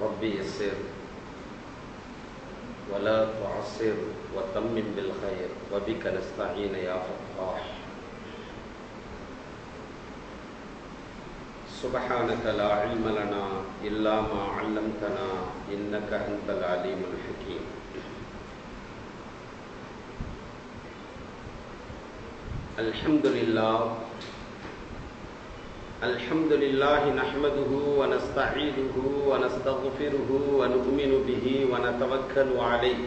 ربي يسر ولا تعسر وتمم بالخير وبك نستعين يا فتاح. سبحانك لا علم لنا إلا ما علمتنا إنك أنت العليم الحكيم. الحمد لله نحمده ونستعينه ونستغفره ونؤمن به ونتوكل عليه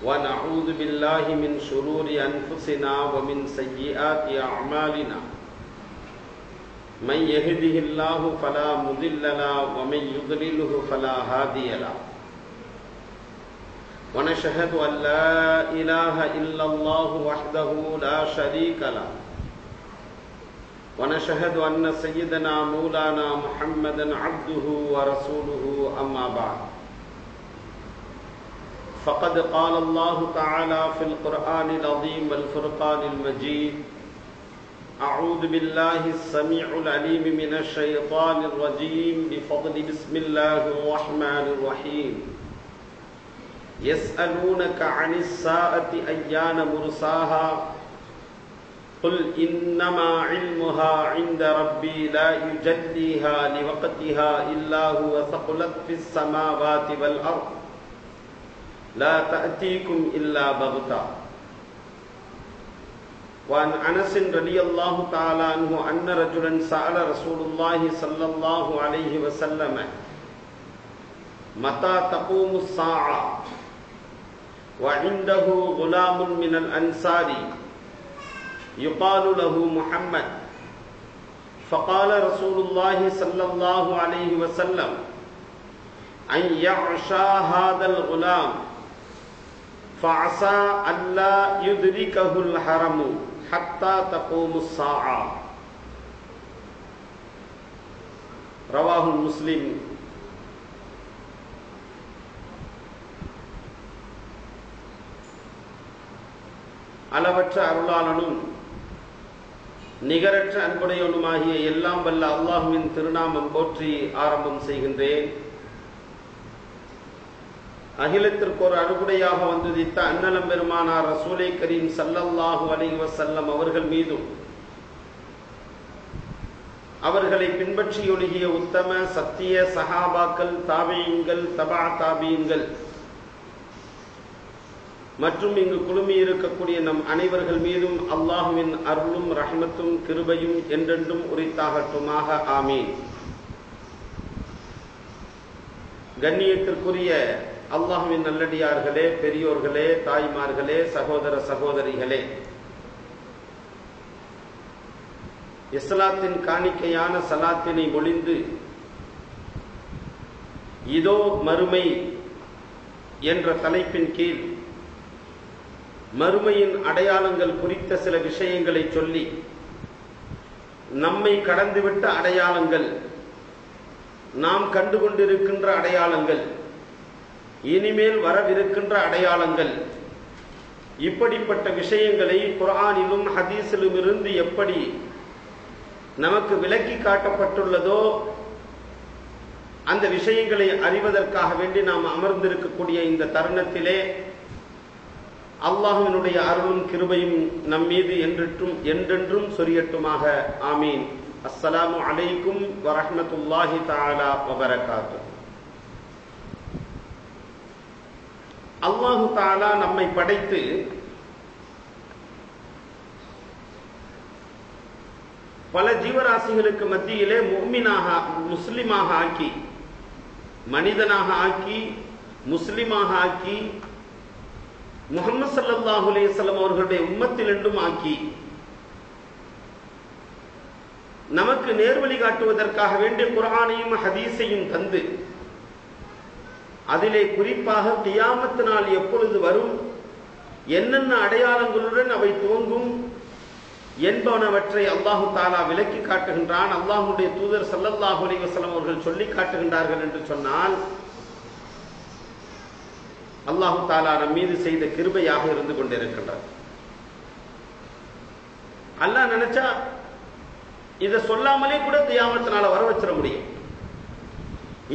ونعوذ بالله من شرور أنفسنا ومن سيئات أعمالنا. من يهده الله فلا مضل له ومن يضلله فلا هادي له. ونشهد أن لا إله إلا الله وحده لا شريك له. ونشهد أن سيدنا مولانا محمدا عبده ورسوله أما بعد. فقد قال الله تعالى في القرآن العظيم والفرقان المجيد: أعوذ بالله السميع العليم من الشيطان الرجيم بفضل بسم الله الرحمن الرحيم. يسألونك عن الساعة أيان مرساها قل إنما علمها عند ربي لا يجليها لوقتها إلا هو ثقلت في السماوات والأرض لا تأتيكم إلا بغتة. وعن أنس رضي الله تعالى عنه أن رجلا سأل رسول الله صلى الله عليه وسلم متى تقوم الساعة وعنده غلام من الأنصار يقال له محمد، فقال رسول الله صلى الله عليه وسلم أن يعشى هذا الغلام فعسى ألا يدركه الحرم حتى تقوم الساعة. رواه مسلم. அளவற்ற அருளாளனும் நிகரற்ற அன்புடையவனுமாகிய எல்லாம் வல்ல அல்லாஹ்வின் திருநாமம் போற்றி ஆரம்பம் செய்கின்றேன். அகிலத்திற்கு ஒரு அருகுடையாக வந்துதித்த அன்னலம் பெருமானார் ரசூலை கரீம் ஸல்லல்லாஹு அலைஹி வஸல்லம் அவர்கள் மீதும் அவர்களை பின்பற்றி ஒழுகிய உத்தம சத்திய சஹாபாக்கள், தாபியீன்கள், தபா தாபியீன்கள் மற்றும் இங்கு குழுமி இருக்கக்கூடிய நம் அனைவர்கள் மீதும் அல்லாஹுவின் அருளும் ரஹ்மத்தும் கிருபையும் என்றென்றும் உரித்தாகட்டுமாக. ஆமீன். கண்ணியத்திற்குரிய அல்லாஹுவின் நல்லடியார்களே, பெரியோர்களே, தாய்மார்களே, சகோதர சகோதரிகளே, இஸ்லாத்தின் காணிக்கையான சலாத்தினை மொழிந்து இதோ மறுமை என்ற தலைப்பின் கீழ் மறுமையின் அடையாளங்கள் குறித்த சில விஷயங்களை சொல்லி, நம்மை கடந்துவிட்ட அடையாளங்கள், நாம் கண்டுகொண்டிருக்கின்ற அடையாளங்கள், இனிமேல் வரவிருக்கின்ற அடையாளங்கள், இப்படிப்பட்ட விஷயங்களை குர்ஆனிலும் ஹதீஸிலும் இருந்து எப்படி நமக்கு விளக்கி காட்டப்பட்டுள்ளதோ அந்த விஷயங்களை அறிவதற்காக வேண்டி நாம் அமர்ந்திருக்கக்கூடிய இந்த தருணத்திலே அல்லாஹ்வினுடைய அருளும் கிருபையும் நம் மீது என்றென்றும் சொரியட்டுமாக. ஆமீன். அஸ்ஸலாமு அலைக்கும் வரஹ்மத்துல்லாஹி தஆலா வபரகாத்துஹு. அல்லாஹு தஆலா நம்மை படைத்து பல ஜீவராசிகளுக்கு மத்தியிலே முஃமினாக, முஸ்லிமாக ஆக்கி, மனிதனாக ஆக்கி, முஸ்லிமாக ஆக்கி, முஹம்மது ஸல்லல்லாஹு அலைஹி வஸல்லம் அவர்களுடைய உம்மத்தில் என்றும் ஆக்கி, நமக்கு நேர்வழி காட்டுவதற்காக வேண்டிய குர்ஆனையும் ஹதீஸையும் தந்து, அதிலே குறிப்பாக கியாமத் நாள் எப்பொழுது வரும், என்னென்ன அடையாளங்களுடன் அவை துவங்கும் என்பனவற்றை அல்லாஹு தஆலா விளக்கி காட்டுகின்றான். அல்லாஹ்வுடைய தூதர் ஸல்லல்லாஹு அலைஹி வஸல்லம் அவர்கள் சொல்லி காட்டுகின்றார்கள் என்று சொன்னால் அல்லாஹு தஆலா நம் மீது செய்த கிருபையாக இருந்து கொண்டிருக்கின்றார். அல்லாஹ் நினைச்சா இதை சொல்லாமலே கூட கியாமத் நாளை வர வச்சிட முடியும்.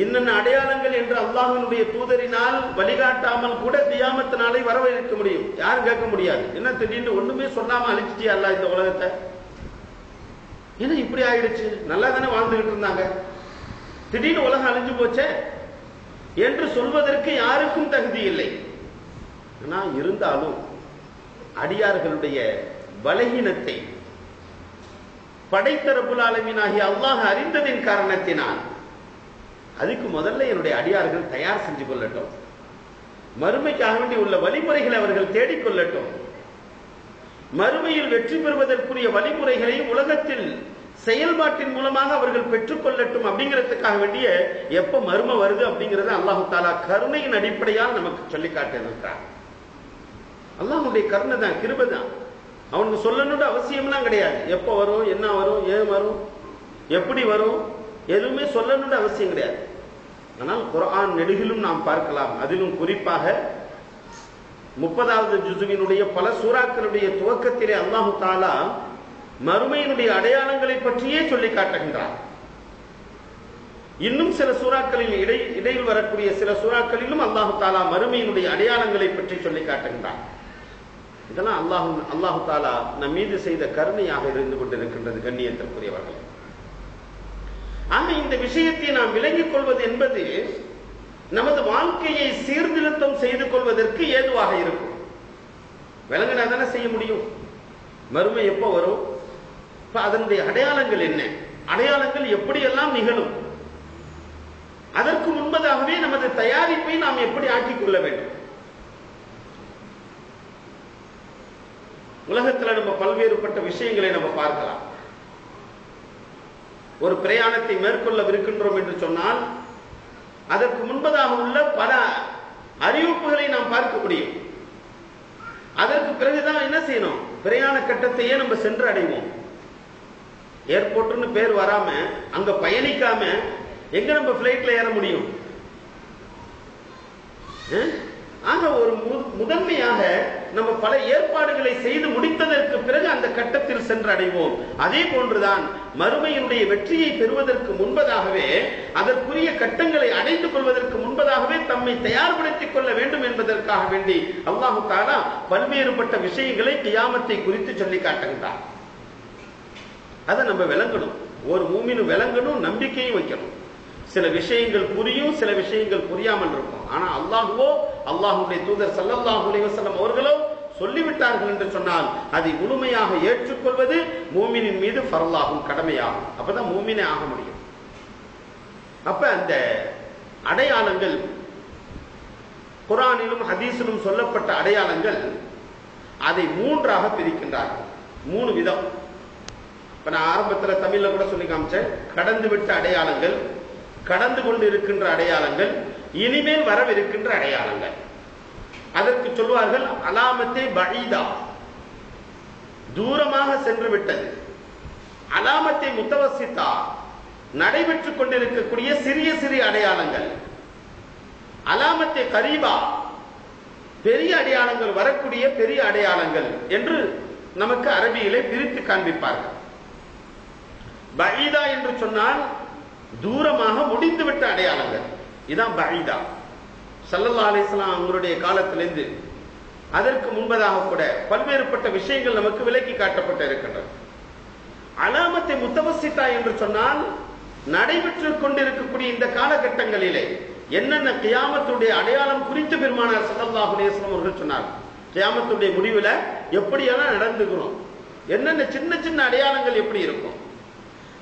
இன்னென்ன அடையாளங்கள் என்று அல்லாஹ்வினுடைய தூதரினால் வழிகாட்டாமல் கூட கியாமத் நாளை வரவேற்க முடியும். யாரும் கேட்க முடியாது. என்ன திடீர்னு ஒண்ணுமே சொல்லாம அழிச்சிட்டியா அல்லாஹ் இந்த உலகத்தை? ஏன்னா இப்படி ஆயிடுச்சு, நல்லா தானே வாழ்ந்துகிட்டு இருந்தாங்க, திடீர்னு உலகம் அழிஞ்சு போச்சே என்று சொல்வதற்கு யாருக்கும் தகுதி இல்லை. ஆனா இருந்தாலும் அடியார்களுடைய பலகீனத்தை படைத்த ரப்புல் ஆலமீன் ஆகிய அல்லாஹ் அறிந்ததின் காரணத்தினால் அதுக்கு முதல்ல என்னுடைய அடியார்கள் தயார் செஞ்சு கொள்ளட்டும், மறுமைக்காக வேண்டி உள்ள வழிமுறைகளை அவர்கள் தேடிக்கொள்ளட்டும், மறுமையில் வெற்றி பெறுவதற்குரிய வழிமுறைகளை உலகத்தில் செயல்பாட்டின் மூலமாக அவர்கள் பெற்றுக்கொள்ளட்டும் அப்படிங்கிறதுக்காக வேண்டிய எப்ப மறுமை வருது அப்படிங்கறத அல்லாஹு தாலா கருணையின் அடிப்படையால் நமக்கு சொல்லி காட்டியிருக்கிறார். அல்லாஹ்வுடைய கருணை தான், கிருபை தான். அவனுக்கு சொல்லணும்னு அவசியம்லாம் கிடையாது. எப்ப வரும், என்ன வரும், ஏன் வரும், எப்படி வரும், எதுவுமே சொல்லணும்னு அவசியம் கிடையாது. ஆனால் குர்ஆன் நெடுகிலும் நாம் பார்க்கலாம். அதிலும் குறிப்பாக 30வது ஜுசுவினுடைய பல சூறாக்களுடைய துவக்கத்திலே அல்லாஹு தாலா மறுமையினுடைய அடையாளங்களை பற்றியே சொல்லி காட்டுகின்றார். இன்னும் சில சூறாக்களில் இடையில் வரக்கூடிய சில சூறாக்களிலும் அல்லாஹு தாலா மறுமையினுடைய அடையாளங்களை பற்றி சொல்லி காட்டுகின்றார். இதெல்லாம் அல்லாஹு தாலா நம் மீது செய்த கருணையாக இருந்து கொண்டிருக்கின்றது. கண்ணியத்திற்குரியவர்களே, ஆக இந்த விஷயத்தை நாம் விளங்கிக் கொள்வது என்பது நமது வாழ்க்கையை சீர்திருத்தம் செய்து கொள்வதற்கு ஏதுவாக இருக்கும். விளங்கினா தானே செய்ய முடியும். மறுமை எப்போ வரும், அதனுடைய அடையாளங்கள் என்ன, அடையாளங்கள் எப்படியெல்லாம் நிகழும், அதற்கு முன்பதாகவே நமது தயாரிப்பை நாம் எப்படி ஆக்கிக் கொள்ள வேண்டும். உலகத்தில் நம்ம பல்வேறுபட்ட விஷயங்களை நம்ம பார்க்கலாம். ஒரு பிரயாணத்தை மேற்கொள்ளவிருக்கின்றோம் என்று சொன்னால் அதற்கு முன்பதாக உள்ள பல அறிவிப்புகளை நாம் பார்க்க முடியும். அதற்கு பிறகுதான் என்ன செய்யணும், பிரயாண கட்டத்தையே நம்ம சென்று அடைவோம். ஏர்போர்ட்னு பேர் வராம அங்க பயணிக்காம எங்க நம்ம பிளைட்ல ஏற முடியும்? ஆக ஒரு முதன்மையாக நம்ம பல ஏற்பாடுகளை செய்து முடித்ததற்கு பிறகு அந்த கட்டத்தில் சென்று அடைவோம். அதே போன்றுதான் மறுமையினுடைய வெற்றியை பெறுவதற்கு முன்பதாகவே, அதற்குரிய கட்டங்களை அடைந்து கொள்வதற்கு முன்பதாகவே தம்மை தயார்படுத்திக் கொள்ள வேண்டும் என்பதற்காக வேண்டி அல்லாஹு தஆலா பல்வேறுபட்ட விஷயங்களை கியாமத்தை குறித்து சொல்லி காட்டுகின்றார். அதை நம்ம விளங்கணும். ஒரு மூமின் விளங்கணும், நம்பிக்கையும் வைக்கணும். சில விஷயங்கள் புரியும், சில விஷயங்கள் புரியாமல் இருக்கும். ஆனா அல்லாஹ்வோ, அல்லாஹ்வுடைய தூதர் ஸல்லல்லாஹு அலைஹி வஸல்லம் அவர்களோ சொல்லிவிட்டார்கள் என்று சொன்னால் அதை முழுமையாக ஏற்றுக்கொள்வது மூமினின் மீது ஃபர்லாகும், கடமையாகும். அப்பதான் மூமினே ஆக முடியும். அப்ப அந்த அடையாளங்கள் குர்ஆனிலும் ஹதீஸிலும் சொல்லப்பட்ட அடையாளங்கள் அதை மூன்றாக பிரிக்கின்றார்கள். 3 விதம். இப்ப நான் ஆரம்பத்துல தமிழ்ல கூட சொல்லி காமிச்சேன். கடந்து விட்ட அடையாளங்கள், கடந்து கொண்டு இருக்கின்ற அடையாளங்கள், இனிமேல் வரவிருக்கின்ற அடையாளங்கள். அதற்கு சொல்வார்கள் அலாமத்தே பஈதா, தூரமாக சென்று விட்டது. அலாமத்தே முத்தவசித்தா, நடைபெற்றுக் கொண்டிருக்கக்கூடிய சிறிய சிறிய அடையாளங்கள். அலாமத்தே கரீபா, பெரிய அடையாளங்கள், வரக்கூடிய பெரிய அடையாளங்கள் என்று நமக்கு அரபியிலே பிரித்து காண்பிப்பார்கள். பஈதா என்று சொன்னால் தூரமாக முடிந்துவிட்ட அடையாளங்கள். இதான் பஈதா. ஸல்லல்லாஹு அலைஹி வஸல்லம் அவருடைய காலத்திலிருந்து அதற்கு முன்பதாக கூட பல்வேறுபட்ட விஷயங்கள் நமக்கு விலக்கி காட்டப்பட்டு இருக்கின்றன. அலாமத்தை முத்தவசித்தா என்று சொன்னால் நடைபெற்றுக் கொண்டிருக்கக்கூடிய இந்த காலகட்டங்களிலே என்னென்ன கியாமத்துடைய அடையாளம் குறித்து பெருமானார் ஸல்லல்லாஹு அலைஹி வஸல்லம் அவர்கள் சொன்னார். கியாமத்துடைய முடிவில் எப்படியெல்லாம் நடந்துக்கிறோம், என்னென்ன சின்ன சின்ன அடையாளங்கள் எப்படி இருக்கும்.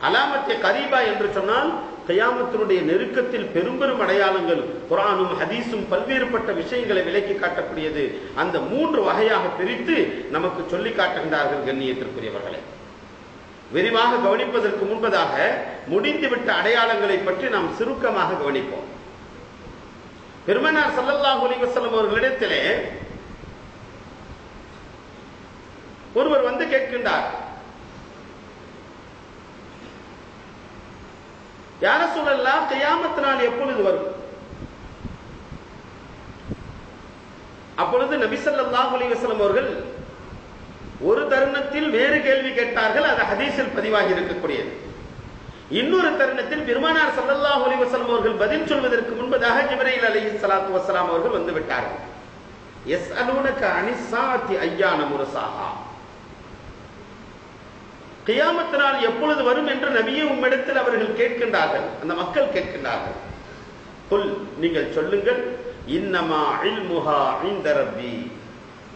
அலாமத்தே கரீபா என்று சொன்னால் கியாமத்தினுடைய நெருக்கத்தில் பெரும் அடையாளங்கள் குர்ஆனும் ஹதீஸும் பல்வேறுபட்ட விஷயங்களை விலக்கி காட்டக்கூடியது. அந்த 3 வகையாக பிரித்து நமக்கு சொல்லி காட்டுகின்றார்கள். கண்ணியத்திற்குரியவர்களே, விரிவாக கவனிப்பதற்கு முன்பதாக முடிந்துவிட்ட அடையாளங்களை பற்றி நாம் சுருக்கமாக கவனிப்போம். பெருமானார் ஸல்லல்லாஹு அலைஹி வஸல்லம் அவர்களிடத்திலே ஒருவர் வந்து கேட்கின்றார், யா ரசூலல்லாஹ், கியாமத் நாள் எப்பொழுது வரும்? அப்பொழுது நபி ஸல்லல்லாஹு அலைஹி வஸல்லம் அவர்கள் ஒரு தருணத்தில் வேறு கேள்வி கேட்டார்கள். அது ஹதீஸில் பதிவாகி இருக்கக்கூடியது. இன்னொரு தருணத்தில் பெருமானார் ஸல்லல்லாஹு அலைஹி வஸல்லம் அவர்கள் பதில் சொல்வதற்கு முன்பதாக ஜிப்ரீல் அலைஹிஸ்ஸலாத்து வஸ்ஸலாம் அவர்கள் வந்து விட்டார்கள். யஸ்அலூனக அனிஸ்ஸாஅத்தி அய்யான முர்சாஹா, கியாமத் நாள் எப்பொழுது வரும் என்று நபியே உம்மிடத்தில் அவர்கள் கேட்கின்றார்கள், அந்த மக்கள் கேட்கின்றார்கள். குல், நீங்கள் சொல்லுங்கள், இன்னமா இல்முஹா இன்த ரப்பி,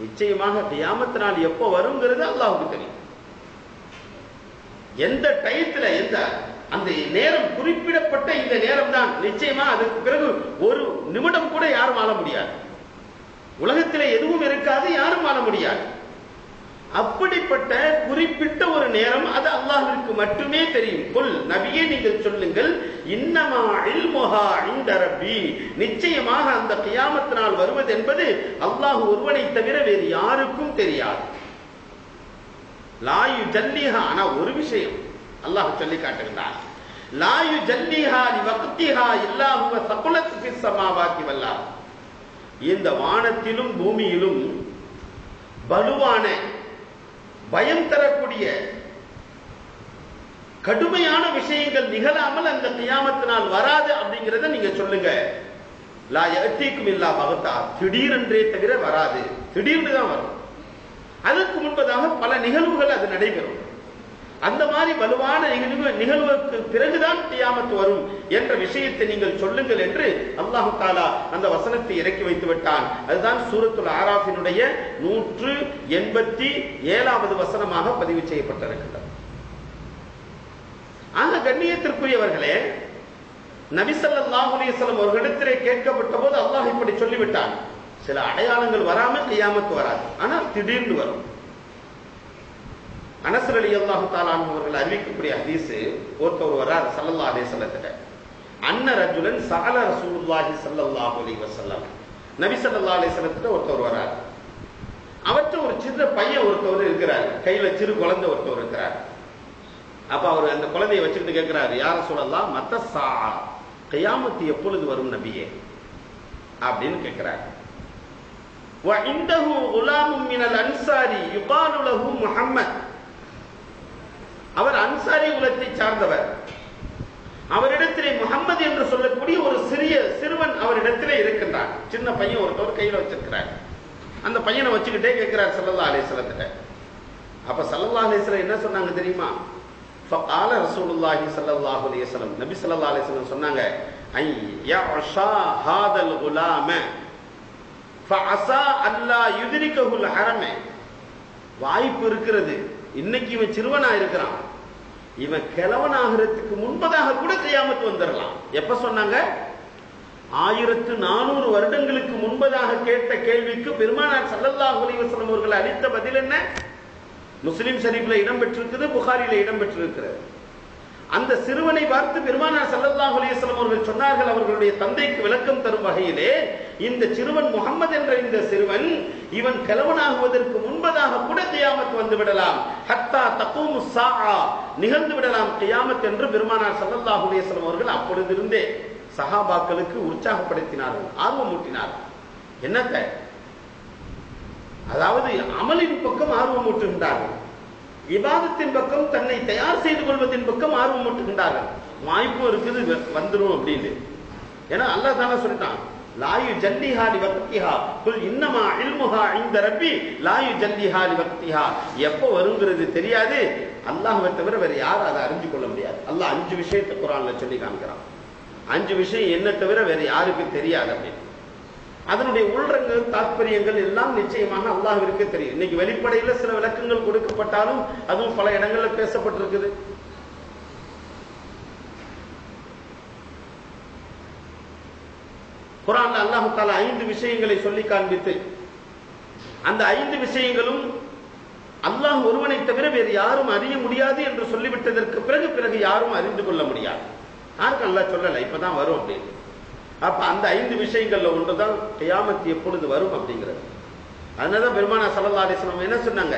நிச்சயமாக கியாமத் நாள் எப்போ வருங்கிறது அல்லாஹ்வுக்கு தெரியும். எந்த டயத்துல, எந்த அந்த நேரம் குறிப்பிடப்பட்ட இந்த நேரம் தான், நிச்சயமா அதுக்கு பிறகு ஒரு நிமிடம் கூட யாரும் வாழ முடியாது, உலகத்திலே எதுவும் இருக்காது, யாரும் வாழ முடியாது. அப்படிப்பட்ட குறிப்பிட்ட ஒரு நேரம் அது அல்லாஹ்விற்கு மட்டுமே தெரியும். குல், நபியே நீங்கள் சொல்லுங்கள், இன்னமா இல்முஹா இன்த ரப்பி, நிச்சயமாக அந்த கியாமத் நாள் வருவது என்பது அல்லாஹ் ஒருவனை தவிர வேறு யாருக்கும் தெரியாது. லா யுஜல்லிஹா, ஆனா ஒரு விஷயம் அல்லாஹ் சொல்லி காட்டுகிறான், லா யுஜல்லிஹா லிவக்திஹா இல்லா ஹுவ ஸகுலத் ஃபிஸ் ஸமாவாதி வல் அர்த், இந்த வானத்திலும் பூமியிலும் வலுவான பயம் தரக்கூடிய கடுமையான விஷயங்கள் நிகழாமல் அந்த கியாமத் நாள் வராது அப்படிங்கறத நீங்க சொல்லுங்க. லா யஅதீக்கும் இல்லா பகதா, திடீரென்றே தவிர வராது, திடீர்னு தான் வரும். அதற்கு முன்பதாக பல நிகழ்வுகள் அது நடைபெறும். அந்த மாதிரி வலுவான நிகழ்வுக்கு பிறகுதான் கியாமத் வரும் என்ற விஷயத்தை நீங்கள் சொல்லுங்கள் என்று அல்லாஹ் தஆலா அந்த வசனத்தை இறக்கி வைத்து விட்டான். அதுதான் சூரத்துல் ஆராஃபினுடைய 187வது வசனமாக பதிவு செய்யப்பட்டிருக்கிறது. ஆக கண்ணியத்திற்குரியவர்களே, நபி ஸல்லல்லாஹு அலைஹி வஸல்லம் அவர்களிடத்திலே கேட்கப்பட்ட போது அல்லாஹ் இப்படி சொல்லிவிட்டான், சில அடையாளங்கள் வராமல் கியாமத் வராது, ஆனால் திடீர்னு வரும். அனஸ் ரலியல்லாஹு தஆலா அவர்கள் அறிவிக்கக்கூடிய ஹதீஸ், ஒருத்தர் வரார் ஸல்லல்லாஹு அலைஹி வஸல்லத்திட்ட, அன்ன ரஜுலன் ஸஅல ரசூலுல்லாஹி ஸல்லல்லாஹு அலைஹி வஸல்லம், நபி ஸல்லல்லாஹு அலைஹி வஸல்லத்திட்ட ஒருத்தர் வரார். அவர்கிட்ட ஒரு சின்ன பையன் ஒருத்தவர் இருக்கிறார், கையில சிறு குழந்தை ஒருத்தவர் இருக்கிறார். அப்ப அவர் அந்த குழந்தையை வச்சுக்கிட்டு கேட்கிறாரு, யா ரசூலல்லாஹ் மத்த ஸாஅ, கியாமத் எப்பொழுது வரும் நபியே அப்படின்னு கேட்கிறார். وعنده غلام من الانصار يقال له محمد, அவர் அன்சாரி குலத்தை சார்ந்தவர். அவரிடத்திலே முஹம்மது என்று சொல்லக்கூடிய ஒரு சிறுவன் அவரிடத்திலே இருக்கின்றான். சின்ன பையன் ஒருத்தவர் கையில வச்சிருக்கிறார். அந்த பையனை வச்சுக்கிட்டே கேட்கிறார் ஸல்லல்லாஹு அலைஹி வஸல்லத்திட்ட. அப்ப ஸல்லல்லாஹு அலைஹி வஸல்லம் என்ன சொன்னாங்க தெரியுமா? ஃபகால ரசூலுல்லாஹி ஸல்லல்லாஹு அலைஹி வஸல்லம், நபி ஸல்லல்லாஹு அலைஹி வஸல்லம் சொன்னாங்க, ஐ யஷா ஹாதல் குலாம ஃபஅஸா அல்லா யுத்ரிகஹுல் ஹரம, வாய்ப்பு இருக்கிறது, இன்னைக்கு இவன் சிறுவனா இருக்கிறான், இவன் கிழவனாகிறதுக்கு முன்பதாக கூட கியாமத் வந்துடலாம். எப்ப சொன்னாங்க? 1400 வருடங்களுக்கு முன்பதாக கேட்ட கேள்விக்கு பெருமானார் ஸல்லல்லாஹு அலைஹி வஸல்லம் அவர்கள் அளித்த பதில் என்ன? முஸ்லிம் ஷரீஃப்ல இடம் பெற்றிருக்கிறது, புகாரில இடம் பெற்றிருக்கிறது. அந்த சிறுவனை பார்த்து பெருமானார் ஸல்லல்லாஹு அலைஹி வஸல்லம் அவர்கள் சொன்னார்கள், அவர்களுடைய தந்தைக்கு விளக்கம் தரும் வகையிலே, இந்த சிறுவன் முஹம்மது என்ற இந்த சிறுவன் இவன் கிழவனாகுவதற்கு முன்பதாக கூட கியாமத் வந்து விடலாம், ஹத்தா தகூமு ஸாஅ, நிகழ்ந்து விடலாம் கியாமத் என்று பெருமானார் ஸல்லல்லாஹு அலைஹி வஸல்லம் அவர்கள் அப்பொழுதிருந்தே சஹாபாக்களுக்கு உற்சாகப்படுத்தினார்கள், ஆர்வமூட்டினார்கள். என்னத்த, அதாவது அமலின் பக்கம் ஆர்வமூட்டுகின்றார்கள், இபாதத்தின் பக்கம் தன்னை தயார் செய்து கொள்வதின் பக்கம் ஆர்வம் ஊட்டுகின்றார்கள். வாய்ப்பும் இருக்குது வந்துடும் அப்படின்னு. ஏன்னா அல்லாஹ் தானே சொல்லிட்டான், லா யுஜல்லிஹா லிவக்திஹா குல் இன்னமா இல்முஹா இன்த ரப்பி லா யுஜல்லிஹா லிவக்திஹா, எப்போ வருங்கிறது தெரியாது, அல்லாஹ்வை தவிர வேற யாரும் அதை அறிஞ்சு கொள்ள முடியாது. அல்லாஹ் 5 விஷயத்தை குர்ஆன்ல சொல்லி காமிக்கிறான். 5 விஷயம் என்ன தவிர வேற யாருக்கு தெரியாது அப்படின்னு. அதனுடைய உள்ரங்க தாற்பயங்கள் எல்லாம் நிச்சயமாக அல்லாஹ்விற்கு தெரியும். இன்னைக்கு வெளிப்படையில சில விளக்கங்கள் கொடுக்கப்பட்டாலும் அதுவும் பல இடங்கள்ல பேசப்பட்டிருக்குது. குர்ஆன்ல அல்லாஹ் தஆலா 5 விஷயங்களை சொல்லி காண்பித்து, அந்த 5 விஷயங்களும் அல்லாஹ் ஒருவனை தவிர வேறு யாரும் அறிய முடியாது என்று சொல்லிவிட்டதற்கு பிறகு யாரும் அறிந்து கொள்ள முடியாது. யாருக்கும் அல்லாஹ் சொல்லல, இப்பதான் வரும் அப்படின்னு. அப்ப அந்த 5 விஷயங்கள்ல ஒன்றுதான் கியாமத் எப்பொழுது வரும் அப்படிங்கிறது. அதனாலதான் பெருமானார் ஸல்லல்லாஹு அலைஹி வஸல்லம் என்ன சொன்னாங்க,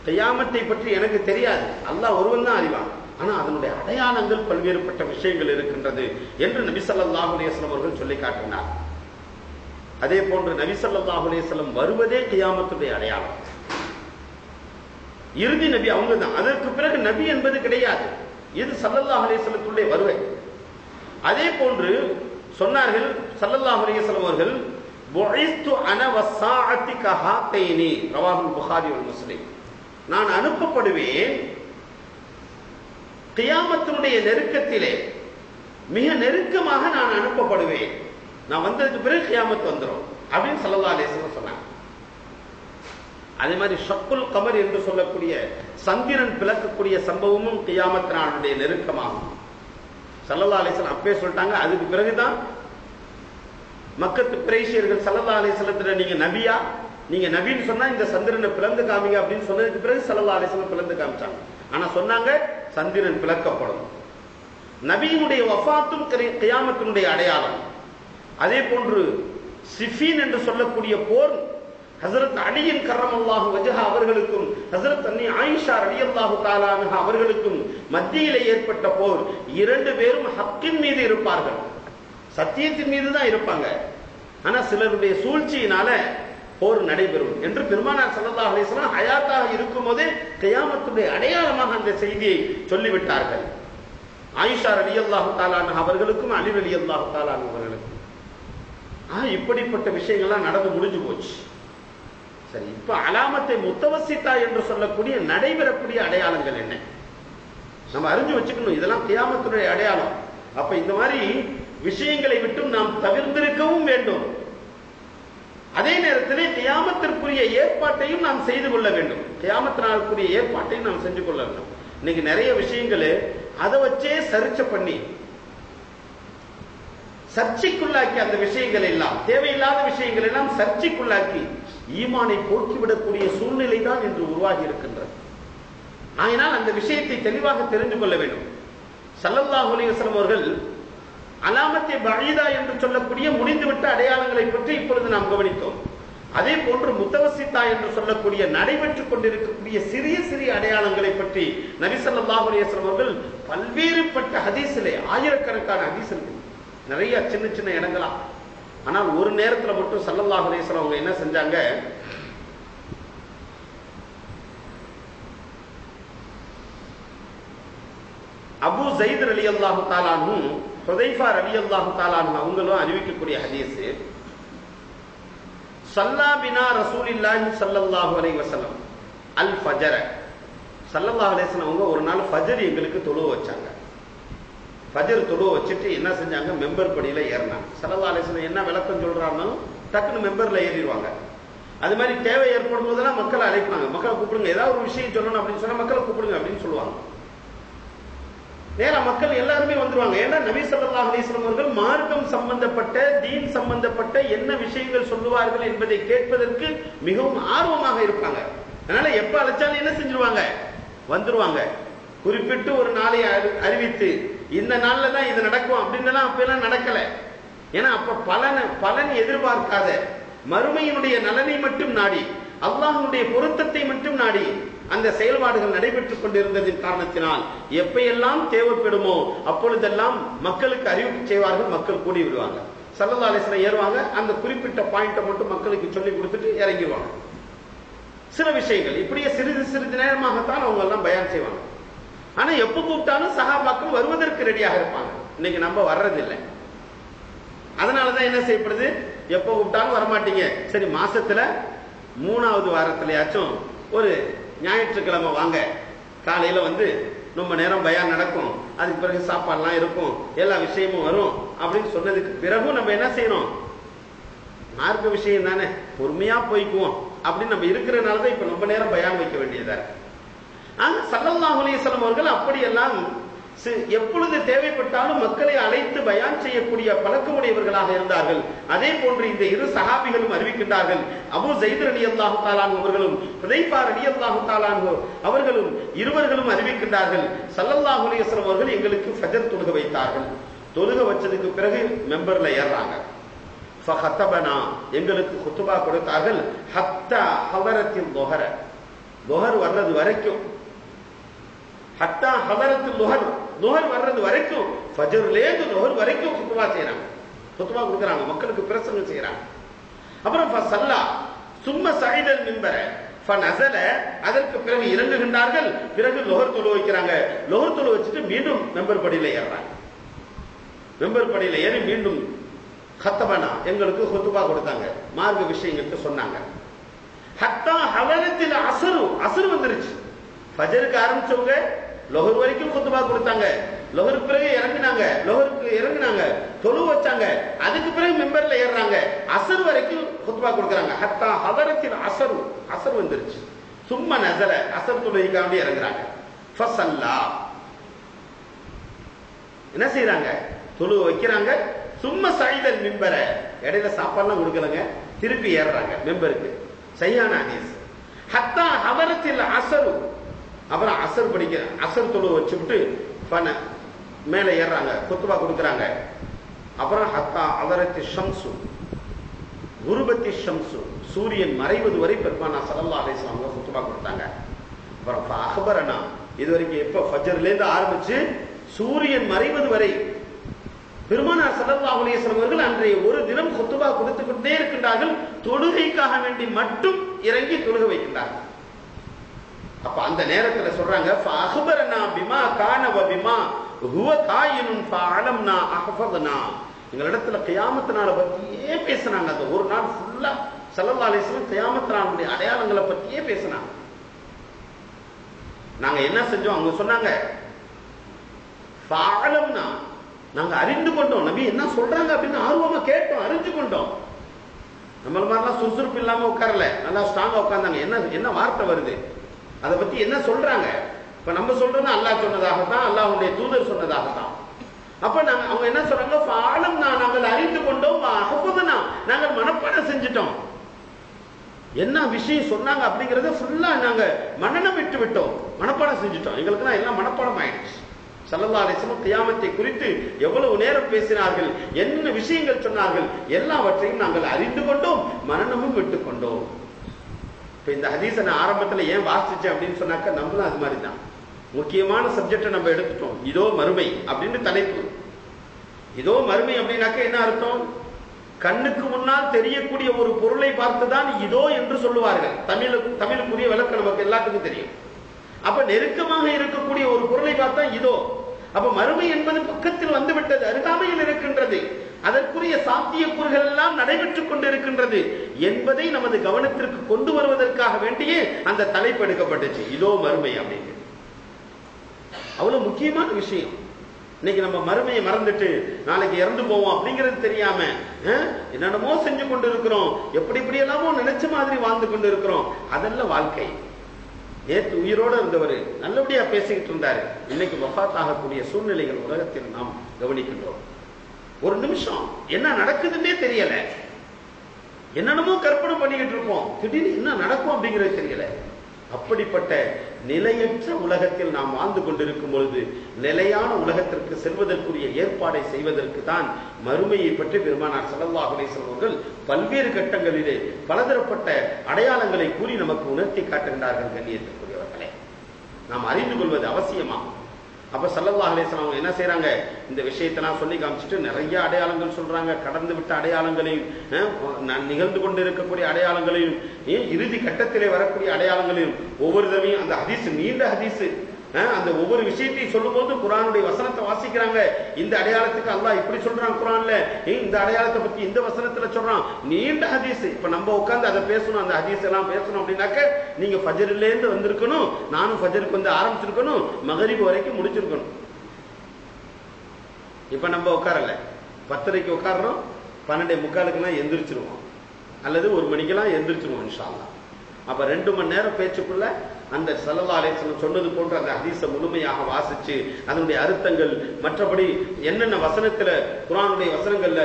கியாமத்தை பற்றி எனக்கு தெரியாது, அல்லாஹ் ஒருவன் தான் அறிவான், ஆனா அதனுடைய அடையாளங்கள் பல்வேறுபட்ட விஷயங்கள் இருக்கின்றது என்று நபி ஸல்லல்லாஹு அலைஹி வஸல்லம் அவர்கள் சொல்லி காட்டினார். அதே போன்று நபி ஸல்லல்லாஹு அலைஹி வஸல்லம் வருவதே கியாமத்துடைய அடையாளம். இறுதி நபி அவங்க தான், அதற்கு பிறகு நபி என்பது கிடையாது. இது ஸல்லல்லாஹு அலைஹி வஸல்லத்துடைய வருகை. அதே போன்று சொன்னார்கள் ஸல்லல்லாஹு அலைஹி வஸல்லம் அவர்கள், புஇஸ்து அன வஸ்ஸாஅத்தி கஹாத்தைனி ரவாஹுல் புகாரி வல் முஸ்லிம். நான் அனுப்பப்படுவேன் கியாமத்தினுடைய நெருக்கத்திலே, மிக நெருக்கமாக நான் அனுப்பப்படுவேன். நான் வந்ததுக்கு பிறகு கியாமத் வந்துடும் அப்படின்னு ஸல்லல்லாஹு அலைஹி வஸல்லம் சொன்னாங்க. அதே மாதிரி ஷக்குல் கமர் என்று சொல்லக்கூடிய சந்திரன் பிளக்கக்கூடிய சம்பவமும் கியாமத் நாளுடைய நெருக்கமாகும். ஸல்லல்லாஹு அலைஹி வஸல்லம் அப்பவே சொல்லிட்டாங்க. அதுக்கு பிறகுதான் மக்கத்து குறைஷியர்கள் ஸல்லல்லாஹு அலைஹி வஸல்லத்துல நீங்க நபியா, நீங்க நபின்னு சொன்னா இந்த சந்திரனை பிளந்து காமிங்க அப்படின்னு சொன்னதுக்கு பிறகு ஸல்லல்லாஹு அலைஹி வஸல்லம் பிளந்து காமிச்சாங்க. ஆனா சொன்னாங்க சந்திரன் பிளக்கப்படும். நபியினுடைய வஃபாத்தும் கியாமத்தினுடைய அடையாளம். அதே போன்று சிஃபீன் என்று சொல்லக்கூடிய போர் ஹஸரத் அலியின் கர்ரமல்லாஹு வஜஹா அவர்களுக்கும் ஹஸரத் அன்னி ஆயிஷா ரலியல்லாஹு தஆலா அன்ஹா அவர்களுக்கும் மத்தியிலே ஏற்பட்ட போர். இரண்டு பேரும் ஹக்கின் மீது இருப்பார்கள், சத்தியத்தின் மீது தான் இருப்பாங்க. ஆனா சிலருடைய சூழ்ச்சியினால போர் நடைபெறும் என்று பெருமானார் ஸல்லல்லாஹு அலைஹி வஸல்லம் ஹயாத்தாக இருக்கும் போதே கியாமத்துடைய அடையாளமாக அந்த செய்தியை சொல்லிவிட்டார்கள். ஆயிஷா ரலியல்லாஹு தஆலா அன்ஹா அவர்களுக்கும் அலி ரலியல்லாஹு தஆலா அன்ஹு அவர்களுக்கும். இப்படிப்பட்ட விஷயங்கள்லாம் நடந்து முடிஞ்சு போச்சு. சரி, இப்ப அலாமத்தை முத்தவசித்தா என்று சொல்லக்கூடிய நடைபெறக்கூடிய அடையாளங்கள் என்ன நம்ம அறிஞ்சு வச்சுக்கணும். இதெல்லாம் கியாமத்துடைய அடையாளம். அப்ப இந்த மாதிரி விஷயங்களை விட்டும் நாம் தவிர்த்திருக்கவும் வேண்டும். அதே நேரத்தில் கியாமத்திற்குரிய ஏற்பாட்டையும் நாம் செய்து கொள்ள வேண்டும். கியாமத்தினாலுக்குரிய ஏற்பாட்டையும் நாம் செஞ்சு கொள்ள வேண்டும். இன்னைக்கு நிறைய விஷயங்கள் அதை வச்சே சர்ச்சை பண்ணி சர்ச்சைக்குள்ளாக்கி அந்த விஷயங்கள் எல்லாம், தேவையில்லாத விஷயங்கள் எல்லாம் சர்ச்சைக்குள்ளாக்கி ஈமானை போக்கிவிடக்கூடிய சூழ்நிலை தான் இன்று உருவாகி இருக்கின்றது. ஆயினால் அந்த விஷயத்தை தெளிவாக தெரிந்து கொள்ள வேண்டும். ஸல்லல்லாஹு அலைஹி வஸல்லம் அவர்கள் அலாமத்தை பஈதா என்று சொல்லக்கூடிய முடிந்துவிட்ட அடையாளங்களை பற்றி இப்பொழுது நாம் கவனித்தோம். அதே போன்று முத்தவசித்தா என்று சொல்லக்கூடிய நடைபெற்றுக் கொண்டிருக்கக்கூடிய சிறிய சிறிய அடையாளங்களை பற்றி நபி ஸல்லல்லாஹு அலைஹி வஸல்லம் அவர்கள் பல்வேறுபட்ட ஹதீஸிலே, ஆயிரக்கணக்கான ஹதீஸ் இருக்கு, நிறைய சின்ன சின்ன இடங்களா. ஆனால் ஒரு நேரத்தில் மட்டும் ஸல்லல்லாஹு அலைஹி வஸல்லம் அவங்க என்ன செஞ்சாங்க, அபூ ஸைத் ரலியல்லாஹு தஆலா அன்ஹு, ஹுதைஃபா ரலியல்லாஹு தஆலா அன்ஹு அவங்களும் அறிவிக்கக்கூடிய ஹதீஸ், ஸல்லா பினா ரசூலுல்லாஹி ஸல்லல்லாஹு அலைஹி வஸல்லம் அல் ஃபஜர. ஸல்லல்லாஹு அலைஹி வஸல்லம் அவங்க ஒரு நாள் ஃபஜர் எங்களுக்கு தொழுவ வச்சாங்க. ஃபஜர் தொழுவ வச்சுட்டு என்ன செஞ்சாங்க, மெம்பர் படியில ஏறினாங்க. ஸல்லல்லாஹு அலைஹி வஸல்லம் என்ன விளக்கம் சொல்றாங்க, டக்குன்னு மெம்பர்ல ஏறிடுவாங்க. அது மாதிரி தேவை ஏற்படும் போதெல்லாம் மக்களை அழைப்பாங்க. மக்களை கூப்பிடுங்க, ஏதாவது ஒரு விஷயம் சொல்லணும் அப்படின்னு சொன்னா மக்களை கூப்பிடுங்க அப்படின்னு சொல்லுவாங்க. நேரா மக்கள் எல்லாருமே வந்துருவாங்க. ஏன்னா நபி ஸல்லல்லாஹு அலைஹி வஸல்லம் அவர்கள் மார்க்கம் சம்பந்தப்பட்ட, தீன் சம்பந்தப்பட்ட என்ன விஷயங்கள் சொல்லுவார்கள் என்பதை கேட்பதற்கு மிகவும் ஆர்வமாக இருப்பாங்க. அதனால எப்ப அழைச்சாலும் என்ன செஞ்சிருவாங்க, வந்துருவாங்க. குறிப்பிட்டு ஒரு நாளை அறிவித்து இந்த நாள்ல தான் இது நடக்கும் அப்படின்னு அப்ப எல்லாம் நடக்கல. ஏன்னா அப்ப பலன் எதிர்பார்க்காத, மறுமையினுடைய நலனை மட்டும் நாடி, அல்லாஹ்வுடைய பொருத்தத்தை மட்டும் நாடி அந்த செயல்பாடுகள் நடைபெற்றுக் கொண்டிருந்ததின் காரணத்தினால் எப்பையெல்லாம் தேவைப்படுமோ அப்பொழுதெல்லாம் மக்களுக்கு அறிவிப்பு செய்வார்கள். மக்கள் கூடி விடுவாங்க. ஸல்லல்லாஹு அலைஹி வஸல்லம் ஏறுவாங்க, அந்த குறிப்பிட்ட பாயிண்ட்டை மட்டும் மக்களுக்கு சொல்லி கொடுத்துட்டு இறங்கிடுவாங்க. சில விஷயங்கள் இப்படியே சிறிது சிறிது நேரமாகத்தான் அவங்க எல்லாம் பயான் செய்வாங்க. ஆனா எப்ப கூப்பிட்டாலும் சஹாபாக்கள் வருவதற்கு ரெடியாக இருப்பாங்க. இன்னைக்கு நம்ம வர்றதில்லை. அதனாலதான் என்ன செய்யப்படுது, எப்ப கூப்பிட்டாலும் வரமாட்டீங்க, சரி மாசத்துல 3வது வாரத்திலேயாச்சும் ஒரு ஞாயிற்றுக்கிழமை வாங்க, காலையில வந்து ரொம்ப நேரம் பயான் நடக்கும், அதுக்கு பிறகு சாப்பாடுலாம் இருக்கும், எல்லா விஷயமும் வரும் அப்படின்னு சொன்னதுக்கு பிறகும் நம்ம என்ன செய்யணும், மார்க்க விஷயம் தானே பொறுமையா போய்க்குவோம் அப்படின்னு நம்ம இருக்கிறதுனாலதான் இப்ப ரொம்ப நேரம் பயான் வைக்க வேண்டியதா இருக்கு. ஆனா ஸல்லல்லாஹு அலைஹி வஸல்லம் அவர்கள் அப்படியெல்லாம் எப்பொழுது தேவைப்பட்டாலும் மக்களை அழைத்து பயான் செய்யக்கூடிய பழக்கமுடையவர்களாக இருந்தார்கள். அதே போன்று இந்த இரு சஹாபிகளும் அறிவிக்கின்றார்கள். அபூ ஸைத் ரலியல்லாஹு தஆலா அன்ஹு அவர்களும் ஹுதைஃபா ரலியல்லாஹு தஆலா அன்ஹு அவர்களும் இருவர்களும் அறிவிக்கின்றார்கள், ஸல்லல்லாஹு அலைஹி வஸல்லம் அவர்கள் எங்களுக்கு ஃபஜர் தொழுக வைத்தார்கள். தொழுக வச்சதுக்கு பிறகு மெம்பர்ல ஏறாங்க. ஃபஹத்தபனா, எங்களுக்கு குத்துபா கொடுத்தார்கள். ஹத்தா ஹவரத்தில் லுஹர, லுஹர் வர்றது வரைக்கும், ஹத்தா ஹவரத்தில் லுஹர், லுஹர் வர்றது வரைக்கும், ஃபஜர்லேந்து லுஹர் வரைக்கும் குத்துபா செய்யறாங்க, குத்துபா கொடுக்குறாங்க, மக்களுக்கு பிரசங்கம் செய்யறாங்க. அப்புறம் ஃபஸல்லா சும்ம ஸஈதல் மிம்பர, ஃபநஸல அதற்கு பிறகு இறங்குகின்றார்கள். பிறகு லொஹர் தொழு வைக்கிறாங்க. லொஹர் தொழு வச்சுட்டு மீண்டும் மெம்பர் படியில ஏறுறாங்க. மெம்பர் படியில ஏறி மீண்டும் ஹத்தபனா எங்களுக்கு ஹுத்பா கொடுத்தாங்க, மார்க்க விஷயங்களுக்கு சொன்னாங்க. ஹத்தா ஹவரத்தில் அஸ்ர் வந்துருச்சு. ஃபஜருக்கு ஆரம்பிச்சவங்க லொஹர் வரைக்கும் ஹுத்பா கொடுத்தாங்க. லொஹருக்கு பிறகு இறங்குனாங்க, தொழு வச்சாங்க. அதுக்கு பிறகு மெம்பர்ல ஏறுறாங்க. அஸ்ர் வரைக்கும் ஹுத்பா கொடுக்கறாங்க. ஹத்தா ஹவரத்தில் அஸ்ர் வந்துருச்சு. சும்மா நஸல அஸ்ர் தொழுகைக்காண்டி இறங்குறாங்க. ஃபஸல்லா என்ன செய்யறாங்க, தொழு வைக்கிறாங்க. சும்மா சைதல் மிம்பர இடையில சாப்பாடுலாம் கொடுக்கலங்க, திருப்பி ஏறுறாங்க மெம்பருக்கு. சரியான ஹதீஸ். ஹத்தா ஹவரத்தில் அஸ்ர், அப்புறம் அஸ்ர் படிக்கிற அஸ்ர் தொழு வச்சுட்டு மேல ஏறாங்க, குத்துபா கொடுக்கறாங்க. அப்புறம் ஹத்தா அவரத்தி ஷம்சு குருபத்தி ஷம்சு, சூரியன் மறைவது வரை பெருமானார் ஸல்லல்லாஹு அலைஹி வஸல்லம் குத்துபா கொடுத்தாங்க. அப்புறம் அக்பரனா, இது வரைக்கும் எப்ப ஃபஜ்ர்ல இருந்து ஆரம்பிச்சு சூரியன் மறைவது வரை பெருமானார் ஸல்லல்லாஹு அலைஹி வஸல்லம் அவர்கள் அன்றைய ஒரு தினம் குத்துபா கொடுத்துக்கிட்டே இருக்கின்றார்கள். தொழுகைக்காக வேண்டி மட்டும் இறங்கி தொழுக வைக்கின்றார்கள். அப்ப அந்த நேரத்தில் சொல்றாங்க, ஃபஅக்பரனா பிமா கான வ பிமா ஹுவ காயினுன் ஃபஅலம்னா அஹ்ஃபத்னா. எங்களிடத்துல கியாமத் நாளை பத்தியே பேசினாங்க. அந்த ஒரு நாள் ஃபுல்லா ஸல்லல்லாஹு அலைஹி வஸல்லம் கியாமத் நாளுடைய அடையாளங்களை பத்தியே பேசினாங்க. நாங்க என்ன செஞ்சோம், அவங்க சொன்னாங்க ஃபஅலம்னா, நாங்க அறிந்து கொண்டோம். நபி என்ன சொல்றாங்க அப்படின்னு ஆர்வமா கேட்டோம், அறிஞ்சு கொண்டோம். நம்மள மாதிரிலாம் சுறுசுறுப்பு இல்லாம உட்காரல, நல்லா ஸ்ட்ராங்கா உட்கார்ந்தாங்க. என்ன வார்த்தை வருது, அதை பத்தி என்ன சொல்றாங்க. இப்ப நம்ம சொல்றது அல்லாஹ் சொன்னதாகத்தான், அல்லாஹ்வுடைய தூதர் சொன்னதாகத்தான். அப்ப அவங்க என்ன சொல்றாங்க, ஃபாலம்னா நாங்கள் அறிந்து கொண்டோம், அஹ்ஃபத்னா நாங்கள் மனப்பாடம் செஞ்சிட்டோம். என்ன விஷயம் சொன்னாங்க அப்படிங்கறத ஃபுல்லா நாங்க மனனம் விட்டு விட்டோம், மனப்பாடம் செஞ்சிட்டோம். எங்களுக்கு எல்லாம் மனப்பாடம் ஆயிடுச்சு. ஸல்லல்லாஹு அலைஹி வஸல்லம் கியாமத்தை குறித்து எவ்வளவு நேரம் பேசினார்கள், என்ன விஷயங்கள் சொன்னார்கள், எல்லாவற்றையும் நாங்கள் அறிந்து கொண்டோம், மனனமும் விட்டுக் கொண்டோம். இப்ப இந்த ஹதீஸை நான் ஆரம்பத்தில் ஏன் வாசிச்சேன் அப்படின்னு சொன்னாக்க, நம்மளும் அது மாதிரி தான் முக்கியமான சப்ஜெக்டை நம்ம எடுத்துட்டோம். இதோ மறுமை அப்படின்னு தலைப்பு. இதோ மறுமை அப்படின்னாக்க என்ன அர்த்தம், கண்ணுக்கு முன்னால் தெரியக்கூடிய ஒரு பொருளை பார்த்துதான் இதோ என்று சொல்லுவார்கள். தமிழுக்குரிய விளக்கம் நமக்கு எல்லாத்துக்கும் தெரியும். அப்ப நெருக்கமாக இருக்கக்கூடிய ஒரு பொருளை பார்த்தா இதோ. அப்ப மறுமை என்பது பக்கத்தில் வந்து விட்டது, அருகாமையில் இருக்கின்றது, அதற்குரிய சாத்தியக்கூறுகள் எல்லாம் நடைபெற்றுக் கொண்டிருக்கின்றது என்பதை நமது கவனத்திற்கு கொண்டு வருவதற்காக வேண்டியே அந்த தலைப்பு எடுக்கப்பட்டுச்சு, இதோ மறுமை அப்படின்னு. அவ்வளவு முக்கியமான விஷயம். இன்னைக்கு நம்ம மறுமையை மறந்துட்டு நாளைக்கு இறந்து போவோம் அப்படிங்கிறது தெரியாம என்னென்னமோ செஞ்சு கொண்டு இருக்கிறோம், எப்படி எல்லாமோ நினைச்ச மாதிரி வாழ்ந்து கொண்டு இருக்கிறோம். அதெல்லாம் வாழ்க்கை. நேற்று உயிரோடு இருந்தவர் நல்லபடியா பேசிக்கிட்டு இருந்தாரு, இன்னைக்கு வஃபாத் ஆகக்கூடிய சூழ்நிலைகள் உலகத்தில் நாம் கவனிக்கின்றோம். ஒரு நிமிஷம் என்ன நடக்குதுன்னே தெரியல, என்னென்னமோ கற்பனை பண்ணிக்கிட்டு இருப்போம், திடீர்னு என்ன நடக்கும் அப்படிங்கிறது தெரியல. அப்படிப்பட்ட நிலையற்ற உலகத்தில் நாம் வாழ்ந்து கொண்டிருக்கும் பொழுது நிலையான உலகத்திற்கு செல்வதற்குரிய ஏற்பாடை செய்வதற்கு தான் மறுமையை பற்றி பெருமானார் ஸல்லல்லாஹு அலைஹி வஸல்லம் அவர்கள் பல்வேறு கட்டங்களிலே பலதரப்பட்ட அடையாளங்களை கூறி நமக்கு உணர்த்தி காட்டுகின்றார்கள். கண்ணியத்திற்குரியவர்களே, நாம் அறிந்து கொள்வது அவசியமா. அப்ப ஸல்லல்லாஹு அலைஹி வஸல்லம் என்ன செய்யறாங்க, இந்த விஷயத்தெல்லாம் சொல்லி காமிச்சிட்டு நிறைய அடையாளங்கள் சொல்றாங்க. கடந்து விட்ட அடையாளங்களையும், நிகழ்ந்து கொண்டு இருக்கக்கூடிய அடையாளங்களையும், இறுதி கட்டத்திலே வரக்கூடிய அடையாளங்களையும், ஒவ்வொரு தடவையும் அந்த ஹதீஸ், நீண்ட ஹதீஸ், அந்த ஒவ்வொரு விஷயத்தையும் சொல்லும் போது குர்ஆனுடைய வசனத்தை வாசிக்கிறாங்க. இந்த அடையாளத்துக்கு அல்லாஹ் இப்படி சொல்றான் குர்ஆன்ல, இந்த அடையாளத்தை பத்தி இந்த வசனத்துல சொல்றான், நீண்ட ஹதீஸ். இப்ப நம்ம உட்கார்ந்து அதை பேசணும், அந்த ஹதீஸ் எல்லாம் பேசணும் அப்படின்னாக்க நீங்க ஃபஜ்ர்ல இருந்து வந்திருக்கணும், நானும் ஃபஜ்ருக்கு வந்து ஆரம்பிச்சிருக்கணும், மகரிப் வரைக்கும் முடிச்சிருக்கணும். இப்ப நம்ம உட்காரல, 10:30 உட்கார்றோம், 12:45 எந்திரிச்சிருவோம், அல்லது 1 மணிக்கெல்லாம் எந்திரிச்சிருவோம் இன்ஷா அல்லாஹ். அப்ப 2 மணி நேரம் பேச்சுக்குள்ள அந்த ஸல்லல்லாஹு அலைஹி வஸல்லம் சொன்னது போன்ற அந்த ஹதீஸை முழுமையாக வாசிச்சு அதனுடைய அர்த்தங்கள், மற்றபடி என்னென்ன வசனத்துல குர்ஆனுடைய வசனங்கள்ல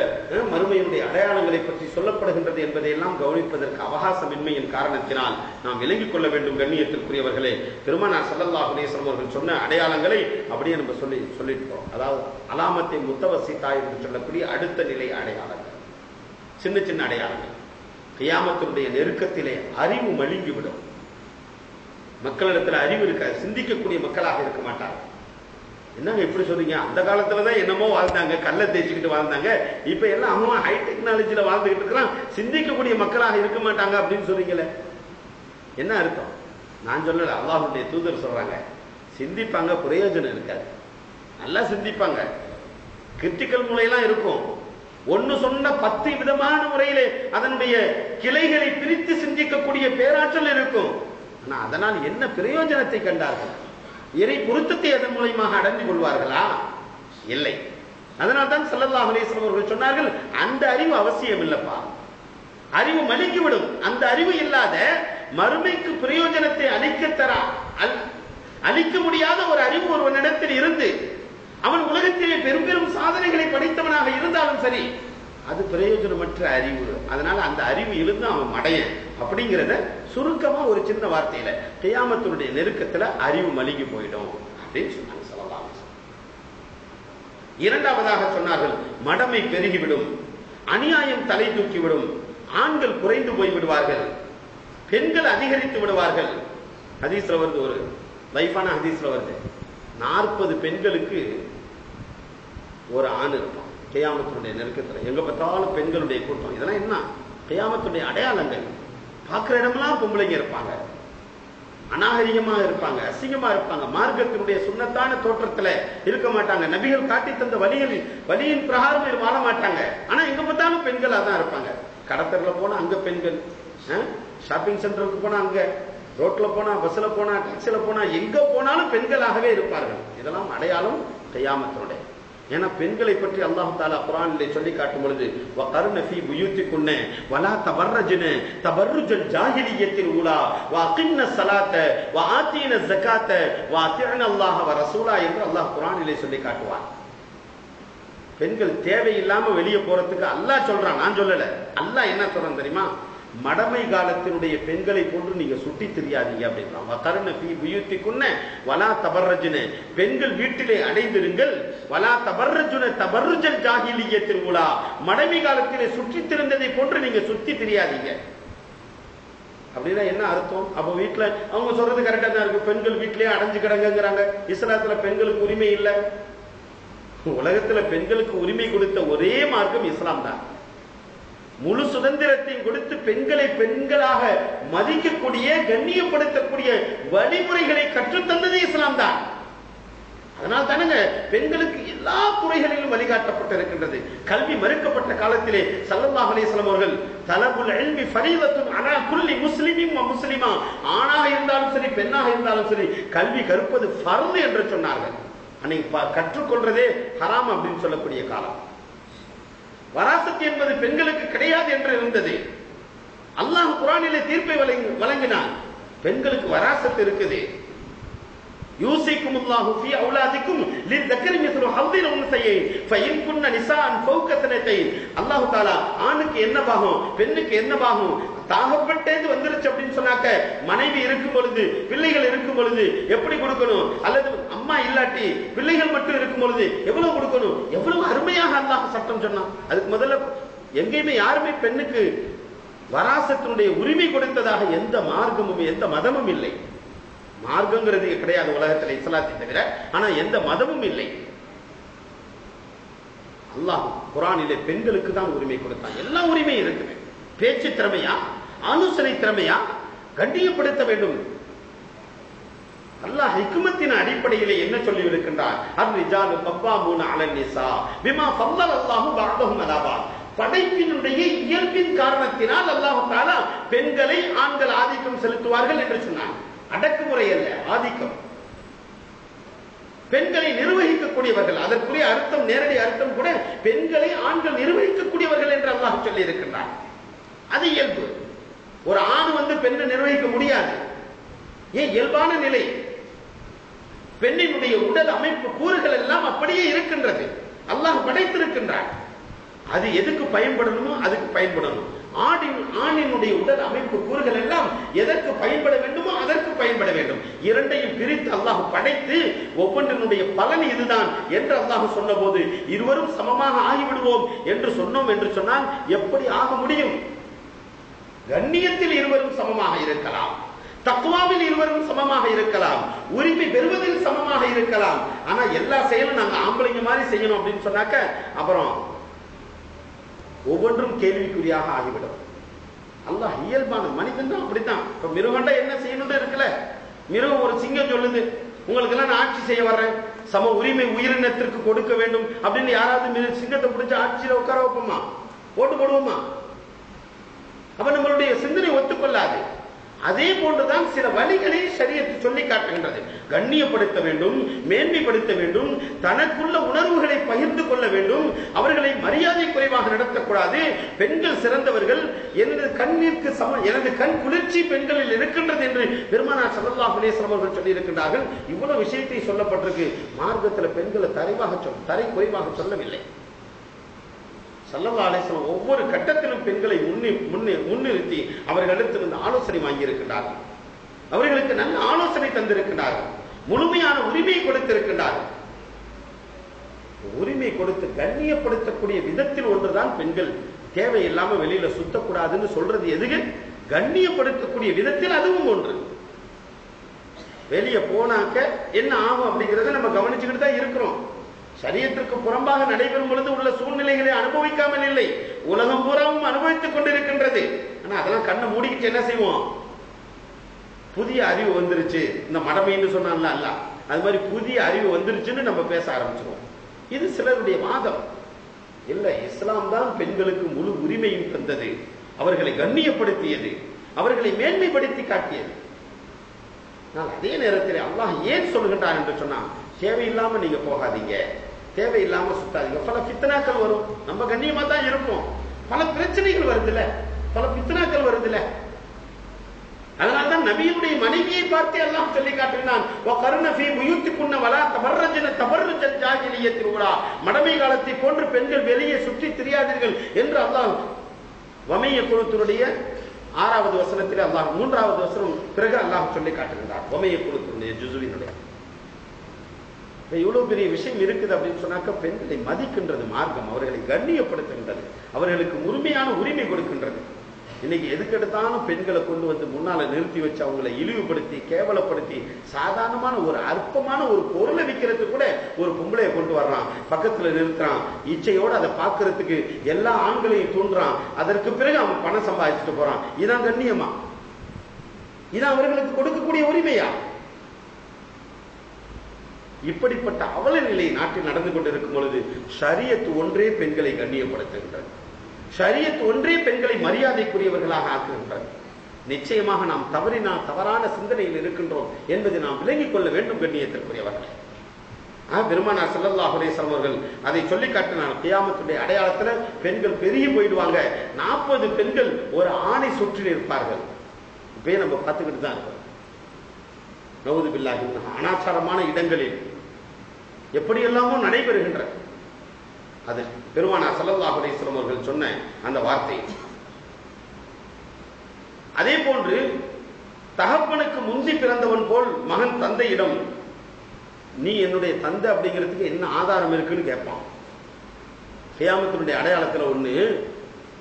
மறுமையினுடைய அடையாளங்களை பற்றி சொல்லப்படுகின்றது என்பதையெல்லாம் கவனிப்பதற்கு அவகாசமின்மையின் காரணத்தினால் நாம் விளங்கிக் கொள்ள வேண்டும். கண்ணியத்திற்குரியவர்களே, பெருமானார் ஸல்லல்லாஹு அலைஹி வஸல்லம் அவர்கள் சொன்ன அடையாளங்களை அப்படியே நம்ம சொல்லிட்டோம். அதாவது அலாமத்தை முத்தவசித்தா என்று சொல்லக்கூடிய அடுத்த நிலை அடையாளங்கள், சின்ன சின்ன அடையாளங்கள். கியாமத்தினுடைய நெருக்கத்திலே அறிவு மழுங்கிவிடும். மக்களிடத்துல அறிவு இருக்காது, சிந்திக்கக்கூடிய மக்களாக இருக்க மாட்டாங்க. என்னங்க இப்படி சொல்றீங்க, அந்த காலத்துலதான் என்னமோ வாழ்ந்தாங்க, கல்லை தேய்ச்சிக்கிட்டு வாழ்ந்தாங்க, இப்ப எல்லாம் அவன் ஹை டெக்னாலஜில வாழ்ந்துகிட்டு இருக்கிறான், சிந்திக்கக்கூடிய மக்களாக இருக்க மாட்டாங்க அப்படின்னு சொல்றீங்களே. என்ன அர்த்தம்? நான் சொல்லல, அல்லாஹ்வுடைய தூதர் சொல்றாங்க. சிந்திப்பாங்க, பிரயோஜனம் இருக்காது. நல்லா சிந்திப்பாங்க, கிரிட்டிக்கல் முறையெல்லாம் இருக்கும். ஒன்னு சொன்ன 10 விதமான முறையிலே அதனுடைய கிளைகளை பிரித்து சிந்திக்கக்கூடிய பேராற்றல் இருக்கும். ஆனா அதனால் என்ன பிரயோஜனத்தை கண்டார்கள்? இறை பொருத்தத்தை அதன் மூலமாக அடைந்து கொள்வார்களா? இல்லை. அதனால் தான் ஸல்லல்லாஹு அலைஹி வஸல்லம் அவர்கள் சொன்னார்கள், அந்த அறிவு அவசியம் இல்லப்பா, அறிவு மலிக்கிவிடும். அந்த அறிவு இல்லாத மறுமைக்கு பிரயோஜனத்தை அளிக்க முடியாத ஒரு அறிவு ஒருவனிடத்தில் இருந்து அவன் உலகத்திலே பெரும் பெரும் சாதனைகளை படைத்தவனாக இருந்தாலும் சரி, அது பிரயோஜனமற்ற அறிவு. அதனால அந்த அறிவு இருந்து அவன் மடையன் அப்படிங்கிறத சுருக்கமா ஒரு சின்ன வார்த்தையில, கியாமத்துடைய நெருக்கத்துல அறிவு மலிகி போயிடும் அப்படின்னு சொன்னாங்க ஸல்லல்லாஹு அலைஹி வஸல்லம். இரண்டாவதாக சொன்னார்கள், மடமை பெருகிவிடும், அநியாயம் தலை தூக்கிவிடும், ஆண்கள் குறைந்து போய் விடுவார்கள், பெண்கள் அதிகரித்து விடுவார்கள். ஹதீஸ்ல வருது, ஒரு லைஃபான ஹதீஸ்ல வருது, 40 பெண்களுக்கு ஒரு ஆண் இருப்பான் கியாமத்துடைய நெருக்கத்துல. எங்க பார்த்தாலும் பெண்களுடைய கூட்டம். இதெல்லாம் என்ன? கியாமத்துடைய அடையாளங்கள். பார்க்கிற இடமெல்லாம் பொம்பளைங்க இருப்பாங்க, அநாகரிகமா இருப்பாங்க, அசிங்கமா இருப்பாங்க, மார்க்கத்தினுடைய சுன்னத்தான தோற்றத்துல இருக்க மாட்டாங்க, நபிகள் காட்டி தந்த வழியின் பிரகாரம் வாழ மாட்டாங்க. ஆனா எங்க பார்த்தாலும் பெண்களா தான் இருப்பாங்க. கடத்தர்ல போனா அங்க பெண்கள், ஷாப்பிங் சென்டருக்கு போனா அங்க, ரோட்ல போனா, பஸ்ல போனா, டாக்ஸில போனா, எங்க போனாலும் பெண்களாகவே இருப்பார்கள். இதெல்லாம் அடையாளம் கியாமத்துடைய. ஏன்னா பெண்களை பற்றி அல்லாஹ் தஆலா குர்ஆனிலே சொல்லி காட்டும் பொழுது, வகர்ன ஃபீ புயூத்திகுன்ன வலா தபர்ரஜ்ன தபர்ருஜல் ஜாஹிலிய்யத்தில் ஊலா வஅகிம்ன ஸலாத்த வஆதீன ஸகாத்த வஅதிஅன அல்லாஹ வ ரசூலா என்று அல்லாஹ் குர்ஆனிலே சொல்லி காட்டுவான். பெண்கள் தேவையில்லாம வெளியே போறதுக்கு அல்லாஹ் சொல்றான், நான் சொல்லல. அல்லாஹ் என்ன சொல்றான் தெரியுமா? மடமை காலத்தினுடைய பெண்களை போன்று நீங்க சுட்டி தெரியாதீங்க அப்படின்றான். வகர்ன ஃபீ புயூத்திகுன்ன வலா தபர்ரஜ்ன, பெண்கள் வீட்டிலே அடைந்திருங்கள், வலா தபர்ரஜ்ன தபர்ருஜல் ஜாஹிலிய்யத்தில் ஊலா, மடமை காலத்திலே சுற்றி திரிந்ததை போன்று நீங்க சுத்தி தெரியாதீங்க. அப்படின்னா என்ன அர்த்தம்? அப்ப வீட்டுல அவங்க சொல்றது கரெக்டா தான் இருக்கு, பெண்கள் வீட்டிலேயே அடைஞ்சு கிடங்குறாங்க. இஸ்லாத்துல பெண்களுக்கு உரிமை இல்லை. உலகத்துல பெண்களுக்கு உரிமை கொடுத்த ஒரே மார்க்கம் இஸ்லாம் தான். முழு சுதந்திரத்தையும் கொடுத்து பெண்களை பெண்களாக மதிக்கக்கூடிய, கண்ணியப்படுத்தக்கூடிய வழிமுறைகளை கற்றுத்தந்தது இஸ்லாம் தான். அதனால் தானங்க பெண்களுக்கு எல்லா துறைகளிலும் வழிகாட்டப்பட்டிருக்கின்றது. கல்வி மறுக்கப்பட்ட காலத்திலே ஸல்லல்லாஹு அலைஹி வஸல்லம் அவர்கள் தலபுல் இல்மி ஃபரீதத்துன் அலா குல்லி முஸ்லிமின் வ முஸ்லிமா, ஆணாக இருந்தாலும் சரி பெண்ணாக இருந்தாலும் சரி கல்வி கற்பது ஃபர்து என்று சொன்னார்கள். அன்னைக்கு கற்றுக்கொள்றதே ஹராம் அப்படின்னு சொல்லக்கூடிய காலம். வராசத்து என்பது பெண்களுக்கு கிடையாது என்று இருந்தது. அல்லாஹ் குர்ஆனிலே தீர்ப்பை வழங்கினான், பெண்களுக்கு வராசத்து இருக்குது. யூசிக்குமுல்லாஹு ஃபீ அவுலாதிக்கும் லிஸ்ஸக்கரி மிஸ்லு ஹவ்தில் உன்ஸையின் ஃபஇன் குன்ன நிசாஅன் ஃபௌக ஸனத்தைன். அல்லாஹ் தஆலா ஆணுக்கு என்ன பாகம், பெண்ணுக்கு என்ன பாகம், தாகப்பட்டது வந்துருச்சு அப்படின்னு சொன்னாக்க, மனைவி இருக்கும் பொழுது, பிள்ளைகள் இருக்கும் பொழுது எப்படி கொடுக்கணும், அல்லது அம்மா இல்லாட்டி பிள்ளைகள் மட்டும் இருக்கும் பொழுது எவ்வளவு கொடுக்கணும், எவ்வளவு அருமையாக அல்லாஹ் சட்டம் சொன்னான். அதுக்கு முதல்ல எங்கேயுமே யாருமே பெண்ணுக்கு வராசத்தினுடைய உரிமை கொடுத்ததாக எந்த மார்க்கமும் எந்த மதமும் இல்லை. மார்க்கங்கிறது கிடையாது உலகத்தில் இஸ்லாத்தை தவிர, ஆனா எந்த மதமும் இல்லை. அல்லாஹ் குர்ஆனிலே பெண்களுக்கு தான் உரிமை கொடுத்தான். எல்லா உரிமையும் இருக்குது. பேச்சு திறமையா, ஆலோசனை திறமையா, கண்ணியப்படுத்த வேண்டும். அல்லாஹ் ஹிக்மத்தின் அடிப்படையிலே என்ன சொல்லி இருக்கின்றார்? அர்-ரிஜாலு கவ்வாமூன அலன் நிஸா பிமா ஃபல்லல்லாஹு பஅதஹும் அலா பஅத். படைப்பினுடைய இயல்பின் காரணத்தினால் அல்லாஹ் தஆலா பெண்களை ஆண்கள் ஆதிக்கம் செலுத்துவார்கள் என்று சொன்னார். அடக்குமுறை அல்ல, ஆதிக்கம். பெண்களை நிர்வகிக்கக்கூடியவர்கள், அதற்குரிய அர்த்தம், நேரடி அர்த்தம் கூட பெண்களை ஆண்கள் நிர்வகிக்கக்கூடியவர்கள் என்று அல்லாஹ் சொல்லி இருக்கின்றார். அது இயல்பு. ஒரு ஆண் பெண்ணை நிர்வகிக்க முடியாது. ஏன்? இயல்பான நிலை. பெண்ணினுடைய உடல் அமைப்பு கூறுகள் எல்லாம் அப்படியே இருக்கின்றது. அல்லாஹ் படைத்திருக்கின்றார். அது எதுக்கு பயன்படணுமோ அதுக்கு பயன்படணும். ஆணினுடைய உடல் அமைப்பு கூறுகள் எல்லாம் எதற்கு பயன்பட வேண்டுமோ அதற்கு பயன்பட வேண்டும். இரண்டையும் பிரித்து அல்லாஹ் படைத்து ஒவ்வொன்றினுடைய பலன் இதுதான் என்று அல்லாஹ் சொன்ன போது இருவரும் சமமாக ஆகிவிடுவோம் என்று சொன்னோம் என்று சொன்னால் எப்படி ஆக முடியும்? கண்ணியத்தில் இருவரும் சமமாக இருக்கலாம், தக்வாவில் இருவரும் சமமாக இருக்கலாம், உரிமை பெறுவதில் சமமாக இருக்கலாம். ஆனா எல்லா செயலும் நாங்க ஆம்பளைங்க மாதிரி செய்யணும் அப்படின்னு சொன்னாக்க அப்புறம் ஒவ்வொன்றும் கேள்விக்குறியாக ஆகிவிடும். அல்லாஹ் இயல்பான மனிதன் தான் அப்படித்தான். இப்ப மிருகண்டா என்ன செய்யணும்னு இருக்குல்ல, மிருகம் ஒரு சிங்கம் சொல்லுது உங்களுக்கு எல்லாம் நான் ஆட்சி செய்ய வர்றேன், சம உரிமை உயிரினத்திற்கு கொடுக்க வேண்டும் அப்படின்னு யாராவது சிங்கத்தை பிடிச்சி ஆட்சியில உட்கார வைப்போமா? ஓட்டு போடுவோமா? அப்ப நம்மளுடைய சிந்தனை ஒத்துக்கொள்ளாது. அதே போன்றுதான் சில வழிகளை ஷரியத் சொல்லி காட்டுகின்றது. கண்ணியப்படுத்த வேண்டும், மேன்மைப்படுத்த வேண்டும், தனக்குள்ள உணர்வுகளை பகிர்ந்து கொள்ள வேண்டும், அவர்களை மரியாதை குறைவாக நடத்தக்கூடாது. பெண்கள் சிறந்தவர்கள், எனது கண்ணிற்கு எனது கண் குளிர்ச்சி பெண்களில் இருக்கின்றது என்று பெருமானார் ஸல்லல்லாஹு அலைஹி வஸல்லம் அவர்கள் சொல்லி இருக்கின்றார்கள். இவ்வளவு விஷயத்தை சொல்லப்பட்டிருக்கு. மார்க்கத்தில் பெண்களை தரை குறைவாக சொல்லவில்லை. ஸல்லல்லாஹு அலைஹி வஸல்லம் ஒவ்வொரு கட்டத்திலும் பெண்களை முன்னிறுத்தி அவர்களிடத்திலிருந்து ஆலோசனை வாங்கி இருக்கின்றார்கள். அவர்களுக்கு நல்ல ஆலோசனை தந்திருக்கின்றார்கள். முழுமையான உரிமை கொடுத்திருக்கின்றார்கள். உரிமை கொடுத்து கண்ணியப்படுத்தக்கூடிய விதத்தில் ஒன்றுதான் பெண்கள் தேவையில்லாம வெளியில சுத்தக்கூடாதுன்னு சொல்றது. எதுக்கு? கண்ணியப்படுத்தக்கூடிய விதத்தில் அதுவும் ஒன்று. வெளியே போனாக்க என்ன ஆகும் அப்படிங்கறத நம்ம கவனிச்சுக்கிட்டு தான் இருக்கிறோம். ஷரியத்திற்கு புறம்பாக நடைபெறும் பொழுது உள்ள சூழ்நிலைகளை அனுபவிக்காமல் இல்லை, உலகம் பூராவும் அனுபவித்துக் கொண்டிருக்கின்றது. ஆனா அதெல்லாம் கண்ணை மூடிக்கிட்டு என்ன செய்வோம்? புதிய அறிவு வந்துருச்சு, இந்த மடமைன்னு சொன்னான்ல அல்ல, அது மாதிரி புதிய அறிவு வந்துருச்சுன்னு நம்ம பேச ஆரம்பிச்சிருவோம். இது சிலருடைய வாதம். இல்லை, இஸ்லாம் தான் பெண்களுக்கு முழு உரிமையும் தந்தது, அவர்களை கண்ணியப்படுத்தியது, அவர்களை மேன்மைப்படுத்தி காட்டியது. அதே நேரத்தில் அல்லாஹ் ஏன் சொல்லுகின்றான் என்று சொன்னா, தேவையில்லாம நீங்க போகாதீங்க, தேவையில்லாம சுத்தாதீங்க. பல பித்தனாக்கள் வரும், நம்ம கண்ணியமா தான் இருப்போம், பல பிரச்சனைகள் வருதுல, பல பித்தனாக்கள் வருதுல. அதனால்தான் நபியுடைய மனைவியை பார்த்து எல்லாம் சொல்லி காட்டினான். மடமை காலத்தை போன்று பெண்கள் வெளியே சுற்றி திரியாதீர்கள் என்று அல்லாஹ் வமைய குழுத்தினுடைய 6வது வசனத்தில் அல்லாஹ் 3வது வசனம் பிறகு அல்லாஹ் சொல்லி காட்டுகின்றார். வமைய குழுத்தினுடைய ஜுசுவினுடைய இவ்வளவு பெரிய விஷயம் இருக்குது அப்படின்னு சொன்னாக்க, பெண்களை மதிக்கின்றது மார்க்கம், அவர்களை கண்ணியப்படுத்துகின்றது, அவர்களுக்கு முழுமையான உரிமை கொடுக்கின்றது. இன்னைக்கு எதுக்கெடுத்தாலும் பெண்களை கொண்டு வந்து முன்னால நிறுத்தி வச்சு அவங்களை இழிவுபடுத்தி கேவலப்படுத்தி சாதாரணமான ஒரு அற்பமான ஒரு பொருளை விற்கிறதுக்கு கூட ஒரு பொம்பளையை கொண்டு வர்றான், பக்கத்துல நிறுத்துறான், இச்சையோடு அதை பார்க்கறதுக்கு எல்லா ஆண்களையும் தூண்டுறான். அதற்கு பிறகு அவன் பணம் சம்பாதிச்சுட்டு போறான். இதான் கண்ணியமா? இதான் அவர்களுக்கு கொடுக்கக்கூடிய உரிமையா? இப்படிப்பட்ட அவல நிலை நாட்டில் நடந்து கொண்டிருக்கும் பொழுது ஷரியத் ஒன்றே பெண்களை கண்ணியப்படுத்துகின்றது, ஷரியத் ஒன்றே பெண்களை மரியாதைக்குரியவர்களாக ஆக்குகின்றது. நிச்சயமாக நாம் தவறான சிந்தனையில் இருக்கின்றோம் என்பதை நாம் விளங்கிக் கொள்ள வேண்டும். கண்ணியத்திற்குரியவர்கள், பெருமானார் ஸல்லல்லாஹு அலைஹி வஸல்லம் அவர்கள் அதை சொல்லி காட்டினார். கியாமத்துடைய அடையாளத்துல பெண்கள் பெரிய போயிடுவாங்க. 40 பெண்கள் ஒரு ஆணை சுற்றி இருப்பார்கள். இப்பயே நம்ம பார்த்துக்கிட்டு தான் இருக்கோம். நவுது பில்லாஹி, அனாச்சாரமான இடங்களில் எப்படியெல்லாமோ நடைபெறுகின்ற அது பெருமானார் ஸல்லல்லாஹு அலைஹி வஸல்லம் அவர்கள் சொன்ன அந்த வார்த்தை. அதே போன்று தகப்பனுக்கு முந்தி பிறந்தவன் போல் மகன் தந்தையிடம், நீ என்னுடைய தந்தை அப்படிங்கிறதுக்கு என்ன ஆதாரம் இருக்குன்னு கேட்பான். கியாமத்தினுடைய அடையாளத்துல ஒண்ணு,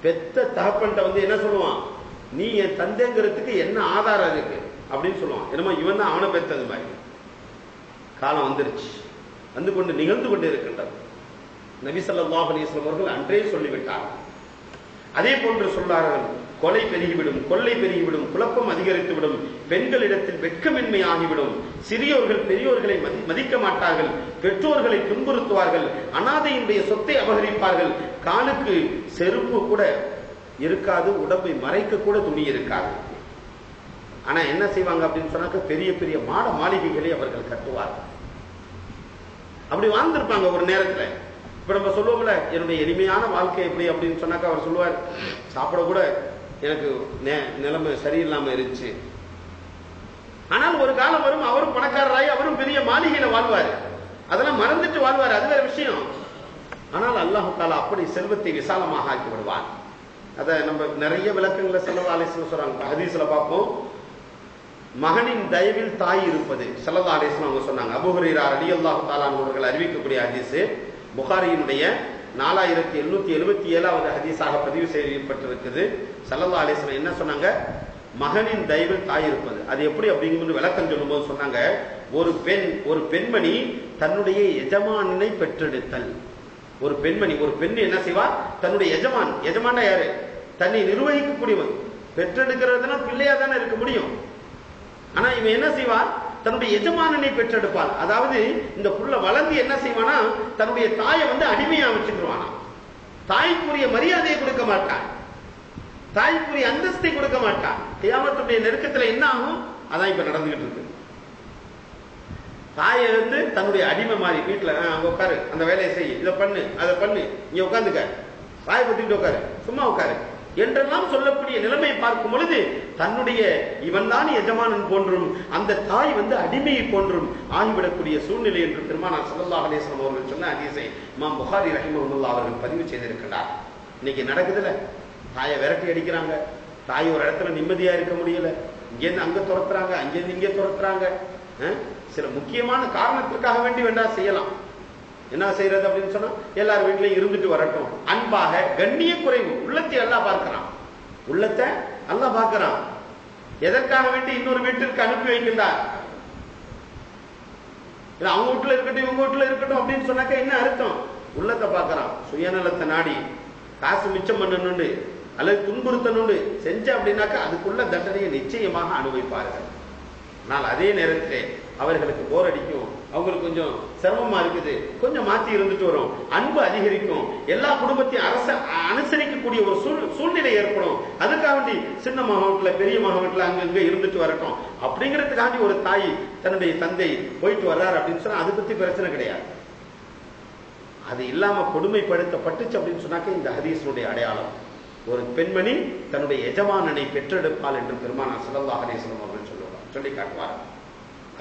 பெத்த தகப்பன்ட்ட வந்து என்ன சொல்லுவான், நீ என் தந்தைங்கிறதுக்கு என்ன ஆதாரம் இருக்கு அப்படின்னு சொல்லுவான். என்னமோ இவன் தான் அவனை பெற்றது மாதிரி. காலம் வந்துருச்சு, வந்து கொண்டு நிகழ்ந்து கொண்டு இருக்கின்றது. நபி ஸல்லல்லாஹு அலைஹி வஸல்லம் அவர்கள் அன்றே சொல்லிவிட்டார். அதே போன்று சொன்னார்கள், கொலை பெருகிவிடும், கொள்ளை பெருகிவிடும், குழப்பம் அதிகரித்துவிடும், பெண்களிடத்தில் வெட்கமின்மை ஆகிவிடும், சிறியோர்கள் பெரியோர்களை மதிக்க மாட்டார்கள், பெற்றோர்களை துன்புறுத்துவார்கள், அனாதையினுடைய சொத்தை அபகரிப்பார்கள், காலுக்கு செருப்பு கூட இருக்காது, உடம்பை மறைக்க கூட துணி இருக்காது. ஆனா என்ன செய்வாங்க அப்படின்னு சொன்னாக்க, பெரிய பெரிய மாளிகைகளை அவர்கள் கட்டுவார்கள். அப்படி வாழ்ந்திருப்பாங்க ஒரு நேரத்துல. இப்ப நம்ம சொல்லுவோம்ல, என்னுடைய எளிமையான வாழ்க்கை எப்படி அப்படின்னு சொன்னாக்க, அவர் சொல்லுவார், சாப்பிட கூட எனக்கு நிலைமை சரியில்லாம இருந்துச்சு. ஆனால் ஒரு காலம் வரும், அவரும் பணக்காரராய் அவரும் பெரிய மாளிகையில வாழ்வாரு, அதெல்லாம் மறந்துட்டு வாழ்வாரு, அது வேற விஷயம். ஆனால் அல்லாஹ் தஆலா அப்படி செல்வத்தை விசாலமாக ஆக்கி விடுவார். அத நம்ம நிறைய விளக்கங்களை ஸல்லல்லாஹு அலைஹி வஸல்லம் சொல்றாங்க. ஹதீஸ்ல பார்ப்போம், மகனின் தயவில் தாய் இருப்பது ஸல்லல்லாஹு அலைஹி வஸல்லம் அவங்க சொன்னாங்க. அபூ ஹுரைரா ரலியல்லாஹு தஆலா அவர்கள் அறிவிக்கக்கூடிய ஹதீஸ், புகாரியினுடைய 4777வது ஹதீஸாக பதிவு செய்யப்பட்டிருக்குது. ஸல்லல்லாஹு அலைஹி வஸல்லம் என்ன சொன்னாங்க, மகனின் தயவில் தாய் இருப்பது அது எப்படி அப்படிங்கிற விளக்கம் சொல்லும்போது சொன்னாங்க, ஒரு பெண்மணி தன்னுடைய எஜமானனை பெற்றெடுத்தல். ஒரு பெண் என்ன செய்வா, தன்னுடைய எஜமானா யாரு, தன்னை நிர்வகிக்கக்கூடியவன், பெற்றெடுக்கிறதுனா பிள்ளையா தானே இருக்க முடியும். ஆனா இவன் என்ன செய்வான், தன்னுடைய எஜமானனை பெற்றெடுப்பான். அதாவது இந்த புள்ள வளர்ந்து என்ன செய்வானா, தன்னுடைய தாயை அடிமையா வச்சுக்கிடுவானா. தாய்க்குரிய மரியாதையை கொடுக்க மாட்டான், தாய்க்குரிய அந்தஸ்தை கொடுக்க மாட்டான். கியாமத்துடைய நெருக்கத்துல என்ன ஆகும், அதான் இப்ப நடந்துகிட்டு இருக்கு. தாயை தன்னுடைய அடிமை மாதிரி வீட்டுல அங்க உட்காரு, அந்த வேலையை செய்ய, இதை பண்ணு, அதை பண்ணு, இங்க உட்காந்துக்க, வாயை பத்திட்டு உட்காரு, சும்மா உட்காரு என்றெல்லாம் சொல்லக்கூடிய நிலைமையை பார்க்கும் பொழுது தன்னுடைய இவன் தான் எஜமானன் போன்றும் அந்த தாய் அடிமையை போன்றும் ஆகிவிடக்கூடிய சூழ்நிலை என்று பெருமானார் ஸல்லல்லாஹு அலைஹி வஸல்லம் அவர்கள் சொன்ன ஹதீஸை இமாம் புகாரி ரஹிமஹுல்லாஹ் அவர்கள் பதிவு செய்திருக்கிறார். இன்னைக்கு நடக்குதுல, தாயை விரட்டி அடிக்கிறாங்க, தாய் ஒரு இடத்துல நிம்மதியா இருக்க முடியல, இங்கேருந்து அங்க துரத்துறாங்க, அங்கேருந்து இங்கே துரத்துறாங்க. சில முக்கியமான காரணத்திற்காக வேண்டி வேண்டா செய்யலாம். என்ன செய்யறது அப்படின்னு சொன்னா, எல்லாரும் வீட்லயும் இருந்துட்டு வரட்டும், அன்பாக, கண்ணிய குறைவு, உள்ளத்தை அல்லாஹ் பார்க்கிறான், உள்ளத்தை அல்லாஹ் பார்க்கிறான். எதற்காக வேண்டி இன்னொரு வீட்டிற்கு அனுப்பி வைக்கின்றார்? அவங்க வீட்டுல இருக்கட்டும், இவங்க வீட்டுல இருக்கட்டும் அப்படின்னு சொன்னாக்க என்ன அர்த்தம்? உள்ளத்தை பார்க்கிறான். சுயநலத்தை நாடி காசு மிச்சம் பண்ணணுண்டு அல்லது துன்புறுத்தணுண்டு செஞ்ச அப்படின்னாக்கா அதுக்குள்ள தண்டனையை நிச்சயமாக அனுபவிப்பார்கள். ஆனால் அதே நேரத்திலே அவர்களுக்கு போர் அடிக்கும், அவங்களுக்கு கொஞ்சம் சிரமமா இருக்குது, கொஞ்சம் மாத்தி இருந்துட்டு வரும், அன்பு அதிகரிக்கும், எல்லா குடும்பத்தையும் அனுசரிக்கக்கூடிய ஒரு சூழ்நிலை ஏற்படும். அதுக்காக வேண்டி சின்ன மகவீட்டுல பெரிய மகவீட்டுல அங்கங்க இருந்துட்டு வரட்டும் அப்படிங்கிறதுக்காண்டி ஒரு தாய் தன்னுடைய தந்தை போயிட்டு வர்றாரு அப்படின்னு சொன்னா அதை பத்தி பிரச்சனை கிடையாது. அது இல்லாம கொடுமைப்படுத்தப்பட்டுச்சு அப்படின்னு சொன்னாக்க இந்த ஹதீஸினுடைய அடையாளம். ஒரு பெண்மணி தன்னுடைய எஜமானனை பெற்றெடுப்பாள் என்று பெருமானார் ஸல்லல்லாஹு அலைஹி வஸல்லம் அவர்கள் சொல்லி காட்டுவார்.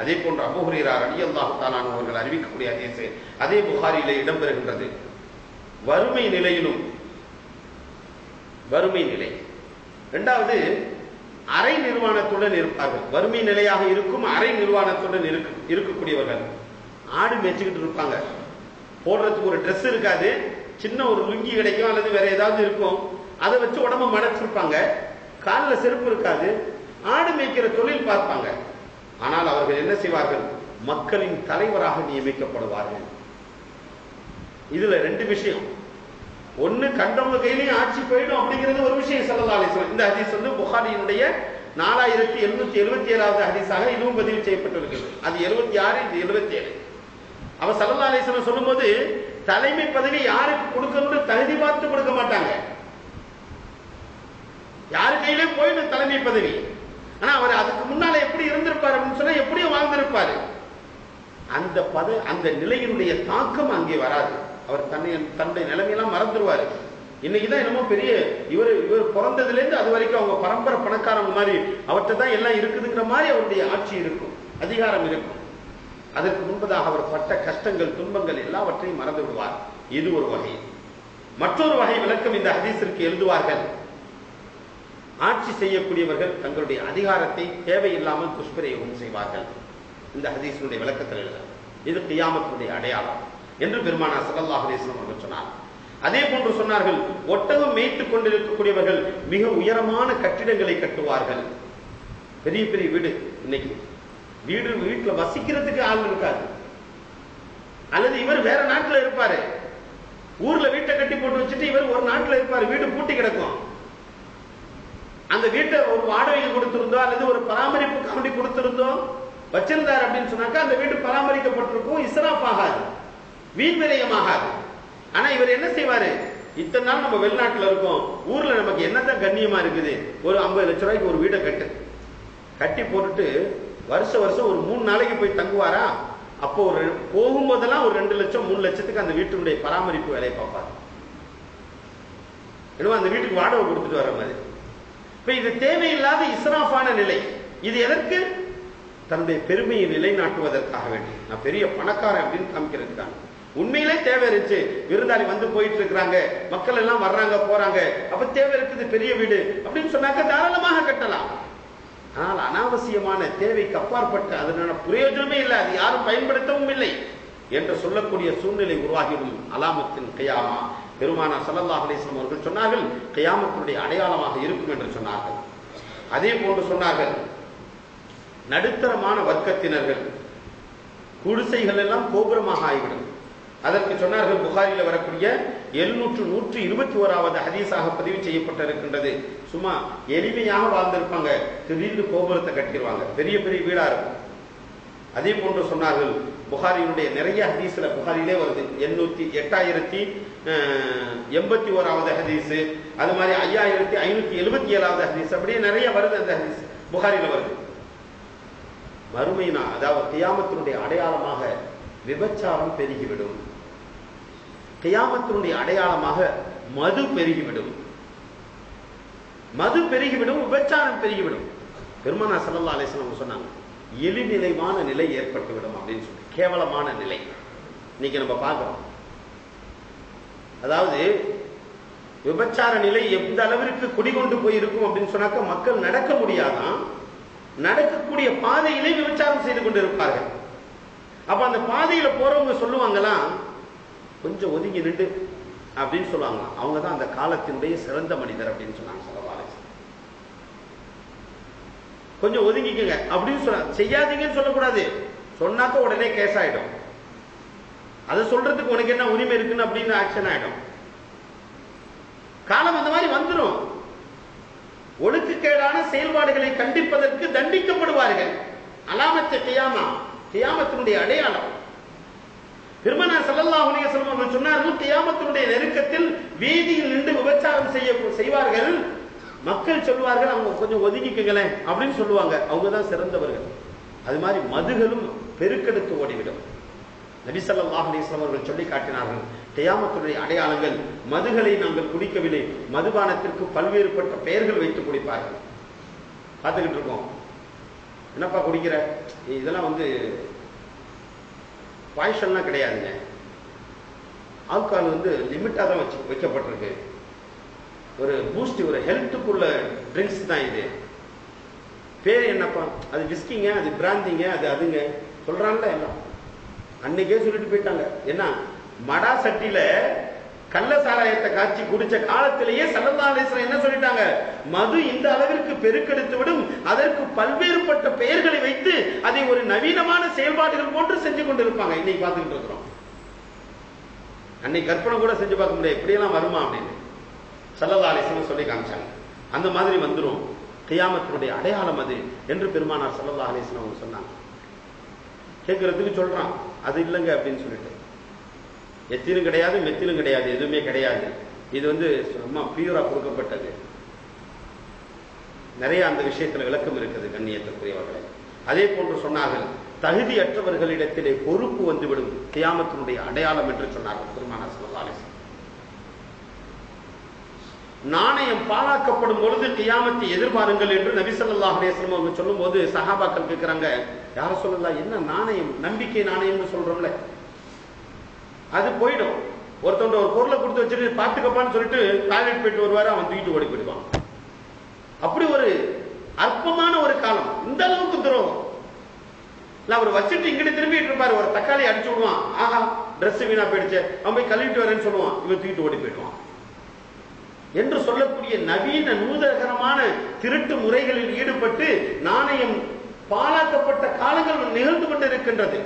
அதே போன்று அபூ ஹுரைரா ரலியல்லாஹு தஆலா அன்ஹு அவர்கள் அறிவிக்கக்கூடிய ஹதீஸ் அதே புகாரியிலே இடம்பெறுகின்றது. வறுமை நிலையிலும், வறுமை நிலை இரண்டாவது அரை நிர்வாணத்துடன் இருப்பார்கள். வறுமை நிலையாக இருக்கும் அரை நிர்வாணத்துடன் இருக்கக்கூடியவர்கள் ஆடு மேய்ச்சிக்கிட்டு இருப்பாங்க, போடுறதுக்கு ஒரு ட்ரெஸ் இருக்காது, சின்ன ஒரு லுங்கி கிடைக்கும் அல்லது வேற ஏதாவது இருக்கும், அதை வச்சு உடம்ப மறைச்சிருப்பாங்க, காலில் செருப்பு இருக்காது, ஆடு மேய்க்கிற தொழில் பார்ப்பாங்க. ஆனால் அவர்கள் என்ன செய்வார்கள், மக்களின் தலைவராக நியமிக்கப்படுவார்கள். இதுல ரெண்டு விஷயம், ஒன்னு கண்டவங்க கையிலையும் ஆட்சி போயிடும் அப்படிங்கிறது ஒரு விஷயம். ஸல்லல்லாஹு அலைஹி வஸல்லம் இந்த ஹதீஸ் புகாரியினுடைய 4777வது ஹதீஸாக இதுவும் பதிவு செய்யப்பட்டிருக்கிறது. அது 76, இது 77. அவர் ஸல்லல்லாஹு அலைஹி வஸல்லம் சொல்லும்போது தலைமை பதவி யாருக்கு கொடுக்கணும்னு தகுதி பார்த்து கொடுக்க மாட்டாங்க, யாரு கையிலே போயிடும் தலைமை பதவி. ஆனா அவர் அதுக்கு முன்னால எப்படி இருந்திருப்பாரு அப்படின்னு சொன்னா எப்படியும் வாழ்ந்திருப்பாரு. அந்த நிலையினுடைய தாக்கம் அங்கே வராது. அவர் தன்னுடைய நிலைமையெல்லாம் மறந்துடுவாரு. இன்னைக்குதான் என்னமோ பெரிய இவர் பிறந்ததுல இருந்து அது வரைக்கும் அவங்க பரம்பரை பணக்காரங்க மாதிரி அவர்கிட்ட தான் எல்லாம் இருக்குதுங்கிற மாதிரி அவருடைய ஆட்சி இருக்கும், அதிகாரம் இருக்கும். அதற்கு முன்பதாக அவர் பட்ட கஷ்டங்கள் துன்பங்கள் எல்லாவற்றையும் மறந்து விடுவார். இது ஒரு வகை. மற்றொரு வகை விளக்கம் இந்த ஹதீஸிற்கு எழுதுவார்கள், ஆட்சி செய்யக்கூடியவர்கள் தங்களுடைய அதிகாரத்தை தேவையில்லாமல் துஷ்பிரயோகம் செய்வார்கள். இந்த ஹதீஸினுடைய விளக்கத்தில் எழுத இது கியாமத்துடைய அடையாளம் என்று பெருமானார் ஸல்லல்லாஹு அலைஹி வஸல்லம் அவர்கள் சொன்னார். அதே போன்று சொன்னார்கள், ஒட்டகம் மேய்த்துக் கொண்டிருக்கக்கூடியவர்கள் மிக உயரமான கட்டிடங்களை கட்டுவார்கள். பெரிய பெரிய வீடு, இன்னைக்கு வீட்டுல வசிக்கிறதுக்கு ஆள் இருக்காது, அல்லது இவர் வேற நாட்டுல இருப்பாரு, ஊர்ல வீட்டை கட்டி போட்டு வச்சுட்டு இவர் ஒரு நாட்டுல இருப்பாரு, வீடு பூட்டி கிடக்கும். அந்த வீட்டை ஒரு வாடகைக்கு கொடுத்திருந்தோ அல்லது ஒரு பராமரிப்புக்காண்டி கொடுத்திருந்தோ வச்சிருந்தார் அப்படின்னு சொன்னாக்கா அந்த வீடு பராமரிக்கப்பட்டிருக்கும், இஸ்ராப் ஆகாது, வீண் விரயமாகாது. ஆனா இவர் என்ன செய்வாரு, இத்தனை நாள் நம்ம வெளிநாட்டுல இருக்கோம், ஊர்ல நமக்கு என்னதான் கண்ணியமா இருக்குது, ஒரு 50 லட்சம் ரூபாய்க்கு ஒரு வீடை கட்டி போட்டுட்டு வருஷம் ஒரு 3 நாளைக்கு போய் தங்குவாரா. அப்போ போகும்போதெல்லாம் ஒரு 2 லட்சம் 3 லட்சத்துக்கு அந்த வீட்டினுடைய பராமரிப்பு வேலையை பார்ப்பாரு. ஏன்னா அந்த வீட்டுக்கு வாடகை கொடுத்துட்டு வர மாதிரி. இப்ப இது தேவையில்லாத இஸ்ராஃபான நிலை. இது எதற்கு? தன்னுடைய பெருமையை நிலைநாட்டுவதற்காக வேண்டி, நான் பெரிய பணக்காரன் அப்படின்னு காமிக்கிறதுக்காக. உண்மையிலே தேவை இருந்துச்சு, விருந்தாளி வந்து போயிட்டு இருக்கிறாங்க, மக்கள் எல்லாம் வர்றாங்க போறாங்க, அப்ப தேவை இருக்குது பெரிய வீடு அப்படின்னு சொன்னாக்க தாராளமாக கட்டலாம். ஆனால் அனாவசியமான தேவைக்கு அப்பாற்பட்ட அதனால பிரயோஜனமே இல்லை, அது யாரும் பயன்படுத்தவும் இல்லை என்று சொல்லக்கூடிய சூழ்நிலை உருவாகிடும். அலாமத்தின் கியாமா, பெருமானார் ஸல்லல்லாஹு அலைஹி வஸல்லம் அவர்கள் சொன்னார்கள், கியாமத்தினுடைய அடையாளமாக இருக்கும் என்று சொன்னார்கள். அதே போன்று சொன்னார்கள், நடுத்தரமான வர்க்கத்தினர்கள் குடிசைகள் எல்லாம் கோபுரமாக ஆகிவிடும். அதற்கு சொன்னார்கள், புகாரில வரக்கூடிய 721வது ஹதீஸாக பதிவு செய்யப்பட்டிருக்கின்றது. சும்மா எளிமையாக வாழ்ந்திருப்பாங்க, திடீர்னு கோபுரத்தை கட்டிடுவாங்க, பெரிய பெரிய வீடா இருக்கும். அதே போன்று சொன்னார்கள், புகாரியினுடைய நிறைய ஹதீஸ்ல புகாரிலே வருது, 8081வது ஹதீஸ், அது மாதிரி 5577வது ஹதீஸ், அப்படியே நிறைய வருது. அந்த ஹதீஸ் புகாரில வருது. மறுமையினா, அதாவது கியாமத்தினுடைய அடையாளமாக விபச்சாரம் பெருகிவிடும், கியாமத்தினுடைய அடையாளமாக மது பெருகிவிடும், மது பெருகிவிடும், விபச்சாரம் பெருகிவிடும். பெருமானார் ஸல்லல்லாஹு அலைஹி வஸல்லம் சொன்னாங்க, இழிநிலைமான நிலை ஏற்பட்டுவிடும் அப்படின்னு சொல்லி, கேவலமான நிலை இன்னைக்கு நம்ம பார்க்கிறோம். அதாவது விபச்சார நிலை எந்த அளவிற்கு குடிகொண்டு போயிருக்கும் அப்படின்னு சொன்னாக்க, மக்கள் நடக்க முடியாதான், நடக்கக்கூடிய பாதையிலே விபச்சாரம் செய்து கொண்டு இருப்பார்கள். அப்ப அந்த பாதையில போறவங்க சொல்லுவாங்களாம், கொஞ்சம் ஒதுங்கி நின்று அப்படின்னு சொல்லுவாங்க, அவங்க தான் அந்த காலத்தினுடைய சிறந்த மனிதர் அப்படின்னு சொன்னாங்க. கொஞ்சம் ஒதுங்கிக்கங்க அப்படின்னு சொல்ல, செய்யாதீங்கன்னு சொல்லக்கூடாது, சொன்னாக்க உடனே கேஸ் ஆயிடும். அதை சொல்றதுக்கு உனக்கு என்ன உரிமை இருக்குன்னு அப்படின்னு ஆக்ஷன் ஆயிடும். காலம் அந்த மாதிரி வந்துடும். ஒழுக்கக்கேடான செயல்பாடுகளை கண்டிப்பதற்கு தண்டிக்கப்படுவார்கள். அலாமத்து கியாமா, கியாமத்தினுடைய அடையாளம். பெருமானார் ஸல்லல்லாஹு அலைஹி வஸல்லம் அவர்கள் சொன்னார்கள், கியாமத்தினுடைய நெருக்கத்தில் வீதியில் நின்று விபச்சாரம் செய்வார்கள். மக்கள் சொல்லுவார்கள், அவங்க கொஞ்சம் ஒதுங்கிக்கங்களேன் அப்படின்னு சொல்லுவாங்க, அவங்க தான் சிறந்தவர்கள். அது மாதிரி மதுகளும் பெருக்கெடுத்து ஓடிவிடும். நபி ஸல்லல்லாஹு அலைஹி வஸல்லம் அவர்கள் சொல்லி காட்டினார்கள், கியாமத்துடைய அடையாளங்கள், மதுகளை நாங்கள் குடிக்கவில்லை, மதுபானத்திற்கு பல்வேறுபட்ட பெயர்கள் வைத்து குடிப்பார்கள். பார்த்துக்கிட்டு இருக்கோம், என்னப்பா குடிக்கிற, இதெல்லாம் பாய்ஷன்லாம் கிடையாதுங்க, ஆல்கஹால் லிமிட்டா தான் வைக்கப்பட்டிருக்கு, ஒரு பூஸ்ட், ஒரு ஹெல்த்துக்குள்ள ட்ரிங்க்ஸ் தான் இது, பேர் என்னப்பா, அது விஸ்கிங்க, அது பிராந்திங்க, அது அதுங்க சொல்றான்ல எல்லாம். அன்னைக்கே சொல்லிட்டு போயிட்டாங்க. என்ன, மடா சட்டியில கள்ள சாராயத்தை காய்ச்சி குடிச்ச காலத்திலேயே ஸல்லல்லாஹு அலைஹி வஸல்லம் என்ன சொல்லிட்டாங்க, மது இந்த அளவிற்கு பெருக்கெடுத்து விடும், அதற்கு பல்வேறுபட்ட பெயர்களை வைத்து அதை ஒரு நவீனமான செயல்பாடுகள் போன்று செஞ்சு கொண்டிருப்பாங்க. இன்னைக்கு பார்த்துக்கிட்டு இருக்கிறோம். அன்னைக்கு கற்பனை கூட செஞ்சு பார்க்க முடியாது, இப்படியெல்லாம் வருமா அப்படின்னு ஸல்லல்லாஹு அலைஹி வஸல்லம் சொல்லி காமிச்சாங்க. அந்த மாதிரி வந்துடும் கியாமத்தினுடைய அடையாளம் அது என்று பெருமானார் ஸல்லல்லாஹு அலைஹி வஸல்லம் அவங்க சொன்னாங்க. கேட்கறதுக்கு சொல்றான், அது இல்லைங்க அப்படின்னு சொல்லிட்டு, எத்திலும் கிடையாது, மெத்திலும் கிடையாது, எதுவுமே கிடையாது, இது சும்மா பியூரா கொடுக்கப்பட்டது. நிறைய அந்த விஷயத்துல விளக்கம் இருக்குது கண்ணியத்திற்குரியவர்களே. அதே போன்று சொன்னார்கள், தகுதியற்றவர்களிடத்திலே பொறுப்பு வந்துவிடும், கியாமத்தினுடைய அடையாளம் என்று சொன்னார்கள் பெருமானார் ஸல்லல்லாஹு அலைஹி வஸல்லம். நாணயம் பாழாக்கப்படும் பொழுது கியாமத்தை எதிர்பாருங்கள் என்று நபி ஸல்லல்லாஹு அலைஹி வஸல்லம் அவங்க சொல்லும் போது சஹாபாக்கள் கேட்கிறாங்க, யார சொல்லலாம், என்ன நாணயம், நம்பிக்கை நாணயம்னு சொல்றோம்ல, அது போயிடும். ஒருத்தவங்க ஒரு பொருளை கொடுத்து வச்சுட்டு பாத்துக்கப்பான்னு சொல்லிட்டு டாய்லெட் போயிட்டு வருவாரு, அவன் தூக்கிட்டு ஓடி போயிடுவான். அப்படி ஒரு அற்பமான ஒரு காலம், இந்த அளவுக்கு துரோகம். அவர் வச்சுட்டு இங்கிட்டு திரும்பிட்டு இருப்பாரு, ஒரு தக்காளி அடிச்சு விடுவான், ஆஹா டிரெஸ் வீணா போயிடுச்சு, அவன் போய் கழுவிட்டு வரேன்னு சொல்லுவான், இவன் தூக்கிட்டு ஓடி போயிடுவான் என்று சொல்லக்கூடிய நவீன நூதனகரமான திருட்டு முறைகளில் ஈடுபட்டு நாணயம் பாழாக்கப்பட்ட காலங்கள் நிகழ்ந்து கொண்டு இருக்கின்றது.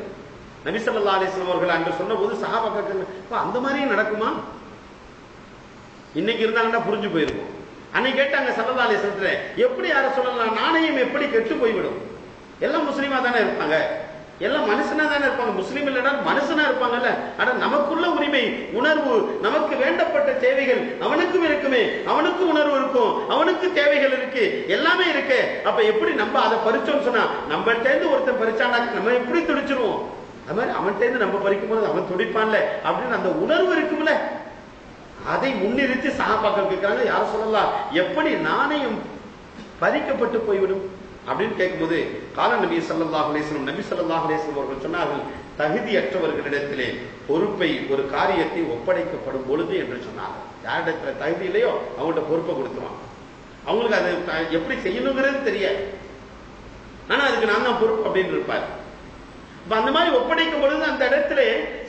நபி ஸல்லல்லாஹு அலைஹி வஸல்லம் அவர்கள் அன்று சொன்ன போது சஹாபாக்கள், அந்த மாதிரியும் நடக்குமா, இன்னைக்கு இருந்தாங்கன்னா புரிஞ்சு போயிருக்கும். அன்னைக்கு கேட்டாங்க ஸல்லல்லாஹு அலைஹி வஸல்லம், எப்படி யார சொல்லலாம், நாணயம் எப்படி கெட்டு போய்விடும், எல்லாம் முஸ்லீமா தானே இருப்பாங்க, எல்லாம் மனுஷனா தானே இருப்பாங்க, முஸ்லீம் இல்லைன்னா மனுஷனா இருப்பாங்கல்ல, ஆனா நமக்குள்ள உரிமை உணர்வு, நமக்கு வேண்டப்பட்ட தேவைகள் அவனுக்கும் இருக்குமே, அவனுக்கு உணர்வு இருக்கும், அவனுக்கு தேவைகள் இருக்கு, எல்லாமே இருக்கு. அப்ப எப்படி நம்ம அதை பறிச்சோம்னு சொன்னா, நம்மள்ட்ட இருந்து ஒருத்தன் பறிச்சானா நம்ம எப்படி துடிச்சிருவோம், அது மாதிரி அவன்கிட்ட இருந்து நம்ம பறிக்கும் போது அவன் துடிப்பான்ல அப்படின்னு அந்த உணர்வு இருக்கும்ல, அதை முன்னிறுத்தி சஹாபாக்கள் கேட்கிறாங்க, யார சொல்லலாம், எப்படி நாணயம் பறிக்கப்பட்டு போய்விடும் அப்படின்னு கேட்கும்போது, கால நபி ஸல்லல்லாஹு அலைஹி வஸல்லம், நபி ஸல்லல்லாஹு அலைஹி வஸல்லம் அவர்கள் சொன்னார்கள், தகுதியற்றவர்களிடத்திலே பொறுப்பை, ஒரு காரியத்தை ஒப்படைக்கப்படும் பொழுது என்று சொன்னார்கள். யாரிடத்துல தகுதி இல்லையோ அவங்கள்ட்ட பொறுப்பை கொடுத்துருவாங்க, அவங்களுக்கு அதை எப்படி செய்யணுங்கிறது தெரியாது, ஆனா அதுக்கு நான் தான் பொறுப்பு அப்படின்னு இருப்பார். அந்த மாதிரி ஒப்படைக்கும் பொழுது அந்த இடத்துல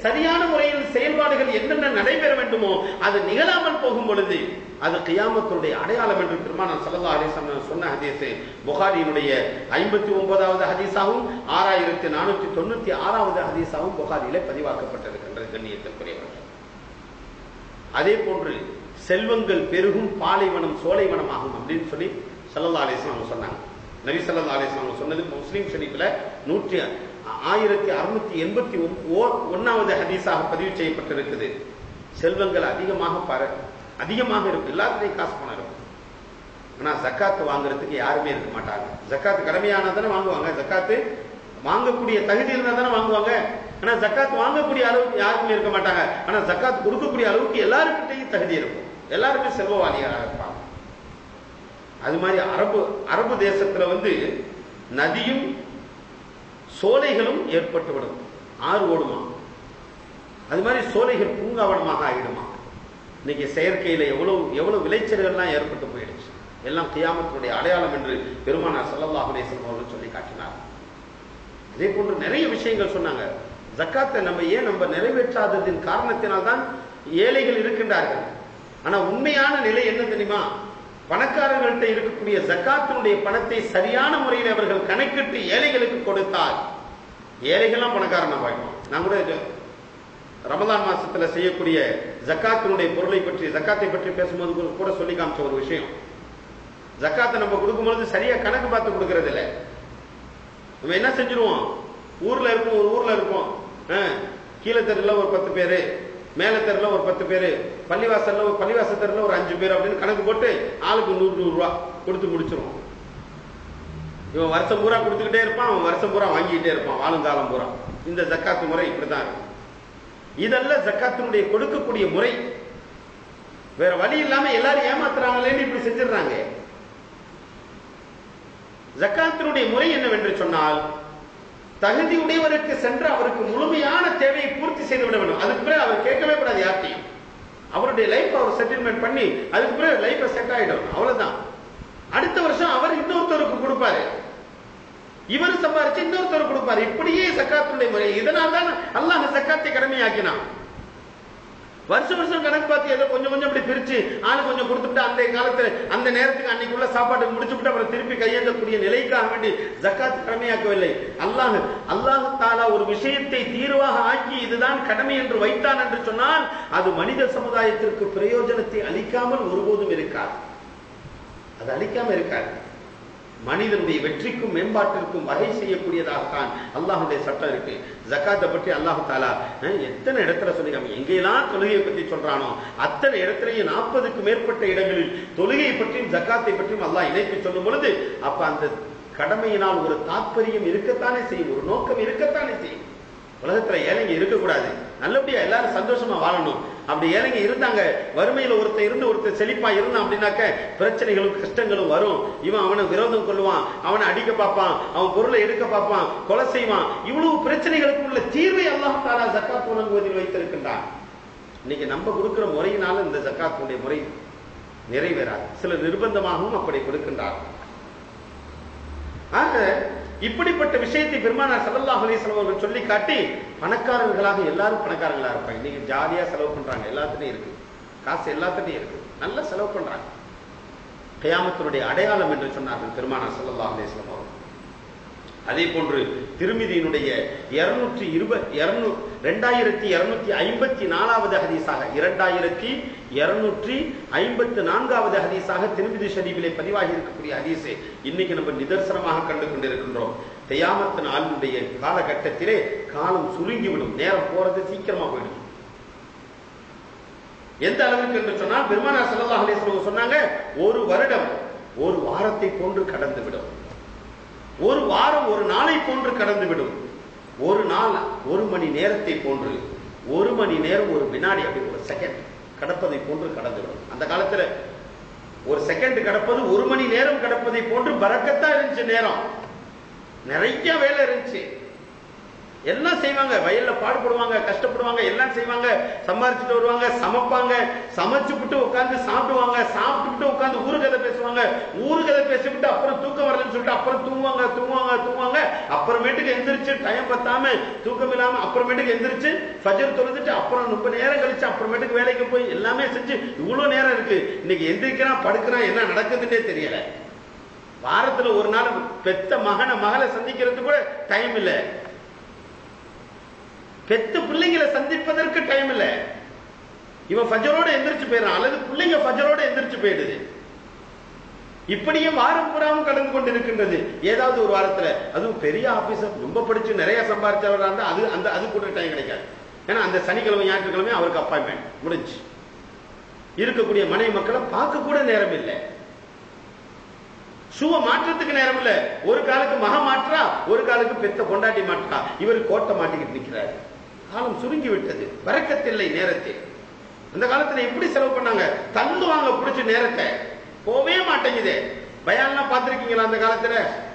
சரியான முறையில் செயல்பாடுகள் என்னென்ன நடைபெற வேண்டுமோ அது நிகழாமல் போகும் பொழுது அது கியாமத்துடைய அடையாளம் என்று பெருமானார் ஸல்லல்லாஹு அலைஹி வஸல்லம் சொன்ன ஹதீஸ் புகாரியினுடைய 59வது ஹதீஸாகவும் 6496வது ஹதீஸாகவும் புகாரியிலே பதிவாக்கப்பட்டிருக்கின்றது. கண்ணியத்திற்குரியவர்கள், அதே போன்று செல்வங்கள் பெருகும் பாலைவனம் சோலைவனம் ஆகும் அப்படின்னு சொல்லி ஸல்லல்லாஹு அலைஹி வஸல்லம் சொன்னாங்க. நபி ஸல்லல்லாஹு அலைஹி வஸல்லம் சொன்னது முஸ்லிம் ஷரீஃப்ல 1681வது ஹதீஸாக பதிவு செய்யப்பட்டிருக்குது. செல்வங்கள் அதிகமாக இருக்கு, எல்லாத்துலையும் காசு பணம் இருக்கும். ஆனா ஜக்காத்து வாங்குறதுக்கு யாருமே இருக்க மாட்டாங்க. ஜக்காத்து கடமையானா தானே வாங்குவாங்க, ஜக்காத்து வாங்கக்கூடிய தகுதி இருந்தா தானே வாங்குவாங்க. ஆனா ஜக்காத்து வாங்கக்கூடிய அளவுக்கு யாருமே இருக்க மாட்டாங்க. ஆனா ஜக்காத்து கொடுக்கக்கூடிய அளவுக்கு எல்லாருக்கிட்டையும் தகுதி இருக்கும், எல்லாருமே செல்வவாளிகளாக இருப்பாங்க. அது மாதிரி அரபு தேசத்துல நதியும் சோலைகளும் ஏற்பட்டுவிடும், ஆறு ஓடுமா, அது மாதிரி சோலைகள் பூங்காவனமாக ஆகிடுமா. இன்னைக்கு செயற்கையில எவ்வளவு விளைச்சல்கள்லாம் ஏற்பட்டு போயிடுச்சு. எல்லாம் கியாமத்துடைய அடையாளம் என்று பெருமானார் ஸல்லல்லாஹு அலைஹி வஸல்லம் அவர்கள் சொல்லி காட்டினார். அதே போன்று நிறைய விஷயங்கள் சொன்னாங்க. ஜக்காத்தை நம்ம நிறைவேற்றாததின் காரணத்தினால்தான் ஏழைகள் இருக்கின்றார்கள். ஆனா உண்மையான நிலை என்ன தெரியுமா? பணக்காரர்கள்ட்ட இருக்கக்கூடிய ஜக்காத்தினுடைய பணத்தை சரியான முறையில் அவர்கள் கணக்கிட்டு ஏழைகளுக்கு கொடுத்தால் ஏழைகள்லாம் பணக்காரனா பாய்க்கும். நான் கூட ரமலான் மாசத்துல செய்யக்கூடிய ஜக்காத்தினுடைய பொருளை பற்றி, ஜக்காத்தை பற்றி பேசும்போது கூட சொல்லி காமிச்ச ஒரு விஷயம். ஜக்காத்தை நம்ம கொடுக்கும்போது சரியா கணக்கு பார்த்து கொடுக்கறது இல்லை. நம்ம என்ன செஞ்சிருவோம், ஒரு ஊர்ல இருப்போம், கீழே தெருல ஒரு 10 பேரு, மேல தெருல ஒரு 10 பேரு, பள்ளிவாச தெருல ஒரு 5 பேர் அப்படின்னு கணக்கு போட்டு ஆளுக்கு 100 ரூபாய் கொடுத்து முடிச்சிருவோம். இவன் வருஷம் பூரா கொடுத்துக்கிட்டே இருப்பான், அவன் வருஷம் பூரா வாங்கிக்கிட்டே இருப்பான், வாழுங்காலம் பூரா. இந்த ஜக்காத்து முறை இப்படிதான் இருக்கும். இதெல்லாம் ஜக்காத்தினுடைய கொடுக்கக்கூடிய முறை. வேற வழி இல்லாம எல்லாரும் ஏமாத்துறாங்களேன்னு இப்படி செஞ்சிடறாங்க. ஜக்காத்தினுடைய முறை என்னவென்று சொன்னால், தகுதி உடையவருக்கு சென்று அவருக்கு முழுமையான தேவையை பூர்த்தி செய்து விட வேண்டும். அதுக்கு பிறகு அவர் கேட்கவே கூடாது யார்ட்டையும். அவருடைய லைஃப் அவர் செட்டில்மெண்ட் பண்ணி அதுக்கு பிறகு லைஃப் செட் ஆயிடும், அவ்வளவுதான். அடுத்த வருஷம் அவர் இன்னொருத்தருக்கு கொடுப்பாரு, இவர் சம்பாரிச்சு இன்னொருத்தர் கொடுப்பாரு. இப்படியே ஜக்காத்துடைய முறை. இதனால் தான் அல்லாஹ் ஜக்காத்தை கடமையாக்கினான். வருஷம் கணக்கு பார்த்து ஏதோ கொஞ்சம் அப்படி பிரிச்சு ஆளு கொஞ்சம் கொடுத்துட்டு அந்த காலத்துல அந்த நேரத்துக்கு அன்னைக்குள்ள சாப்பாடு முடிச்சுட்டு அப்புறம் திருப்பி கையேந்தக்கூடிய நிலைக்காக வேண்டி ஜக்காத் கடமையாக்கவில்லை. அல்லாஹ் தஆலா ஒரு விஷயத்தை தீர்வாக ஆக்கி இதுதான் கடமை என்று வைத்தான் என்று சொன்னால் அது மனித சமுதாயத்திற்கு பிரயோஜனத்தை அளிக்காமல் ஒருபோதும் இருக்காது. அது அளிக்காம இருக்காது. மனிதனுடைய வெற்றிக்கும் மேம்பாட்டிற்கும் வகை செய்யக்கூடியதாகத்தான் அல்லாஹுடைய சட்டம் இருக்கு. ஜக்காத்தை பற்றி அல்லாஹு தாலா எத்தனை இடத்துல சொல்லிக்காம, எங்கெல்லாம் தொழுகையை பற்றி சொல்றானோ அத்தனை இடத்திலேயும் 40க்கு மேற்பட்ட இடங்களில் தொழுகையை பற்றியும் ஜக்காத்தை பற்றியும் அல்லாஹ் இணைத்து சொல்லும் பொழுது அப்ப அந்த கடமையினால் ஒரு தாற்பயம் இருக்கத்தானே செய்யும், ஒரு நோக்கம் இருக்கத்தானே செய்யும். உலகத்துல ஏழைங்க இருக்கக்கூடாது, நல்லபடியா எல்லாரும் சந்தோஷமா வாழணும். அப்படி ஏழைங்க இருந்தாங்க, வறுமையில ஒருத்தர் செழிப்பா இருந்தான் அப்படின்னாக்க பிரச்சனைகளும் கஷ்டங்களும் வரும். இவன் அவனை விரோதம் கொள்ளுவான், அவனை அடிக்க பார்ப்பான், அவன் பொருளை எடுக்க பார்ப்பான், கொலை செய்வான். இவ்வளவு பிரச்சனைகளுக்கு உள்ள தீர்வை அல்லாஹ் தஆலா ஜக்காத் வழங்குவதில் வைத்திருக்கின்றான். இன்னைக்கு நம்ம கொடுக்கிற முறையினால இந்த ஜக்காத்துடைய முறை நிறைவேறாது. சில நிர்பந்தமாகவும் அப்படி கொடுக்கின்றார். ஆக இப்படிப்பட்ட விஷயத்தை பெருமானார் ஸல்லல்லாஹு அலைஹி வஸல்லம் அவர்கள் சொல்லி காட்டி, பணக்காரர்களாக எல்லாரும் பணக்காரங்களா இருப்பாங்க. இன்னைக்கு ஜாலியா செலவு பண்றாங்க, எல்லாத்துலயும் இருக்கு காசு, எல்லாத்துலயும் இருக்கு, நல்லா செலவு பண்றாங்க. கியாமத்தினுடைய அடையாளம் என்று சொன்னார்கள் பெருமானார் ஸல்லல்லாஹு அலைஹி வஸல்லம் அவர்கள். அதே போன்று திருமிதியினுடைய 2254வது ஹதீஸாக 2254வது ஹதீஸாக திருமிதி ஷரீஃபிலே பதிவாகி இருக்கக்கூடிய ஹதீஸை இன்னைக்கு நம்ம நிதர்சனமாக கண்டு கொண்டிருக்கின்றோம். கியாமத் நாளுடைய காலகட்டத்திலே காலம் சுருங்கிவிடும், நேரம் போறது சீக்கிரமா போயிடும். எந்த அளவுக்கு என்று சொன்னால் பெருமானார் ஸல்லல்லாஹு அலைஹி வஸல்லம் சொன்னாங்க, ஒரு வருடம் ஒரு வாரத்தை போன்று கடந்து விடும், ஒரு வாரம் ஒரு நாளை போன்று கடந்துவிடும், ஒரு நாள் ஒரு மணி நேரத்தை போன்று, ஒரு மணி நேரம் ஒரு வினாடி, அப்படி ஒரு செகண்ட் கடப்பதை போன்று கடந்துவிடும். அந்த காலத்துல ஒரு செகண்ட் கடப்பது ஒரு மணி நேரம் கடப்பதை போன்று பரக்கத்தா இருந்துச்சு. நேரம் நிறைய வேலை இருந்துச்சு. எல்லாம் செய்வாங்க, வயல்ல பாடுபடுவாங்க, கஷ்டப்படுவாங்க, எல்லாம் செய்வாங்க, சம்பாரிச்சுட்டு வருவாங்க, சமைப்பாங்க, சமைச்சுட்டு உட்காந்து சாப்பிடுவாங்க, சாப்பிட்டுட்டு உட்காந்து ஊரு கதை பேசுவாங்க, ஊரு கதை பேசிவிட்டு அப்புறம் தூக்கம் வரலன்னு சொல்லிட்டு அப்புறம் தூங்குவாங்க தூங்குவாங்க தூங்குவாங்க. அப்புறமேட்டுக்கு எந்திரிச்சு டைம் பத்தாம தூக்கம் இல்லாம அப்புறமேட்டுக்கு எந்திரிச்சு ஃபஜர் தொழுதுட்டு அப்புறம் ரொம்ப நேரம் கழிச்சு அப்புறமேட்டுக்கு வேலைக்கு போய் எல்லாமே செஞ்சு இவ்வளவு நேரம் இருக்கு. இன்னைக்கு எந்திரிக்கிறான் படுக்கிறான், என்ன நடக்குதுன்னே தெரியல. வாரத்துல ஒரு நாள் பெத்த மகளை சந்திக்கிறது கூட டைம் இல்லை, பெத்த பிள்ளைங்களை சந்திப்பதற்கு டைம் இல்ல. இவன் ஃபஜரோட எந்திரிச்சு போயிடறான், அல்லது பிள்ளைங்க ஃபஜரோட எந்திரிச்சு போயிடுது. இப்படியே வாரம் பூராவும் கடந்து கொண்டிருக்கின்றது. ஏதாவது ஒரு வாரத்துல அதுவும் பெரிய ஆபீசர் ரொம்ப படிச்சு நிறைய சம்பாதிச்சவரா இருந்தா அது கூட டைம் கிடைக்காது. ஏன்னா அந்த சனிக்கிழமை ஞாயிற்றுக்கிழமை அவருக்கு அப்பாயின்மெண்ட் முடிஞ்சு. இருக்கக்கூடிய மனைவி மக்களை பார்க்க கூட நேரம் இல்லை, சுவ மாற்றத்துக்கு நேரம் இல்ல. ஒரு காலுக்கு மக மாற்றா, ஒரு காலுக்கு பெத்த கொண்டாட்டி மாற்றா, இவர் கோட்டை மாட்டிக்கிட்டு நிற்கிறாரு. காலம் சுருங்கி விட்டது, பரக்கத்தில்லை நேரத்தில். அந்த காலத்துல எப்படி செலவு பண்ணாங்க, தள்ளுவாங்க பிடிச்ச நேரத்தை, போவே மாட்டேங்குது. பயான்லாம் பார்த்திருக்கீங்களா? அந்த காலத்துல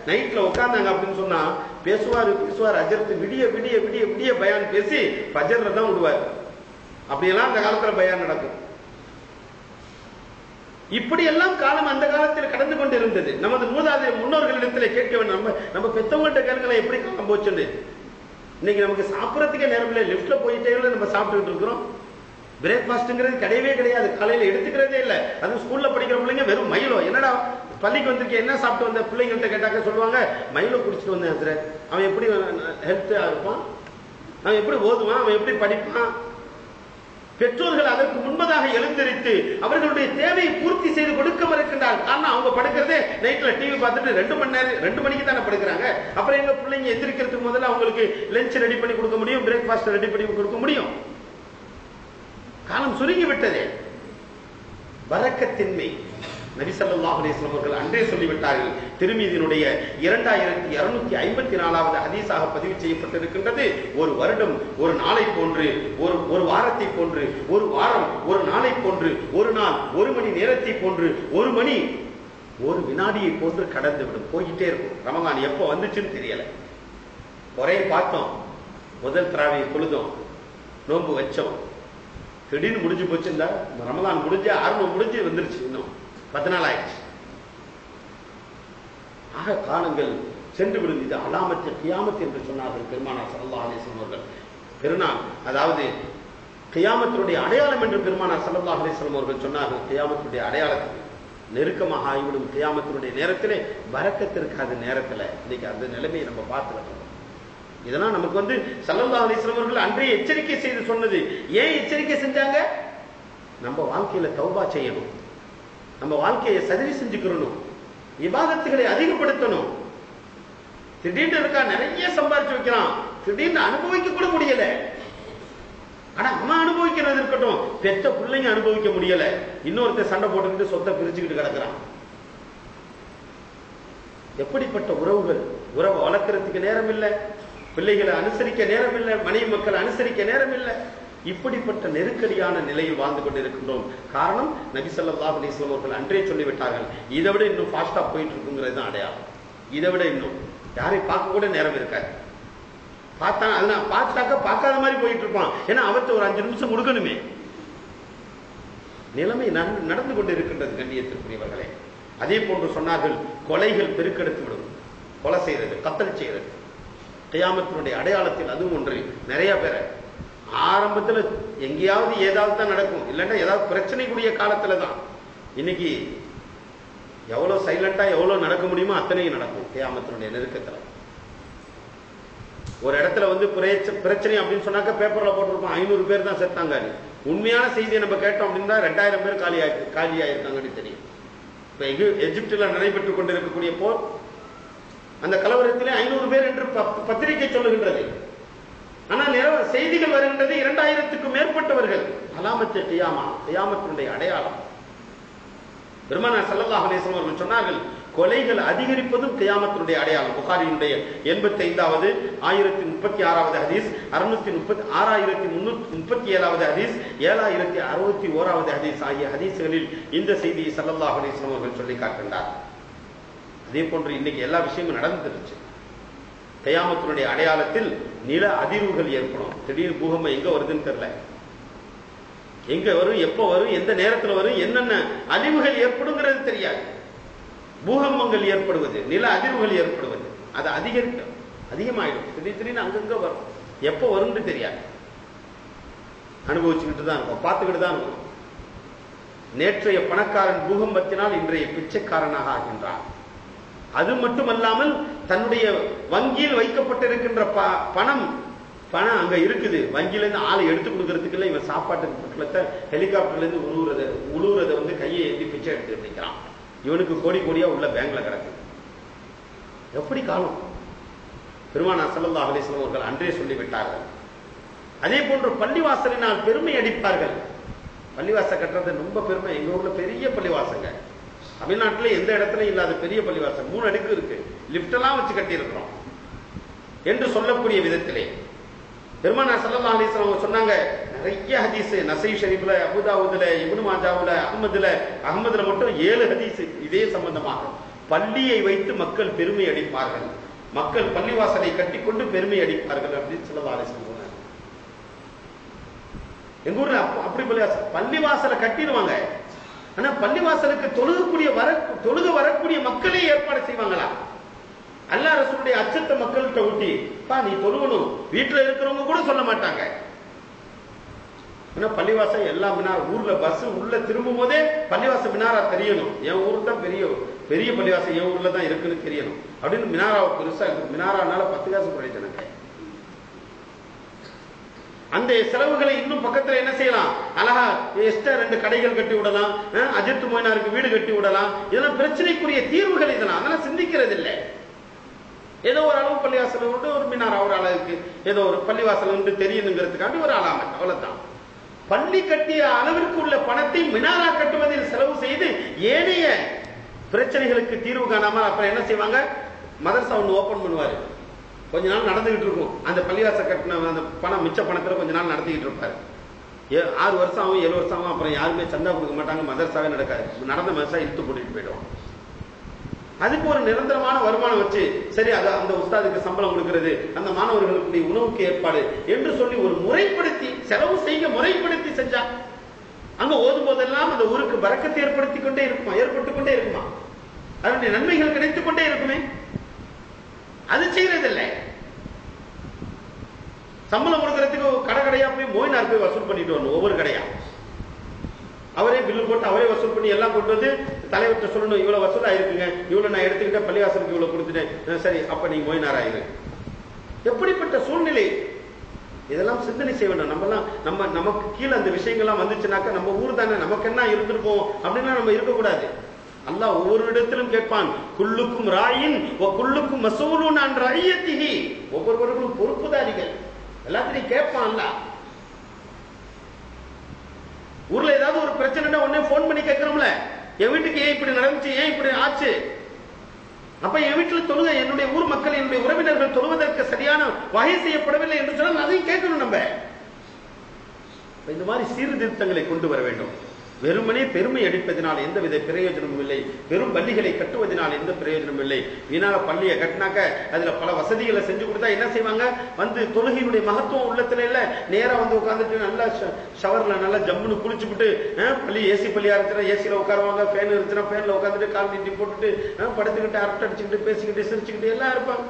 நைட்ல உட்கார்ந்தாங்க அப்படின்னு சொன்னா பேசுவார் அஜர்த்து விடிய விடிய விடிய விடிய பயான் பேசி ஃபஜர்ல தான் விடுவார். அப்படியெல்லாம் அந்த காலத்துல பயான் நடக்கும். இப்படி எல்லாம் காலம் அந்த காலத்தில் கடந்து கொண்டு இருந்தது. நமது முன்னோர்களிடத்தில் கேட்க வேண்டும், நம்ம பெத்தவங்கள்ட்ட கேட்கலாம் எப்படி காலம் போச்சுன்னு. இன்னைக்கு நமக்கு சாப்பிடறதுக்கே நேரம் இல்லை, லிப்ட்ல போயிட்டே நம்ம சாப்பிட்டுக்கிட்டு இருக்கிறோம். பிரேக்பாஸ்ட்ங்கிறது கிடையவே கிடையாது, காலையில எடுத்துக்கிறதே இல்லை. அதுவும் ஸ்கூல்ல படிக்கிற பிள்ளைங்க வெறும் மைலோ. என்னடா பள்ளிக்கு வந்திருக்க, என்ன சாப்பிட்டு வந்த பிள்ளைங்கள்ட்ட கேட்டாக்க சொல்லுவாங்க மைலோ குடிச்சிட்டு வந்தேன். அவன் எப்படி ஹெல்த்தா இருப்பான், அவன் எப்படி ஓதுவான், அவன் எப்படி படிப்பான்? பெற்றோர்கள் அதற்கு முன்பதாக எழுந்திருத்து அவர்களுடைய தேவையை பூர்த்தி செய்து கொடுக்க மறுக்கின்றார். காரணம் அவங்க படுக்கிறதே நைட்ல டிவி பார்த்துட்டு 2 மணிக்கு தானே படுக்கிறாங்க. அப்புறம் எங்க பிள்ளைங்க எந்திரிக்கிறதுக்கு முதல்ல அவங்களுக்கு லஞ்ச் ரெடி பண்ணி கொடுக்க முடியும், பிரேக்பாஸ்ட் ரெடி பண்ணி கொடுக்க முடியும். காலம் சுருங்கி விட்டதே. பரக்கத்தின்மை நபி ஸல்லல்லாஹு அலைஹி வஸல்லம் அவர்கள் அன்றே சொல்லிவிட்டார்கள். திருமீதியினுடைய 2254வது ஹதீஸாக பதிவு செய்யப்பட்டிருக்கின்றது. ஒரு வருடம் ஒரு நாளை போன்று, ஒரு வாரத்தை போன்று, ஒரு வாரம் ஒரு நாளை போன்று, ஒரு நாள் ஒரு மணி நேரத்தை போன்று, ஒரு மணி ஒரு வினாடியை போன்று கடந்து விடும், போயிட்டே இருக்கும். ரமலான் எப்போ வந்துச்சுன்னு தெரியல. ஒரே பார்த்தோம், முதல் தராவியை தொழுதோம், நோன்பு வச்சோம், திடீர்னு முடிஞ்சு போச்சு. இந்த ரமலான் முடிஞ்சு 6 முடிஞ்சு வந்துருச்சு, இன்னும் 10 நாள் ஆயிடுச்சு. ஆக காலங்கள் சென்று விடுந்தது. அலாமத்து கியாமத் என்று சொன்னார்கள் பெருமானார் ஸல்லல்லாஹு அலைஹி வஸல்லம் அவர்கள். பெருநாள் அதாவது கியாமத்தினுடைய அடையாளம் என்று பெருமானார் ஸல்லல்லாஹு அலைஹி வஸல்லம் அவர்கள் சொன்னார்கள். கியாமத்தினுடைய அடையாளத்தில் நெருக்கமாக ஆகிவிடும். கியாமத்தினுடைய நேரத்திலே வரக்கத்திற்காத நேரத்தில் இன்னைக்கு அந்த நிலைமையை நம்ம பார்த்துக்கிறோம். இதெல்லாம் நமக்கு ஸல்லல்லாஹு அலைஹி வஸல்லம் அவர்கள் அன்றே எச்சரிக்கை செய்து சொன்னது. ஏன் எச்சரிக்கை செஞ்சாங்க? நம்ம வாழ்க்கையில தௌபா செய்யணும், நம்ம வாழ்க்கையை சரி செஞ்சுக்கிறணும், இபாதத்துகளை அதிகப்படுத்தணும். திடீர்னு இருக்கா நிறைய சம்பாதிச்சு வைக்கிறான், திடீர்னு அனுபவிக்க கூட முடியல. ஆனா அவன் அனுபவிக்கிறது இருக்கட்டும், பெத்த பிள்ளைங்க அனுபவிக்க முடியல. இன்னொருத்த சண்டை போட்டுக்கிட்டு சொத்தை பிரிச்சுக்கிட்டு கிடக்குறான். எப்படிப்பட்ட உறவுகள்! உறவை வளர்க்கறதுக்கு நேரம் இல்லை, பிள்ளைகளை அனுசரிக்க நேரம் இல்லை, மனைவி மக்களை அனுசரிக்க நேரம் இல்லை. இப்படிப்பட்ட நெருக்கடியான நிலையில் வாழ்ந்து கொண்டிருக்கின்றோம். காரணம் நபி ஸல்லல்லாஹு அலைஹி வஸல்லம் அவர்கள் அன்றே சொல்லிவிட்டார்கள், இதை விட இன்னும் ஃபாஸ்டா போயிட்டு இருக்குங்கிறது தான் அடையாளம். இதை விட இன்னும் யாரையும் பார்க்க கூட நேரம் இருக்காது. பார்த்தா அதெல்லாம் பார்த்தாக்க பார்க்காத மாதிரி போயிட்டு இருப்பான். ஏன்னா அவர்கிட்ட ஒரு 5 நிமிஷம் கொடுக்கணுமே. நிலைமை நடந்து கொண்டு இருக்கின்றது கண்ணியத்திற்குரியவர்களே. அதே போன்று சொன்னார்கள், கொலைகள் பெருக்கெடுத்து விடும். கொலை செய்யறது, கத்தல் செய்யறது கியாமத்தினுடைய அடையாளத்தில் அதுவும் ஒன்று. நிறைய பேரை ஆரம்பத்தில் எங்கேயாவது ஏதாவது தான் நடக்கும், இல்லைன்னா ஏதாவது பிரச்சனைக்குரிய காலத்துல தான். இன்னைக்கு எவ்வளவு சைலண்டா எவ்வளவு நடக்க முடியுமோ அத்தனையும் நடக்கும் கியாமத்தினுடைய நெருக்கத்துல. ஒரு இடத்துல பிரச்சனை அப்படின்னு சொன்னாக்க பேப்பர்ல போட்டிருப்போம் 500 பேர் தான் செத்தாங்க. உண்மையான செய்தியை நம்ம கேட்டோம் அப்படின்னா 2000 பேர் காலியாயிருக்காங்கன்னு தெரியும். இப்ப எகிப்துல நடைபெற்றுக் கொண்டிருக்கக்கூடிய போர், அந்த கலவரத்திலே 500 பேர் என்று பத்திரிகை சொல்லுகின்றது. ஆனால் செய்திகள் வருகின்றது 2000க்கும் மேற்பட்டவர்கள். அலாமத்து கியாமா, கியாமத்தினுடைய அடையாளம். பெருமானார் ஸல்லல்லாஹு அலைஹி வஸல்லம் அவர்கள் சொன்னார்கள், கொலைகள் அதிகரிப்பதும் கியாமத்தினுடைய அடையாளம். புகாரியுடைய 85வது 1036வது ஹதீஸ், 6337வது ஹதீஸ், 7061வது ஹதீஸ் ஆகிய ஹதீஸ்களில் இந்த செய்தியை ஸல்லல்லாஹு அலைஹி வஸல்லம் அவர்கள் சொல்லி காட்டுகின்றார். அதே போன்று இன்னைக்கு எல்லா விஷயமும் நடந்துருச்சு. கியாமத்தினுடைய அடையாளத்தில் நில அதிர்வுகள் ஏற்படும். திடீர் பூகம்பம் எங்க வருதுன்னு தெரியல, எங்க வரும், எப்ப வரும், எந்த நேரத்தில் வரும், என்னென்ன அழிவுகள் ஏற்படுங்கிறது தெரியாது. பூகம்பங்கள் ஏற்படுவது, நில அதிர்வுகள் ஏற்படுவது, அது அதிகமாயிடும். திடீர்னு அங்கங்க வரும், எப்ப வரும்னு தெரியாது. அனுபவிச்சுக்கிட்டு தான் இருக்கும், பார்த்துக்கிட்டு தான் இருக்கும். நேற்றைய பணக்காரன் பூகம்பத்தினால் இன்றைய பிச்சைக்காரனாக ஆகின்றான். அது மட்டுமல்லாமல் தன்னுடைய வங்கியில் வைக்கப்பட்டிருக்கின்ற பணம் அங்க இருக்குது, வங்கியிலிருந்து ஆளை எடுத்து கொடுக்கறதுக்கு இல்லை, இவன் சாப்பாட்டு பொருட்களத்தை ஹெலிகாப்டர்ல இருந்து உழுவுறத வந்து கையை ஏற்றி பிச்சை எடுத்து வைக்கிறான். இவனுக்கு கோடி கோடியா உள்ள பேங்க்ல கிடக்கு. எப்படி காலம்? பெருமானார் ஸல்லல்லாஹு அலைஹி வஸல்லம் அவர்கள் அன்றே சொல்லிவிட்டார்கள். அதே போன்று பள்ளிவாசலினால் பெருமை அடிப்பார்கள். பள்ளிவாசல் கட்டுறது ரொம்ப பெருமை. எங்க ஊர்ல பெரிய பள்ளிவாசங்க, தமிழ்நாட்டில் எந்த இடத்துலையும் இல்லாத பெரிய பள்ளிவாசல், 3 அடுக்கு இருக்கு, லிப்ட் எல்லாம் வச்சு கட்டி இருக்கிறோம் என்று சொல்லக்கூடிய விதத்திலே பெருமானார் ஸல்லல்லாஹு அலைஹி வஸல்லம் சொன்னாங்க. நிறைய ஹதீஸ் நஸீ ஷரீஃப்ல, அபூதாவூதுல, இப்னு மாஜாவுல, அஹ்மதுல மட்டும் 7 ஹதீஸ் இதே சம்பந்தமாக. பள்ளியை வைத்து மக்கள் பெருமை அடிப்பார்கள், மக்கள் பள்ளிவாசலை கட்டிக்கொண்டு பெருமை அடிப்பார்கள் அப்படின்னு ஸல்லல்லாஹு அலைஹி வஸல்லம் சொன்னாங்க. எங்க ஊர்ல அப்படி பள்ளிவாசலை கட்டிடுவாங்க. ஆனா பள்ளிவாசலுக்கு தொழுக வரக்கூடிய மக்களே ஏற்பாடு செய்வாங்களா? அல்லாஹ் ரசூலுடைய அச்சத்தை மக்கள்கிட்ட ஊட்டி, பா நீ தொழுவணும், வீட்டுல இருக்கிறவங்க கூட சொல்ல மாட்டாங்க. பள்ளிவாசல் எல்லா மினார், ஊர்ல பஸ் உள்ள திரும்பும் போதே பள்ளிவாசல் மினாரா தெரியணும். என் ஊருக்கு தான் பெரிய பள்ளிவாசல் என் ஊர்ல தான் இருக்குன்னு தெரியணும் அப்படின்னு மினாராவை பெருசா இருக்கு. மினாரானால 10 காசு குறைச்சனுங்க. அந்த செலவுகளை இன்னும் பக்கத்துல என்ன செய்யலாம், அழகா எக்ஸ்ட்ரா 2 கடைகள் கட்டி விடலாம், அஜித் மொய்னாருக்கு வீடு கட்டி விடலாம். இதெல்லாம் பிரச்சனைக்குரிய தீர்வுகள். இதெல்லாம் அதெல்லாம் சிந்திக்கிறது இல்லை. ஏதோ ஒரு அளவு பள்ளிவாசல் உண்டு, ஒரு மினாரா ஒரு அளவுக்கு ஏதோ ஒரு பள்ளிவாசல் உண்டு தெரியணுங்கிறதுக்காண்டி ஒரு அலாமத், அவ்வளவுதான். பள்ளி கட்டிய அளவிற்கு உள்ள பணத்தை மினாரா கட்டுவதில் செலவு செய்து ஏனைய பிரச்சனைகளுக்கு தீர்வு காணாமல் அப்புறம் என்ன செய்வாங்க, மதரசா ஒன்று ஓபன் பண்ணுவாரு, கொஞ்ச நாள் நடந்துகிட்டு இருக்கும். அந்த பள்ளிவாசல் கட்டின அந்த பணம், மிச்ச பணத்துல கொஞ்ச நாள் நடத்திக்கிட்டு இருப்பாரு. 6 வருஷம் ஆகும், 7 வருஷம் ஆகும். அப்புறம் யாருமே சந்தா கொடுக்க மாட்டாங்க, மதரசாவே நடக்காது. நடந்த மதரசா இழுத்து போட்டுட்டு போயிடுவாங்க. அதுக்கு ஒரு நிரந்தரமான வருமானம் வச்சு, சரி அது அந்த உஸ்தாதுக்கு சம்பளம் கொடுக்கிறது, அந்த மாணவர்களுக்கு உணவுக்கு ஏற்பாடு என்று சொல்லி ஒரு முறைப்படுத்தி செலவு செய்ய முறைப்படுத்தி செஞ்சா அங்க ஓதும் போதெல்லாம் அந்த ஊருக்கு பரக்கத்தை ஏற்படுத்திக் கொண்டே இருக்குமா, அதனுடைய நன்மைகள் கிடைத்துக் கொண்டே இருக்குமே. அது செய்யறதில்லை. சம்பளம் கொடுக்கறதுக்கு கடையா போய் மோயினார் போய் வசூல் பண்ணிட்டு வரணும். ஒவ்வொரு கடையா அவரே பில்லு போட்டு அவரே வசூல் பண்ணி எல்லாம் கொண்டு வந்து தலைவர்கிட்ட சொல்லணும், இவ்வளவு வசூல் ஆயிருக்குங்க, இவ்வளவு நான் எடுத்துக்கிட்டேன், பள்ளிவாசலுக்கு இவ்வளவு கொடுத்துட்டேன், சரி அப்ப நீங்க மோயினார் ஆயிரு. எப்படிப்பட்ட சூழ்நிலை! இதெல்லாம் சிந்தனை செய்ய வேண்டும். நமக்கு கீழே அந்த விஷயங்கள்லாம் வந்துச்சுனாக்கா நம்ம ஊர் தானே, நமக்கு என்ன இருந்திருப்போம் அப்படின்னா நம்ம இருக்கக்கூடாது. அல்லாஹ் ஒவ்வொரு இடத்திலும் கேட்பான், குல்லுக்கும் ராயின் குல்லுக்கும் மசூலுன் அன் ரஅய்யத்திஹி, ஒவ்வொருவர்களும் பொறுப்புதாரிகள், எல்லாத்தையும் கேட்பான் அல்லாஹ். ஊர்ல ஏதாவது ஒரு பிரச்சனை உடனே போன் பண்ணி கேட்கிறோம்ல, என் வீட்டுக்கு ஏன் இப்படி நடந்துச்சு, ஏன் இப்படி ஆச்சு, அப்ப என் வீட்டுல தொழுக, என்னுடைய ஊர் மக்கள், என்னுடைய உறவினர்கள் தொழுவதற்கு சரியான வகை செய்யப்படவில்லை என்று சொன்னால் அதையும் கேட்கணும். நம்ம இந்த மாதிரி சீர்திருத்தங்களை கொண்டு வர வேண்டும். வெறுமனே பெருமை அடிப்பதனால் எந்தவித பிரயோஜனமும் இல்லை, வெறும் பள்ளிகளை கட்டுவதனால் எந்த பிரயோஜனமும் இல்லை. வீணாக பள்ளியை கட்டினாக்க அதுல பல வசதிகளை செஞ்சு கொடுத்தா என்ன செய்வாங்க, வந்து தொழுகையினுடைய மகத்துவம் உள்ளத்துல இல்ல, நேரா வந்து உட்காந்துட்டு நல்லா ஷவர்ல நல்லா ஜம்முன்னு குளிச்சுட்டு, பள்ளி ஏசி பள்ளியா இருந்துச்சுன்னா ஏசியில உட்காருவாங்க, ஃபேன் இருந்துச்சுன்னா ஃபேன்ல உட்காந்துட்டு கால் நீட்டி போட்டுட்டு படுத்துக்கிட்டு அரட்டை அடிச்சுக்கிட்டு பேசிக்கிட்டு சிரிச்சுக்கிட்டு எல்லாம் இருப்பாங்க.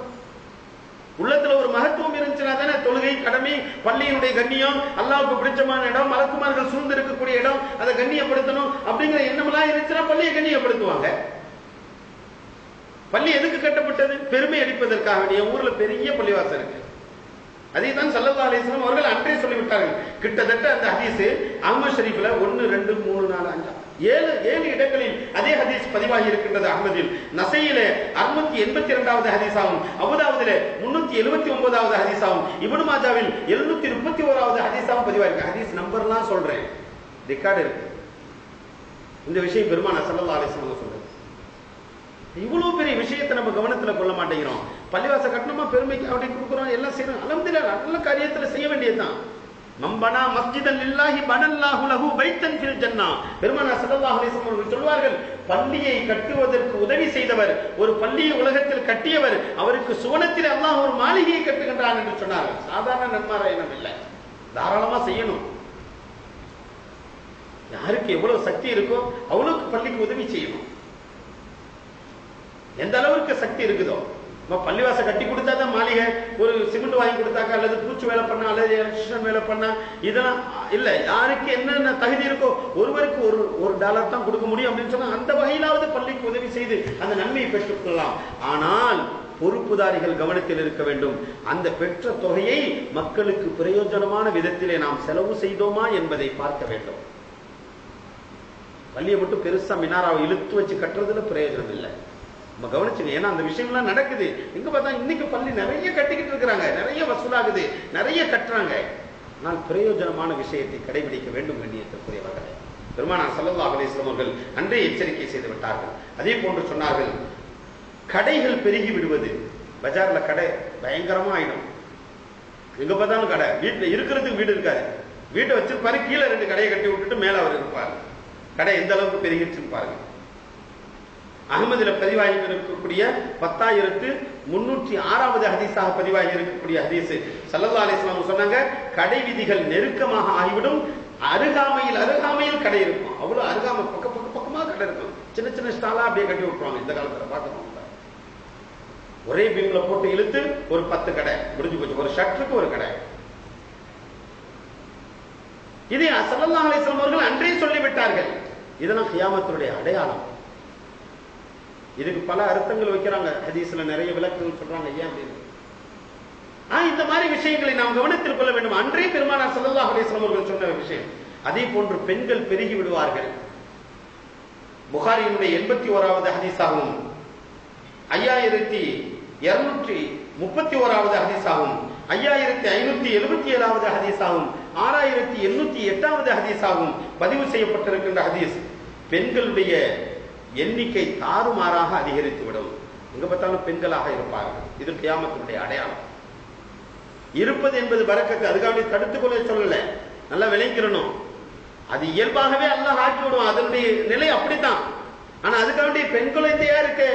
உள்ளத்துல ஒரு மகத்துவம் இருந்துச்சுன்னா தானே தொழுகை கடமை, பள்ளியினுடைய கண்ணியம், அல்லாஹ்வுக்கு பிடிச்சமான இடம், மலக்குமார்கள் சூழ்ந்து இருக்கக்கூடிய இடம், அதை கண்ணியப்படுத்தணும் அப்படிங்கிற எண்ணமெல்லாம் இருந்துச்சுன்னா பள்ளியை கண்ணியப்படுத்துவாங்க. பள்ளி எதுக்கு கட்டப்பட்டது? பெருமை அடிப்பதற்காக. என் ஊர்ல பெரிய பள்ளிவாசல் இருக்கு, அதை தான் ஸல்லல்லாஹு அலைஹி வஸல்லம் அவர்கள் அன்றே சொல்லிவிட்டார்கள். கிட்டத்தட்ட அந்த ஹதீஸ் அஹ்மத் ஷரீஃப்ல 1 2 3 4 5 7 இடங்களில் அதே ஹதீஸ் பதிவாகி இருக்கின்றது. அஹ்மதில், நஸீயில 682வது ஹதீஸாகும், அபூதாவுதுல 379வது ஹதீஸாகும், இப்னு மாஜாவில் 731வது ஹதீஸாகும் பதிவாகி இருக்கு. ஹதீஸ் நம்பர்லாம் சொல்றேன், ரெக்கார்ட் இருக்கு. இந்த விஷயம் பெருமானார் ஸல்லல்லாஹு அலைஹி வஸல்லம் சொல்றாங்க. இவ்வளவு பெரிய விஷயத்தை நம்ம கவனத்துல கொள்ள மாட்டேங்கிறோம். பள்ளிவாசல் கட்டணமா பெருமைக்கு அப்படி கொடுக்குறோம், எல்லாம் செய்யறோம். அல்ஹம்துலில்லாஹ் நல்ல காரியத்துல செய்ய வேண்டியதுதான். மம்பனா மஸ்ஜிதன் லில்லாஹி பனல்லாஹு லஹு பைத்தன் ஃபில் ஜன்னah. பெருமானார் ஸல்லல்லாஹு அலைஹி வஸல்லம் அவர்கள் சொல்வார்கள், பள்ளியை கட்டுவதற்கு உதவி செய்தவர், ஒரு பள்ளியை உலகத்தில் கட்டியவர், அவருக்கு சுவனத்தில் அல்லாஹ் ஒரு மாளிகையை கட்டுகின்றான் என்று சொன்னார்கள். சாதாரண நன்மாராயணம் இல்லை, தாராளமா செய்யணும். யாருக்கு எவ்வளவு சக்தி இருக்கோ அவ்வளவுக்கு பள்ளிக்கு உதவி செய்யணும். எந்த அளவுக்கு சக்தி இருக்குதோ, பள்ளிவாச கட்டி கொடுத்தா தான் மாளிகை, ஒரு சிமெண்ட் வாங்கி கொடுத்தாக்கா அல்லது பூச்சி வேலை பண்ணா அல்லது எலக்ட்ரிஷியன் வேலை பண்ணா இதெல்லாம் இல்ல. யாருக்கு என்னென்ன தகுதி இருக்கோ, ஒருவருக்கு ஒரு டாலர் தான் கொடுக்க முடியும் அப்படின்னு சொன்னா அந்த வகையிலாவது பள்ளிக்கு உதவி செய்து அந்த நன்மையை பெற்றுக் கொள்ளலாம். ஆனால் பொறுப்புதாரிகள் கவனத்தில் இருக்க வேண்டும். அந்த பெற்ற தொகையை மக்களுக்கு பிரயோஜனமான விதத்திலே நாம் செலவு செய்தோமா என்பதை பார்க்க வேண்டும். பள்ளியை மட்டும் பெருசா மினாராவை இழுத்து வச்சு கட்டுறதுல பிரயோஜனம் இல்லை. நம்ம கவனிச்சுங்க. ஏன்னா அந்த விஷயம்லாம் நடக்குது. எங்க பார்த்தா இன்னைக்கு பள்ளி நிறைய கட்டிக்கிட்டு இருக்கிறாங்க, நிறைய வசூலாகுது, நிறைய கட்டுறாங்க. ஆனால் பிரயோஜனமான விஷயத்தை கடைபிடிக்க வேண்டும். கண்ணியத்திற்குரியவர்களே, பெருமானார் ஸல்லல்லாஹு அலைஹி வஸல்லம் அவர்கள் அன்றே எச்சரிக்கை செய்து விட்டார்கள். அதே போன்று சொன்னார்கள், கடைகள் பெருகி விடுவது. பஜார்ல கடை பயங்கரமா ஆயிடும். எங்க பார்த்தாலும் கடை. வீட்டுல இருக்கிறதுக்கு வீடு இருக்காது. வீட்டை வச்சிருப்பாரு, கீழே 2 கடையை கட்டி விட்டுட்டு மேல அவர் இருப்பார். கடை எந்த அளவுக்கு பெருகிடுச்சுன்னு பாருங்க. அகமதுல பதிவாகி இருக்கக்கூடிய 10,306வது ஹதீஸாக பதிவாகி இருக்கக்கூடிய ஹதீஸ், ஸல்லல்லாஹு அலைஹி வஸல்லம் சொன்னாங்க, கடை விதிகள் நெருக்கமாக ஆகிவிடும், அருகாமையில் கடை இருக்கும். அவ்வளவு அருகாமை, பக்கமா கடை இருக்கும். சின்ன சின்ன ஸ்டாலா அப்படியே கட்டி விட்டுருவாங்க. இந்த காலத்துல பார்க்கணும். ஒரே பீம்ல போட்டு இழுத்து ஒரு 10 கடை முடிஞ்சு போச்சு. ஒரு ஷட்டருக்கு ஒரு கடை. இதை ஸல்லல்லாஹு அலைஹி வஸல்லம் அவர்கள் அன்றே சொல்லிவிட்டார்கள். இதெல்லாம் கியாமத்துடைய அடையாளம். இதுக்கு பல அர்த்தங்கள் வைக்கிறாங்க. ஹதீஸ்ல நிறைய விளக்கங்கள் சொல்றாங்க. ஏன் அப்படின்னு இந்த மாதிரி விஷயங்களை நாம் கவனத்தில் கொள்ள வேண்டும். அன்றே பெருமானார் ஸல்லல்லாஹு அலைஹி வஸல்லம் அவர்கள் சொன்ன விஷயம். அதே போன்று பெண்கள் பெருகி விடுவார்கள். புகாரியினுடைய 81வது ஹதீஸாகவும் 5231வது ஹதீஸாகவும் 5577வது ஹதீஸாகவும் 6808வது ஹதீஸாகவும் பதிவு செய்யப்பட்டிருக்கின்ற ஹதீஸ். பெண்களுடைய எண்ணிக்கை தாறுமாறாக அதிகரித்துவிடும். எங்க பார்த்தாலும் பெண்களாக இருப்பார்கள். இது கியாமத்தினுடைய அடையாளம். இருப்பது என்பது பரக்கத்து. அதுக்காக தடுத்துக் கொள்ள சொல்லல, நல்லா விளைக்கிறணும். அது இயல்பாகவே அல்லாஹ் ஆக்கி விடுவான். அதனுடைய நிலை அப்படித்தான். ஆனா அதுக்காக பெண் குழந்தையா இருக்கு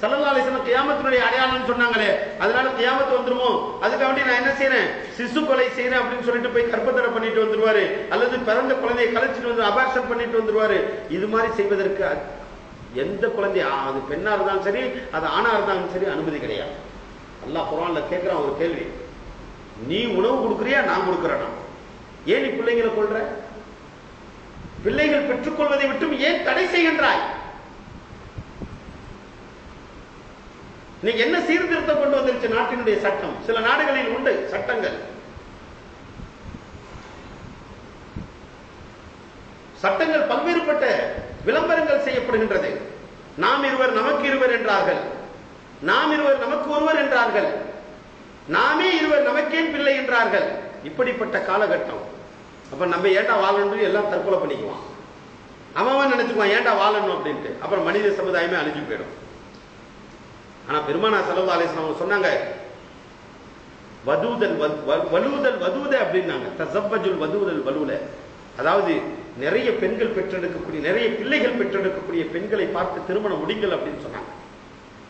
ஸல்லல்லாஹு அலைஹி வஸல்லம் கியாமத்தினுடைய அடையாளம்னு சொன்னாங்களே, அதனால கியாமத்து வந்துருமோ, அதுக்காக நான் என்ன செய்யறேன், சிசு கொலை செய்யறேன் அப்படின்னு சொல்லிட்டு போய் கற்பத்தடை பண்ணிட்டு வந்துருவாரு, அல்லது பிறந்த குழந்தையை கலைச்சிட்டு வந்து அபார்ஷன் பண்ணிட்டு வந்துருவாரு. இது மாதிரி செய்வதற்கு எந்த குழந்தை, அது பெண்ணா இருந்தாலும் சரி, அது ஆணா இருந்தாலும் சரி, அனுமதி கிடையாது. அல்லாஹ் குர்ஆன்ல கேட்கிறான் ஒரு கேள்வி, நீ உணவு கொடுக்கறியா நான் கொடுக்கறேனா? ஏன் நீ பிள்ளைகளை கொல்ற? பிள்ளைகள் பெற்றுக்கொள்வதை விட்டும் ஏன் தடை செய்கின்றாய்? நீங்க என்ன சீர்திருத்தம் கொண்டு வந்துருச்சு நாட்டினுடைய சட்டம்? சில நாடுகளில் உண்டு சட்டங்கள். சட்டங்கள் பல்வேறுபட்ட விளம்பரங்கள் செய்யப்படுகின்றது. நாம் இருவர் நமக்கு இருவர் என்றார்கள், நாம் இருவர் நமக்கு ஒருவர் என்றார்கள், நாமே இருவர் நமக்கேன் பிள்ளை என்றார்கள். இப்படிப்பட்ட காலகட்டம். அப்ப நம்ம ஏண்டா வாழணும் எல்லாம் தற்கொலை பண்ணிக்குவான். அவன் நினைச்சுக்குவான் ஏண்டா வாழணும் அப்படின்ட்டு. அப்புறம் மனித சமுதாயமே அழிஞ்சு போயிடும். ஆனா பெருமானார் ஸல்லல்லாஹு அலைஹி வஸல்லம் சொன்னாங்க, வதூதல் வதூத அப்படின்னாங்க. தஸவ்வஜுல் வதூதல் வலூல. அதாவது நிறைய பெண்கள் பெற்றெடுக்கக்கூடிய, நிறைய பிள்ளைகள் பெற்றெடுக்கக்கூடிய பெண்களை பார்த்து திருமணம் முடிங்கள் அப்படின்னு சொன்னாங்க.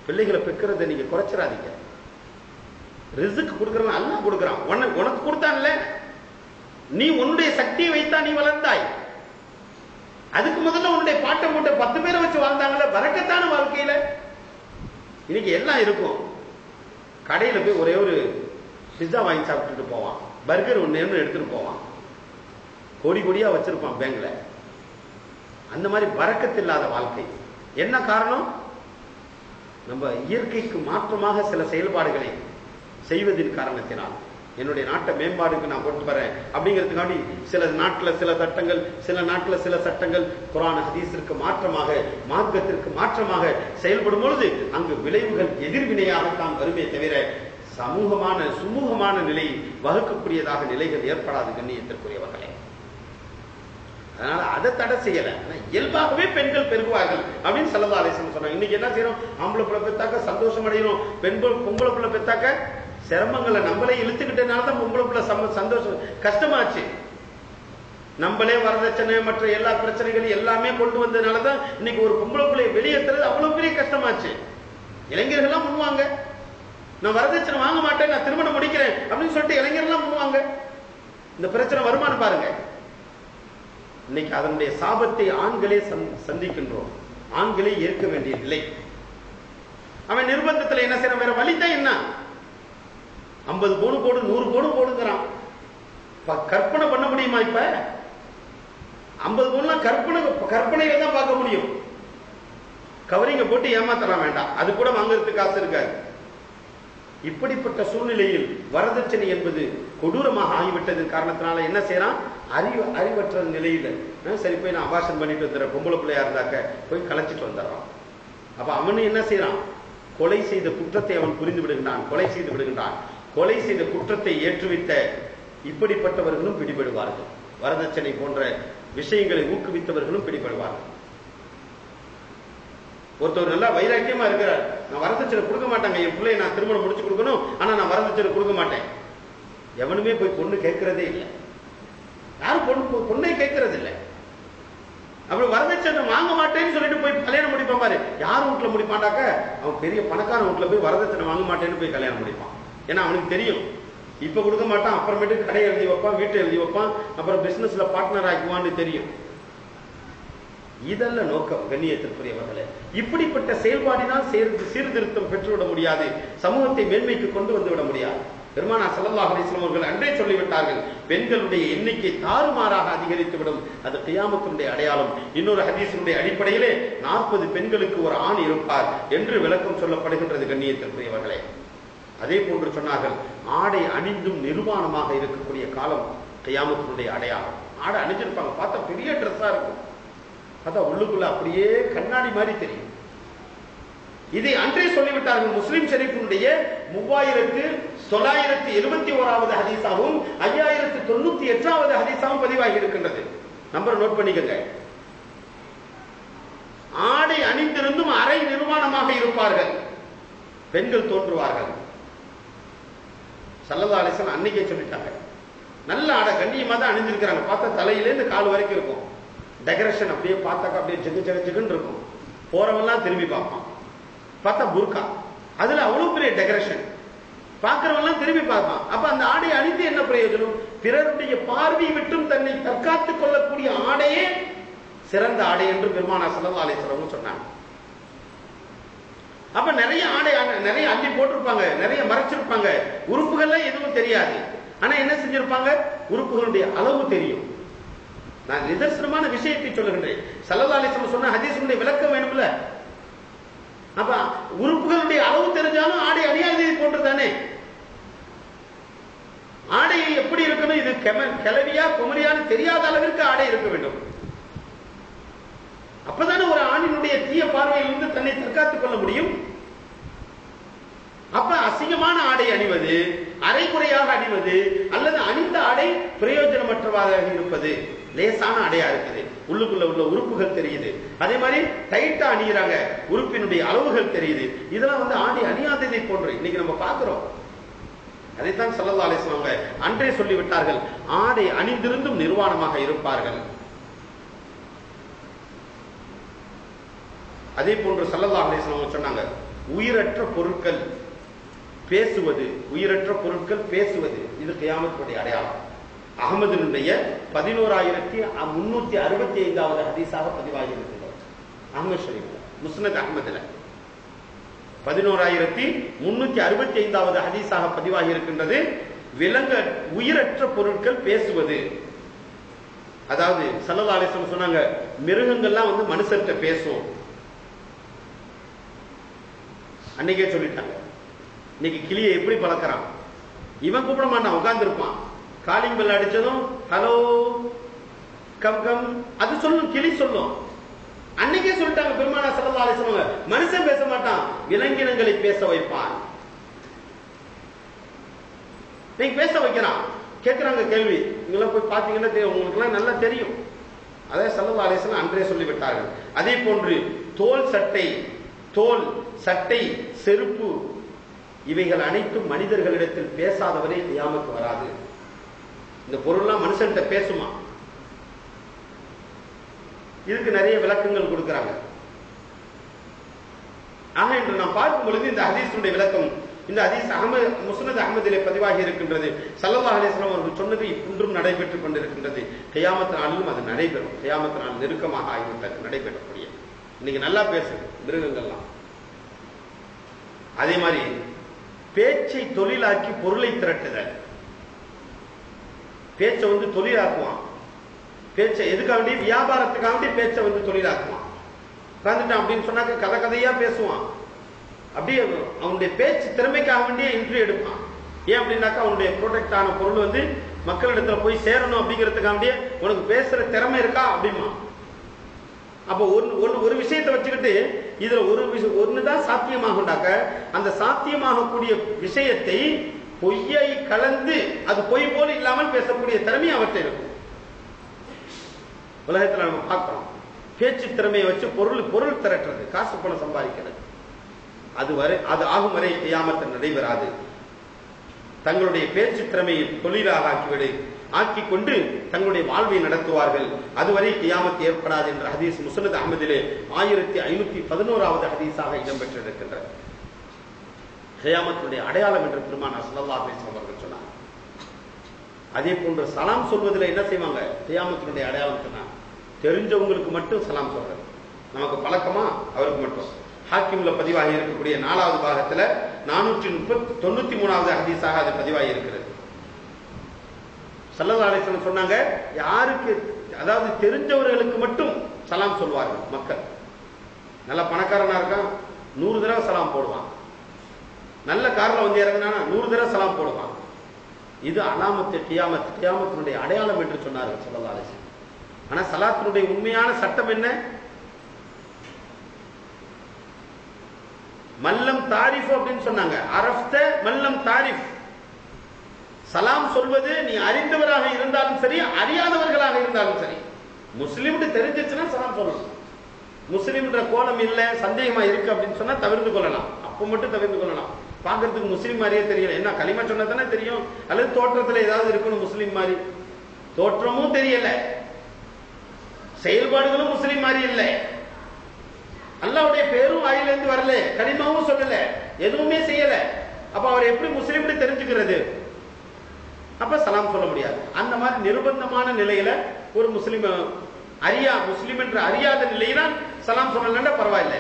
பிள்ளைகளை பெக்கிறத நீங்க குறைச்சிடாதீங்க. ரிஸ்க் கொடுக்கறவன் அல்லாஹ் கொடுக்கறான். உனக்கு கொடுத்தான்ல, நீ உன்னுடைய சக்தியை வைத்தா நீ வளர்ந்தாய். அதுக்கு முதல்ல உன்னுடைய பாட்டை மூட்டை 10 பேரை வச்சு வாழ்ந்தாங்கல்ல, பரக்கத்தான வாழ்க்கையில. இன்னைக்கு எல்லாம் இருக்கும். கடையில போய் ஒரே ஒரு பிஸ்ஸா வாங்கி சாப்பிட்டுட்டு போவான், பர்கர் ஒண்ணு எடுத்துட்டு போவான், கோடி கோடியா வச்சிருப்பான் பேங்க்ல. அந்த மாதிரி பரக்கத்து இல்லாத வாழ்க்கை. என்ன காரணம்? நம்ம இயற்கைக்கு மாற்றமாக சில செயல்பாடுகளை செய்வதின் காரணத்தினால். என்னுடைய நாட்டை மேம்பாடுக்கு நான் கொண்டு வரேன் அப்படிங்கிறதுக்காண்டி சில நாட்டில் சில சட்டங்கள், சில நாட்டில் சில சட்டங்கள் குர்ஆன் ஹதீஸிற்கு மாற்றமாக, மார்க்கத்திற்கு மாற்றமாக செயல்படும் பொழுது அங்கு விளைவுகள் எதிர்வினையாகத்தான் வருமே தவிர சுமூகமான நிலை வகுக்கக்கூடியதாக நிலைகள் ஏற்படாது. கண்ணியத்திற்குரியவர்களே, அதனால அதை தடை செய்யல. இயல்பாகவே பெண்கள் பெருகுவார்கள் அப்படின்னு ஸல்லல்லாஹு அலைஹி வஸல்லம் சொன்னாங்க. இன்னைக்கு என்ன செய்யறோம்? ஆம்பளை பிள்ளை பெத்தாக்க சந்தோஷம் அடைகிறோம், பொம்பளை பிள்ளை பெத்தாக்க சிரமங்களை நம்மளே இழுத்துக்கிட்டனாலதான் பொம்பளை பிள்ளை சந்தோஷம் கஷ்டமாச்சு. நம்மளே வரதட்சணை மற்ற எல்லா பிரச்சனைகளையும் எல்லாமே கொண்டு வந்ததுனாலதான் இன்னைக்கு ஒரு பொம்பளை பிள்ளையை வெளியேற்றுறது அவ்வளவு பெரிய கஷ்டமாச்சு. இளைஞர்கள்லாம் முன்வாங்க, நான் வரதட்சணை வாங்க மாட்டேன், நான் திருமணம் முடிக்கிறேன் அப்படின்னு சொல்லிட்டு இளைஞர்கள்லாம் முன்வாங்க. இந்த பிரச்சனை வருமானம் பாருங்க. இன்னைக்கு அதனுடைய சாபத்தை ஆண்களே சந்திக்கின்றோம். ஆண்களே ஏற்க வேண்டிய நிலை. அவன் நிர்பந்தத்தில் என்ன செய்யறான்? வேற வழிதான் என்ன? 50 பவுன் போடு 100 பவுன் போடுங்கிறான். கற்பனை பண்ண முடியுமா? இப்ப 50 பவுன்லாம் கற்பனையில தான் பார்க்க முடியும். கவரிங்க போட்டு ஏமாத்தலாம் வேண்டாம், அது கூட வாங்குறதுக்கு காசு இருக்காது. இப்படிப்பட்ட சூழ்நிலையில் வரதட்சணை என்பது கொடூரமாக ஆகிவிட்டது காரணத்தினால என்ன செய்யறான்? அறிவற்ற நிலையில சரி போய் நான் அபாஷன் பண்ணிட்டு வந்துடுறேன், பொம்பளை பிள்ளையா இருந்தாக்க போய் கலைச்சிட்டு வந்துடுறான். அப்ப அவனு என்ன செய்யறான்? கொலை செய்த குற்றத்தை அவன் புரிந்து விடுகின்றான், கொலை செய்து விடுகின்றான். கொலை செய்த குற்றத்தை ஏற்றுவித்த இப்படிப்பட்டவர்களும் பிடிபடுவார்கள். வரதட்சணை போன்ற விஷயங்களை ஊக்குவித்தவர்களும் பிடிபடுவார்கள். ஒருத்தர் நல்லா வைராக்கியமா இருக்கிறார், நான் வரதட்சணை கொடுக்க மாட்டாங்க, என் பிள்ளையை நான் திருமணம் முடிச்சு கொடுக்கணும், ஆனா நான் வரதட்சணை கொடுக்க மாட்டேன். எவனுமே போய் பொண்ணு கேட்கறதே இல்லை. யாரும் பொண்ணே கேட்கறது இல்லை. அப்புறம் வரதட்சணை வாங்க மாட்டேன்னு சொல்லிட்டு போய் கல்யாணம் முடிப்பான் பாரு. யார் வீட்டுல முடிப்பான்டாக்க? அவன் பெரிய பணக்கார வீட்டுல போய் வரதட்சணை வாங்க மாட்டேன்னு போய் கல்யாணம் முடிப்பான். ஏன்னா அவனுக்கு தெரியும் இப்ப கொடுக்க மாட்டான், அப்புறமேட்டு கடை எழுதி வைப்பான், வீட்டை எழுதி வைப்பான், அப்புறம் பிசினஸ்ல பார்ட்னர் ஆக்குவான்னு தெரியும். இதல்ல நோக்கம் கண்ணியத்திற்குரியவர்களே. இப்படிப்பட்ட செயல்பாடினால் சீர்திருத்தம் பெற்றுவிட முடியாது, சமூகத்தை மேன்மைக்கு கொண்டு வந்து விட முடியாது. பெருமானார் ஸல்லல்லாஹு அலைஹி வஸல்லம் அவர்கள் அன்றே சொல்லிவிட்டார்கள், பெண்களுடைய எண்ணிக்கை தாறுமாறாக அதிகரித்து விடும், அது கியாமத்தினுடைய அடையாளம். இன்னொரு ஹதீஸினுடைய அடிப்படையிலே 40 பெண்களுக்கு ஒரு ஆண் இருப்பார் என்று விளக்கம் சொல்லப்படுகின்றது கண்ணியத்திற்குரியவர்களே. அதே போன்று சொன்னார்கள், ஆடை அணிந்தும் நிர்வாணமாக இருக்கக்கூடிய காலம் கியாமத்தினுடைய அடையாளம். ஆடை அணிஞ்சிருப்பாங்க, பார்த்தா பெரிய ட்ரெஸ்ஸா இருக்கும், பார்த்தா உள்ளுக்குள்ள அப்படியே கண்ணாடி மாதிரி தெரியும். இதை அன்றே சொல்லிவிட்டார்கள். முஸ்லிம் ஷரீஃபினுடைய 3971வது ஹதீஸாகவும் 5098வது ஹதீஸாகவும் பதிவாகி இருக்கின்றது. நம்பர் நோட் பண்ணிக்கங்க. ஆடை அணிந்திருந்தும் அரை நிர்வாணமாக இருப்பார்கள், பெண்கள் தோன்றுவார்கள். ஸல்லல்லாஹு அலைஹி வஸல்லம் அன்னைக்கே சொல்லிட்டாங்க. நல்ல ஆடை கண்ணியமா தான் அணிஞ்சிருக்கிறாங்க, பார்த்தா தலையிலேருந்து கால் வரைக்கும் இருக்கும். டெக்கரேஷன் அப்படியே பார்த்தாக்கா அப்படியே ஜெகு ஜெகு ஜெகுன்னு இருக்கும். போறவெல்லாம் திரும்பி பார்ப்பான், பார்த்தா புர்கா, அதுல அவ்வளவு பெரிய டெக்கரேஷன், பார்க்கிறவெல்லாம் திரும்பி பார்ப்பான். அப்ப அந்த ஆடை அணிந்து என்ன பிரயோஜனம்? பிறருடைய பார்வை விட்டும் தன்னை தற்காத்துக் கொள்ளக்கூடிய ஆடையே சிறந்த ஆடை என்று பெருமானார் ஸல்லல்லாஹு அலைஹி வஸல்லம் சொன்னாங்க. அப்ப நிறைய ஆடை நிறைய அள்ளி போட்டிருப்பாங்க, நிறைய மறைச்சிருப்பாங்க, உறுப்புகள்ல எதுவும் தெரியாது. ஆனா என்ன செஞ்சிருப்பாங்க? உறுப்புகளுடைய அளவு தெரியும். நான் நிதர்சனமான விஷயத்தை சொல்லுகின்றேன். ஸல்லல்லாஹு அலைஹி வஸல்லம் சொன்ன ஹதீஸுடைய விளக்கம் வேணும்ல. அப்ப உறுப்புகளுடைய அளவு தெரிஞ்சாலும் ஆடை அணியாததை போன்றுதானே. ஆடை எப்படி இருக்கணும்? இது கிளவியா குமரியான்னு தெரியாத அளவிற்கு ஆடை இருக்க வேண்டும். அப்பதானே ஒரு ஆணினுடைய தீய பார்வையிலிருந்து தன்னை தற்காத்துக் கொள்ள முடியும். அப்ப அசிங்கமான ஆடை அணிவது, அரைகுறையாக அணிவது, அல்லது அணிந்த ஆடை பிரயோஜனமற்றதாக இருப்பது, லேசான அடையா இருக்குது, உள்ளுக்குள்ள உள்ள உறுப்புகள் தெரியுது. அதே மாதிரி டைட்டா அணிகிறாங்க, உறுப்பினுடைய அளவுகள் தெரியுது. இதெல்லாம் ஆடை அணியாததை போன்று இன்னைக்கு நம்ம பார்க்கிறோம். அதைத்தான் ஸல்லல்லாஹு அலைஹி வஸல்லம் அன்றே சொல்லிவிட்டார்கள், ஆடை அணிந்திருந்தும் நிர்வாணமாக இருப்பார்கள். அதே போன்று ஸல்லல்லாஹு அலைஹி வஸல்லம் சொன்னாங்க, உயிரற்ற பொருட்கள் பேசுவது, உயிரற்ற பொருட்கள் பேசுவது, இது கியாமத்துடைய அடையாளம். அகமதினுடைய 11365வது ஹதீஸாக பதிவாகி இருக்கிறது. அஹ்மத் ஷரீஃப்ல, முஸ்னத் அஹ்மதுல 11365வது ஹதீஸாக பதிவாகி இருக்கின்றது. உயிரற்ற பொருட்கள் பேசுவது, அதாவது ஸல்லல்லாஹு அலைஹி வஸல்லம் சொன்னாங்க, மிருகங்கள்லாம் மனுஷர்கிட்ட பேசும். அன்னைக்கே சொல்லிட்டாங்க. இன்னைக்கு கிளியை எப்படி பழக்கிறான்? இவன் கூப்பிட மாட்டான், உட்கார்ந்து இருப்பான். காலிங் பெல் அடிச்சதும் ஹலோ கம் கம் அது சொல்லும், கிளி சொல்லும். அன்னைக்கே சொல்லிட்டாங்க பெருமானார் ஸல்லல்லாஹு அலைஹி வஸல்லம், மனுஷன் பேச மாட்டான், விலங்கினங்களை பேச வைப்பான். நீங்க பேச வைக்கிறான். கேட்கிறாங்க கேள்வி, நீங்களாம் போய் பாத்தீங்கன்னா உங்களுக்கு எல்லாம் நல்லா தெரியும். அதை ஸல்லல்லாஹு அலைஹி வஸல்லம் அன்றே சொல்லிவிட்டார்கள். அதே போன்று தோல் சட்டை, செருப்பு இவைகள் அனைத்தும் மனிதர்களிடத்தில் பேசாதவரே கியாமத்து வராது. இந்த பொருள்லாம் மனுஷன்கிட்ட பேசுமா? இதுக்கு நிறைய விளக்கங்கள் கொடுக்கிறாங்க. ஆக இன்று நாம் பார்க்கும் பொழுது இந்த ஹதீஸுடைய விளக்கம், இந்த ஹதீஸ் முஸ்னத் அஹ்மதிலே பதிவாகி இருக்கின்றது. ஸல்லல்லாஹு அலைஹி வஸல்லம் அவர்கள் சொன்னது இன்றும் நடைபெற்றுக் கொண்டிருக்கின்றது. கியாமத் நாளிலும் அது நடைபெறும். கியாமத் நாள் நெருக்கமாக ஆகிவிட்டது, நடைபெறக்கூடிய. இன்னைக்கு நல்லா பேசுது மிருகங்கள்லாம். அதே மாதிரி பேச்சை தொழிலாக்கி பொருளை திரட்டுதல். பேச்சை தொழிலாக்குவான். பேச்சை எதுக்காக? வியாபாரத்துக்காக பேச்சை தொழிலாக்குவான். உட்காந்துட்டான் அப்படின்னு சொன்னாக்க கதை கதையா பேசுவான். அப்படியே அவனுடைய பேச்சு திறமைக்காக வேண்டிய இன்டர்வியூ எடுப்பான். ஏன் அப்படின்னாக்கா அவனுடைய ப்ராடக்ட் ஆன பொருள் மக்களிடத்துல போய் சேரணும் அப்படிங்கிறதுக்காக வேண்டிய உனக்கு பேசுற திறமை இருக்கா அப்படிமா. அப்போ ஒரு விஷயத்தை வச்சுக்கிட்டு இதுல ஒண்ணுதான் சாத்தியமாகும்டாக்க அந்த சாத்தியமாகக்கூடிய விஷயத்தை பொய்யை கலந்து அது பொய் போல இல்லாமல் பேசக்கூடிய திறமை அவற்றை இருக்கும். உலகத்துல நம்ம பார்க்கிறோம். பேச்சு திறமையை வச்சு பொருள் திரட்டுறது, காசு பணம் சம்பாதிக்கிறது, அது ஆகும் வரை கியாமத் நடைபெறாது. தங்களுடைய பேச்சு திறமையை தொழிலாக ஆக்கிக் கொண்டு தங்களுடைய வாழ்வை நடத்துவார்கள். அதுவரை கியாமத் ஏற்படாது என்ற ஹதீஸ் முஸ்னத் அஹ்மதிலே 1511வது ஹதீஸாக இடம்பெற்றிருக்கின்றது. கியாமத்துடைய அடையாளம் என்று பெருமானார் ஸல்லல்லாஹு அலைஹி வஸல்லம் அவர்கள் சொன்னார். அதே போன்று சலாம் சொல்வதில் என்ன செய்வாங்க? கியாமத்துடைய அடையாளம் சொன்னார். தெரிஞ்சவங்களுக்கு மட்டும் சலாம் சொல்றது. நமக்கு பழக்கமா? அவருக்கு மட்டும். ஹாக்கிம்ல பதிவாகி இருக்கக்கூடிய 4வது பாகத்துல 493வது ஹதீஸாக அது பதிவாகி இருக்கிறது. ஸல்லல்லாஹு அலைஹி வஸல்லம் சொன்னாங்க, யாருக்கு அதாவது தெரிஞ்சவர்களுக்கு மட்டும் சலாம் சொல்வார்கள் மக்கள். நல்ல பணக்காரனா இருக்கான், 100 தடவை சலாம் போடுவான். நல்ல கார்ல இறங்கினானா 100 தடவை சலாம் போடுவான். இது அலாமத்து கியாமத்தினுடைய அடையாளம் என்று சொன்னார்கள் ஸல்லல்லாஹு அலைஹி வஸல்லம். ஆனா சலாத்தினுடைய உண்மையான சட்டம் என்ன? மல்லம் தாரிஃப் அப்படின்னு சொன்னாங்க. அரஃப்த மல்லம் தாரிஃப். சலாம் சொல்வது நீ அறிந்தவராக இருந்தாலும் சரி, அறியாதவர்களாக இருந்தாலும் சரி. முஸ்லிம் தெரிஞ்சிச்சுன்னா சலாம் சொல்லணும். முஸ்லிம்ன்ற கோலம் இல்ல, சந்தேகமா இருக்கு அப்படின்னு சொன்னா தவிர்த்து கொள்ளலாம். அப்ப மட்டும் தவிர்த்து கொள்ளலாம். பாக்குறதுக்கு முஸ்லிம் மாதிரியே தெரியல, என்ன களிமா சொன்னா தானே தெரியும், அல்லது தோற்றத்துல ஏதாவது இருக்கணும் முஸ்லிம் மாதிரி. தோற்றமும் தெரியல, செயல்பாடுகளும் முஸ்லிம் மாதிரி இல்லை, அல்லாஹ்வுடைய பேரும் வாயிலிருந்து வரல, கலிமாவும் சொல்லல, எதுவுமே செய்யல. அப்ப அவர் எப்படி முஸ்லிம் தெரிஞ்சுக்கிறது? அப்ப சலாம் சொல்ல முடியாது. அந்த மாதிரி நிர்பந்தமான நிலையில ஒரு முஸ்லிம் முஸ்லிம் என்று அறியாத நிலையில சலாம் சொல்லலன்னா பரவாயில்லை.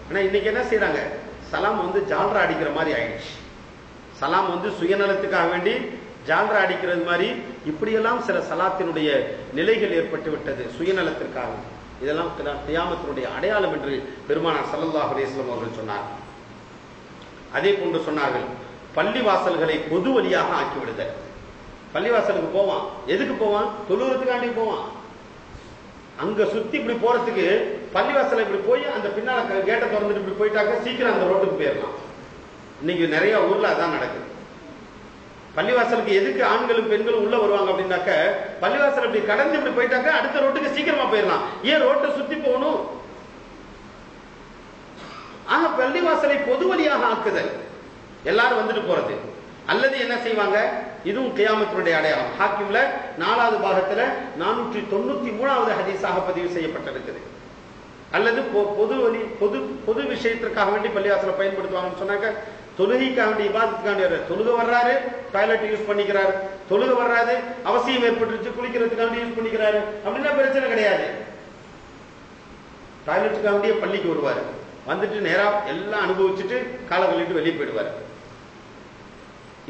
ஆனா இன்னைக்கு என்ன செய்யறாங்க? சலாம் ஜால்ரா அடிக்கிற மாதிரி ஆயிடுச்சு. சலாம் சுயநலத்துக்காக வேண்டி ஜால்ரா அடிக்கிறது மாதிரி இப்படியெல்லாம் சில சலாத்தினுடைய நிலைகள் ஏற்பட்டு விட்டது சுயநலத்திற்காக. இதெல்லாம் கியாமத்தினுடைய அடையாளம் என்று பெருமானார் ஸல்லல்லாஹு அலைஹி வஸல்லம் அவர்கள் சொன்னார். அதே போன்று சொன்னார்கள், பள்ளி வாசல்களை பொது வழியாக ஆக்கிவிடுதல். பள்ளிவாசலுக்கு போவான், எதுக்கு போவான்? தொழுகிறதுக்காண்டி போவான். அங்க சுத்தி இப்படி போறதுக்கு பள்ளிவாசல இப்படி போய் அந்த பின்னால கேட்டை திறந்துட்டு இப்படி போயிட்டாக்க சீக்கிரம் அந்த ரோட்டுக்கு போயிடலாம். இன்னைக்கு நிறைய ஊர்ல அதான் நடக்குது. பள்ளிவாசலுக்கு எதுக்கு ஆண்களும் பெண்களும் உள்ள வருவாங்க அப்படின்னாக்க, பள்ளிவாசல் இப்படி கடந்து இப்படி போயிட்டாக்க அடுத்த ரோட்டுக்கு சீக்கிரமா போயிடலாம். ஏன் ரோட்டை சுத்தி போகணும்? ஆக பள்ளிவாசலை பொது வழியாக ஆக்குதல், எல்லாரும் வந்துட்டு போறது. அல்லது என்ன செய்வாங்க? இதுவும் கியாமத்தினுடைய அடையாளம். ஹாக்கிம்ல 4வது பாகத்துல 493வது ஹதீஸாக பதிவு செய்யப்பட்டிருக்குது. அல்லது பொது விஷயத்திற்காக வேண்டி பள்ளிவாசலை பயன்படுத்துவாங்கன்னு சொன்னாக்க, தொழுகைக்காக வேண்டிய இபாதத்துக்காக வேண்டிய தொழுக வர்றாரு, டாய்லெட் யூஸ் பண்ணிக்கிறாரு, தொழுக வர்றாரு, அவசியம் ஏற்பட்டுருச்சு குளிக்கிறதுக்காக யூஸ் பண்ணிக்கிறாரு அப்படின்னா பிரச்சனை கிடையாது. டாய்லெட்டுக்காக வேண்டிய பள்ளிக்கு வருவாரு, வந்துட்டு நேரா எல்லாம் அனுபவிச்சுட்டு காலை கழிட்டு வெளியே போயிடுவாரு.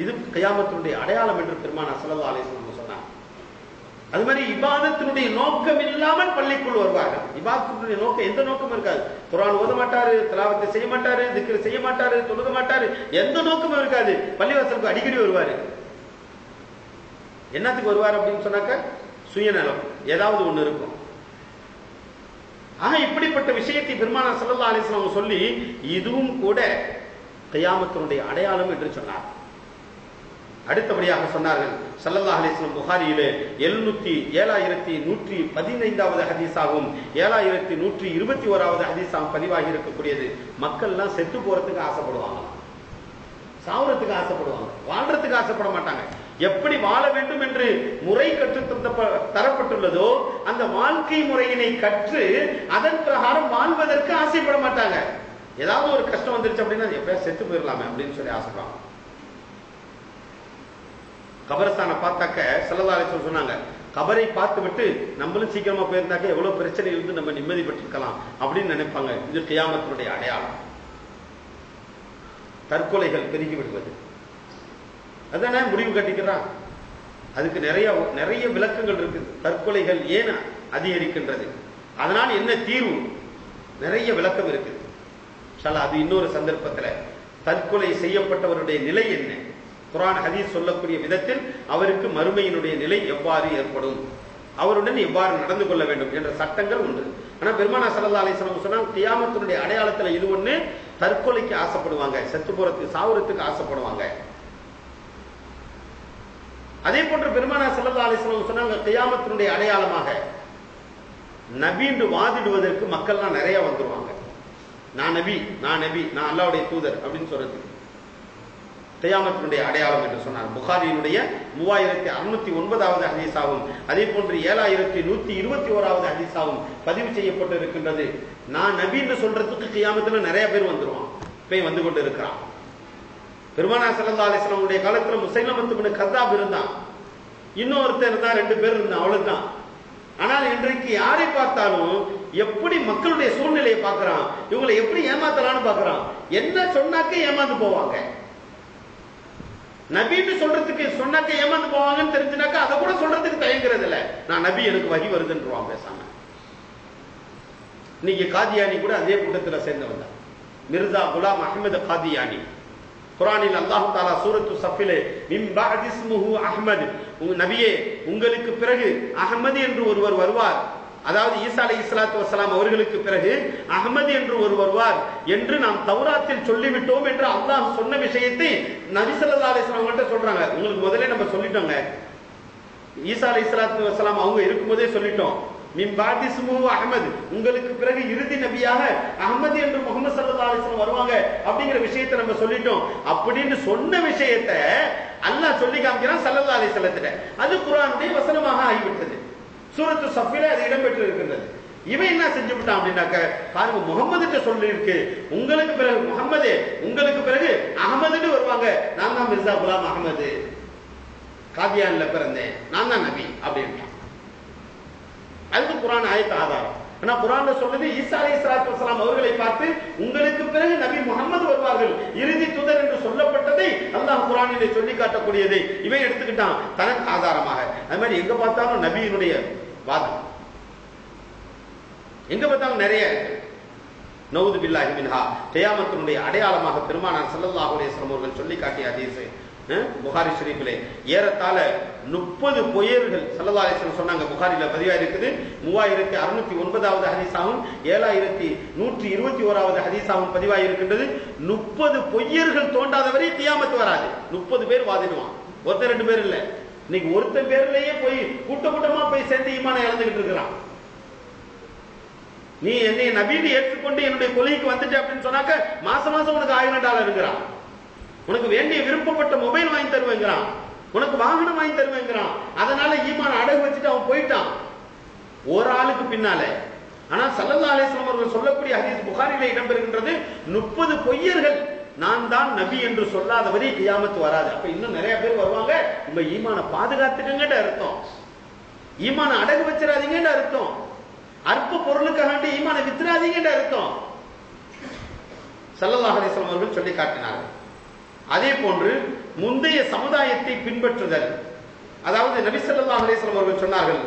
இது கியாமத்தினுடைய அடையாளம் என்று பெருமானார் ஸல்லல்லாஹு அலைஹி வஸல்லம் சொன்னார். அது மாதிரி இபாதத்தினுடைய நோக்கம் இல்லாமல் பள்ளிக்குள் வருவார்கள். இபாதத்தினுடைய நோக்கம் எந்த நோக்கமும் இருக்காது. குர்ஆன் ஓத மாட்டாரு, திலாவத்தை செய்ய மாட்டாரு, திக்ர் செய்ய மாட்டாரு, தொழுக மாட்டாரு, எந்த நோக்கமும் இருக்காது. பள்ளிவாசலுக்கு அடிக்கடி வருவாரு. என்னத்துக்கு வருவார் அப்படின்னு சொன்னாக்க, சுயநலம் ஏதாவது ஒண்ணு இருக்கும். ஆக இப்படிப்பட்ட விஷயத்தை பெருமானார் ஸல்லல்லாஹு அலைஹி வஸல்லம் சொல்லி இதுவும் கூட கியாமத்தினுடைய அடையாளம் என்று சொன்னார். அடுத்தபடியாக சொன்னார்கள் ஸல்லல்லாஹு அலைஹி வஸல்லம் புகாரியிலே 7115வது ஹதீஸாகவும் 7121வது ஹதீஸாகவும் பதிவாகி இருக்கக்கூடியது. மக்கள் எல்லாம் செத்து போறதுக்கு ஆசைப்படுவாங்க. சாவறதுக்கு ஆசைப்படுவாங்க, வாழ்றதுக்கு ஆசைப்பட மாட்டாங்க. எப்படி வாழ வேண்டும் என்று முறை கற்று தரப்பட்டுள்ளதோ அந்த வாழ்க்கை முறையினை கற்று அதன் பிரகாரம் வாழ்வதற்கு ஆசைப்பட மாட்டாங்க. ஏதாவது ஒரு கஷ்டம் வந்துருச்சு அப்படின்னா எப்ப செத்து போயிடலாமே அப்படின்னு சொல்லி ஆசைப்படுவாங்க. கபரஸ்தானை பார்த்தாக்க ஸல்லல்லாஹு அலைஹி வஸல்லம் சொன்னாங்க, கபரை பார்த்து விட்டு நம்மளும் சீக்கிரமா போயிருந்தாக்க எவ்வளவு பிரச்சனை இருந்து நம்ம நிம்மதி பெற்றிருக்கலாம் அப்படின்னு நினைப்பாங்க. இது கியாமத்தினுடைய அடையாளம். தற்கொலைகள் பெருகி விடுவது, அதானே முடிவு கட்டிக்கிறான். அதுக்கு நிறைய விளக்கங்கள் இருக்குது. தற்கொலைகள் ஏன் அதிகரிக்கின்றது, அதனால் என்ன தீர்வு, நிறைய விளக்கம் இருக்குது. அது இன்னொரு சந்தர்ப்பத்தில் தற்கொலை செய்யப்பட்டவருடைய நிலை என்ன, குர்ஆன் ஹதீஸ் சொல்லக்கூடிய விதத்தில் அவருக்கு மறுமையினுடைய நிலை எவ்வாறு ஏற்படும், அவருடன் எவ்வாறு நடந்து கொள்ள வேண்டும் என்ற சட்டங்கள் உண்டு. ஆனா பெருமானார் ஸல்லல்லாஹு அலைஹி வஸல்லம் சொன்னாங்க, கியாமத்தினுடைய அடையாளத்துல இது ஒண்ணு, தற்கொலைக்கு ஆசைப்படுவாங்க, செத்து போறதுக்கு சாவறதுக்கு ஆசைப்படுவாங்க. அதே போன்று பெருமானார் ஸல்லல்லாஹு அலைஹி வஸல்லம் சொன்னாங்க, கியாமத்தினுடைய அடையாளமாக நபின்னு வாதிடுவதற்கு மக்கள்லாம் நிறைய வந்துருவாங்க. நான் நபி, நான் நபி, நான் அல்லாஹ்வுடைய தூதர் அப்படின்னு சொல்றதுக்கு கியாமத்தினுடைய அடையாளம் என்று சொன்னார். புகாரியினுடைய 3609வது ஹதீஸாகும், அதே போன்று 7121வது ஹதீஸாகும் பதிவு செய்யப்பட்டு இருக்கின்றது. நான் நபி என்று சொல்றதுக்கு கியாமத்துல நிறைய பேர் வந்துருவான், போய் வந்து கொண்டு இருக்கிறான். பெருமானார் ஸல்லல்லாஹு அலைஹி வஸல்லம் காலத்துல முஸைலமத்து இப்னு கஸ்ஸாப் இருந்தான், இன்னொருத்தர் இருந்தா, 2 பேர் இருந்தான், அவ்வளவுதான். ஆனால் இன்றைக்கு யாரை பார்த்தாலும் எப்படி மக்களுடைய சூழ்நிலையை பார்க்கிறான், இவங்களை எப்படி ஏமாத்தலான்னு பார்க்கிறான். என்ன சொன்னாக்க ஏமாந்து போவாங்க, நபின்னு சொல்றதுக்கு சொன்னாக்க ஏமாந்து போவாங்கன்னு தெரிஞ்சுனாக்க அதை கூட சொல்றதுக்கு தயங்குறது இல்ல. நான் நபி, எனக்கு வகி வருதுன்றான் பேசாம. இன்னைக்கு காதியானி கூட அதே கூட்டத்தில் சேர்ந்தவங்க தான், மிர்சா குலாம் அஹ்மது காதியானி. குர்ஆனில் அல்லாஹ் தஆலா சூரத்து ஸஃபிலே மின் பஅத் இஸ்முஹு அஹ்மத், நபியே உங்களுக்கு பிறகு அஹ்மது என்று ஒருவர் வருவார், அதாவது ஈசா அலைஹிஸ்ஸலாத்து வஸ்ஸலாம் அவர்களுக்கு பிறகு அஹ்மது என்று ஒருவர் வருவார் என்று நாம் தௌராத்தில் சொல்லிவிட்டோம் என்று அல்லாஹ் சொன்ன விஷயத்தை நபி ஸல்லல்லாஹு அலைஹி வஸல்லம் கிட்ட சொல்றாங்க. உங்களுக்கு முதல்ல நம்ம சொல்லிட்டோங்க, ஈசா அலைஹிஸ்ஸலாத்து வஸ்ஸலாம் அவங்க இருக்கும்போதே சொல்லிட்டோம், மின் பஅத் இஸ்முஹு அஹ்மத், உங்களுக்கு பிறகு இறுதி நபியாக அஹ்மது என்று முஹம்மது ஸல்லல்லாஹு அலைஹி வஸல்லம் வருவாங்க அப்படிங்கிற விஷயத்தை நம்ம சொல்லிட்டோம். அப்படின்னு சொன்ன விஷயத்தை அல்லாஹ் சொல்லி காமிக்கிறான் ஸல்லல்லாஹு அலைஹி வஸல்லத்திட்ட. அது குர்ஆனுடைய வசனமாக ஆகிவிட்டது. சூரத்து ஸஃபிலே அது இடம்பெற்று இருக்கின்றது. இவன் என்ன செஞ்சு விட்டான் அப்படின்னாக்க, பாருங்க முகம்மது சொல்லி இருக்கு, உங்களுக்கு பிறகு முகம்மது, உங்களுக்கு பிறகு அஹ்மதுன்னு வருவாங்க, நான் தான் மிர்சா குலாம் அஹ்மது, காதியான்ல பிறந்தேன், நான் தான் நபி அப்படின்ட்டான். அதுக்கு குர்ஆன் ஆயத்து ஆதாரம். ஆனா குர்ஆன்ல சொல்றது ஈசா அலைஹிஸ்ஸலாத்து வஸ்ஸலாம் அவர்களை பார்த்து உங்களுக்கு பிறகு நபி முகம்மது வருவார்கள், இறுதி தூதர் என்று சொல்லப்பட்டதை அல்லாஹ் குர்ஆனிலே சொல்லி காட்டக்கூடியதை இவன் எடுத்துக்கிட்டான் தனக்கு ஆதாரமாக. அது மாதிரி எங்க பார்த்தாலும் நபியினுடைய வாதம், எங்க பார்த்தாலும் நிறைய இருக்கு. நவுது பில்லாஹி மின்ஹா, கியாமத்தினுடைய அடையாளமாக பெருமானார் ஸல்லல்லாஹு அலைஹி வஸல்லம் அவர்கள் சொல்லி காட்டிய ஹதீஸ் புகாரி ஷரீஃபிலே ஏறத்தாழ 30 பொய்யர்கள் ஸல்லல்லாஹு அலைஹி வஸல்லம் சொன்னாங்க. புகாரில பதிவா இருக்குது. 3609வது ஹதீஸாகும், 7121வது ஹதீஸாகும் பதிவாக இருக்கின்றது. 30 பொய்யர்கள் தோண்டாதவரை கியாமத் வராது. 30 பேர் வாதிடுவான், ஒருத்தர் 2 பேர் இல்ல. இன்னைக்கு ஒருத்தன் பேர்லயே போய் கூட்டமா போய் சேர்ந்து ஈமானை இழந்துகிட்டு இருக்கிறான். நீ என்னை நபின்னு ஏற்றுக்கொண்டு என்னுடைய கொலைக்கு வந்துட்டு அப்படின்னு சொன்னாக்க மாசம் உனக்கு $1000 இருக்கிறான், உனக்கு வேண்டிய விருப்பப்பட்ட மொபைல் வாங்கி தருவேங்கிறான், உனக்கு வாகனம் வாங்கி தருவேங்கிறான். அதனால ஈமான் அடகு வச்சுட்டு அவன் போயிட்டான் ஒரு ஆளுக்கு பின்னால. ஆனா ஸல்லல்லாஹு அலைஹி வஸல்லம் அவர்கள் சொல்லக்கூடிய ஹதீஸ் புகாரிலே இடம்பெறுகின்றது, 30 பொய்யர்கள் நான் தான் நபி என்று சொல்லாதவரை கியாமத் வராது. அப்ப இன்னும் நிறைய பேர் வருவாங்க. உங்க ஈமான பாதுகாத்துக்கங்கன்னு அர்த்தம், ஈமான அடகு வச்சிடாதீங்கன்னு அர்த்தம், அற்ப பொருளுக்காக ஈமான வித்துறாதீங்கன்னு அர்த்தம். ஸல்லல்லாஹு அலைஹி வஸல்லம் அவர்கள் சொல்லி காட்டினார்கள். அதே போன்று முந்தைய சமுதாயத்தை பின்பற்றுதல், அதாவது நபி ஸல்லல்லாஹு அலைஹி வஸல்லம் அவர்கள் சொன்னார்கள்,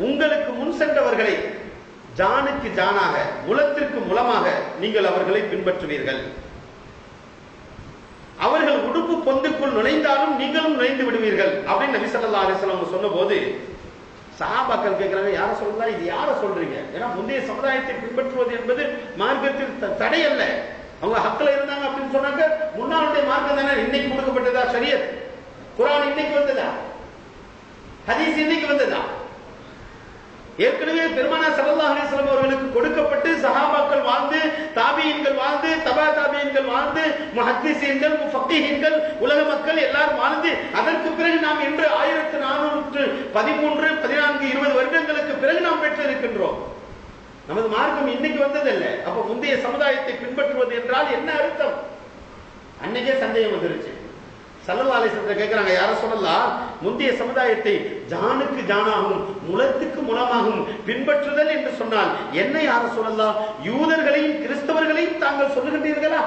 உங்களுக்கு முன் சென்றவர்களை ஜானுக்கு ஜானாக, முலத்திற்கு முலமாக நீங்கள் அவர்களை பின்பற்றுவீர்கள். அவர்கள் உடுப்பு பொந்துக்குள் நுழைந்தாலும் நீங்களும் நுழைந்து விடுவீர்கள் அப்படின்னு நபி ஸல்லல்லாஹு அலைஹி வஸல்லம் சொன்ன போது சஹாபாக்கள் கேட்கிறாங்க, யார சொல்லலாம், இது யார சொல்றீங்க? ஏன்னா முந்தைய சமுதாயத்தை பின்பற்றுவது என்பது மார்க்கத்தில் தடை அல்ல. அவங்க ஹக்ல இருந்தாங்க அப்படின்னு சொன்னாங்க, முன்னாளுடைய மார்க்கம் தானே இன்னைக்கு கொடுக்கப்பட்டதா? ஷரியத் குர்ஆன் இன்னைக்கு வந்ததா? ஹதீஸ் இன்னைக்கு வந்ததா? ஏற்கனவே பெருமானார் ஸல்லல்லாஹு அலைஹி வஸல்லம் அவர்களுக்கு கொடுக்கப்பட்டு சஹாபாக்கள் வாழ்ந்து, தாபீன்கள் வாழ்ந்து, தபா தாபீன்கள் வாழ்ந்து, முஹத்திஸீன்கள், முஃபக்கிஹீன்கள், உலக மக்கள் எல்லாரும் வாழ்ந்து, அதற்கு பிறகு நாம் இன்று 1413 14 20 வருடங்களுக்கு பிறகு நாம் பெற்றிருக்கின்றோம். நமது மார்க்கம் இன்னைக்கு வந்ததல்ல. அப்ப முந்தைய சமுதாயத்தை பின்பற்றுவது என்றால் என்ன அர்த்தம்? அன்னைக்கே சந்தேகம் வந்துருச்சு. ஸல்லல்லாஹு அலைஹி வஸல்லம் கேட்கிறாங்க, யார சொல்லலாம், முந்தைய சமுதாயத்தை ஜானுக்கு ஜானாகும் முலத்துக்கு முலமாகும் பின்பற்றுதல் என்று சொன்னால் என்ன யார சொல்லலாம்? யூதர்களையும் கிறிஸ்தவர்களையும் தாங்கள் சொல்லுகின்றீர்களா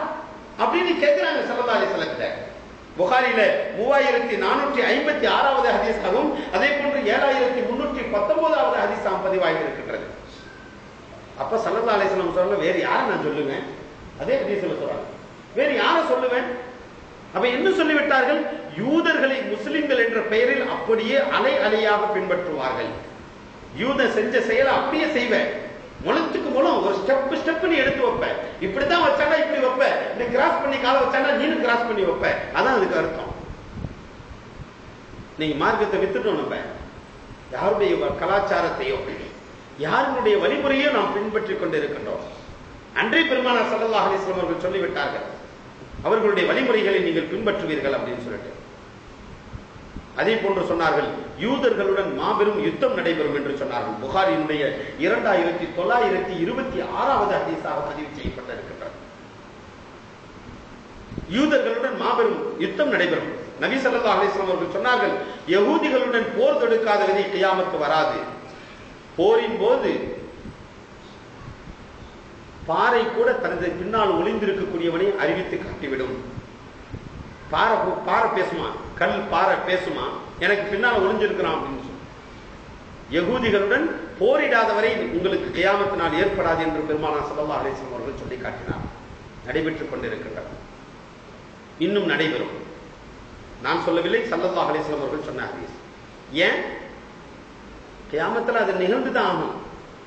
அப்படின்னு கேட்கிறாங்க ஸல்லல்லாஹு அலைஹி வஸல்லம். புகாரில 3456வது ஹதீஸாகவும் அதே போன்று 7319வது ஹதீஸாகவும் பதிவாகி இருக்கின்றது. அப்ப ஸல்லல்லாஹு அலைஹி வஸல்லம் சொல்றாங்க, வேற யாரை நான் சொல்லுவேன்? அதே ஹதீஸ்ல சொல்றாங்க, வேற யாரை சொல்லுவேன்? அப்ப என்ன சொல்லிவிட்டார்கள்? யூதர்களை முஸ்லிம்கள் என்ற பெயரில் அப்படியே அலை அலையாக பின்பற்றுவார்கள். யூத செஞ்ச செயலை அப்படியே செய்வேன், முளத்துக்கு முளம் ஒரு ஸ்டெப் நீ எடுத்து வைப்ப, இப்படித்தான் வச்சானா இப்படி வைப்ப, நீ கிராஸ் பண்ணி கால வச்சானா நீனும் கிராஸ் பண்ணி வைப்ப. அதான் அதுக்கு அர்த்தம். நீங்க மார்க்கத்தை வித்துட்டோம். நம்ம யாருடைய கலாச்சாரத்தையோ யாருடைய வழிமுறையோ நாம் பின்பற்றிக் கொண்டிருக்கின்றோம். அன்றே பெருமானார் ஸல்லல்லாஹு அலைஹி வஸல்லம் அவர்கள் சொல்லிவிட்டார்கள், அவர்களுடைய வழிமுறைகளை நீங்கள் பின்பற்றுவீர்கள் அப்படின்னு சொல்லிட்டு. அதே போன்று சொன்னார்கள், யூதர்களுடன் மாபெரும் யுத்தம் நடைபெறும் என்று சொன்னார்கள். புகாரியினுடைய 2926வது ஹதீஸாக பதிவு செய்யப்பட்டிருக்கின்றது. யூதர்களுடன் மாபெரும் யுத்தம் நடைபெறும். நபி ஸல்லல்லாஹு அலைஹி வஸல்லம் அவர்கள் சொன்னார்கள், யகூதிகளுடன் போர் தொடுக்காத வரை கியாமத்து வராது. போரின் போது பாறை கூட தனது பின்னால் ஒளிந்திருக்கக்கூடியவனை அறிவித்து காட்டிவிடும். பாறை பேசுமா, கல் பாறை பேசுமா, எனக்கு பின்னால் ஒளிஞ்சிருக்கிறான் அப்படின்னு சொல்லி. யகூதிகளுடன் போரிடாதவரை உங்களுக்கு கியாமத்து நாள் ஏற்படாது என்று பெருமானார் ஸல்லல்லாஹு அலைஹி வஸல்லம் அவர்கள் சொல்லி காட்டினார். நடைபெற்றுக் கொண்டிருக்கின்றன, இன்னும் நடைபெறும். நான் சொல்லவில்லை, ஸல்லல்லாஹு அலைஹி வஸல்லம் அவர்கள் சொன்ன ஹதீஸ். ஏன்? கியாமத்துல அது நிகழ்ந்துதான் ஆகும்.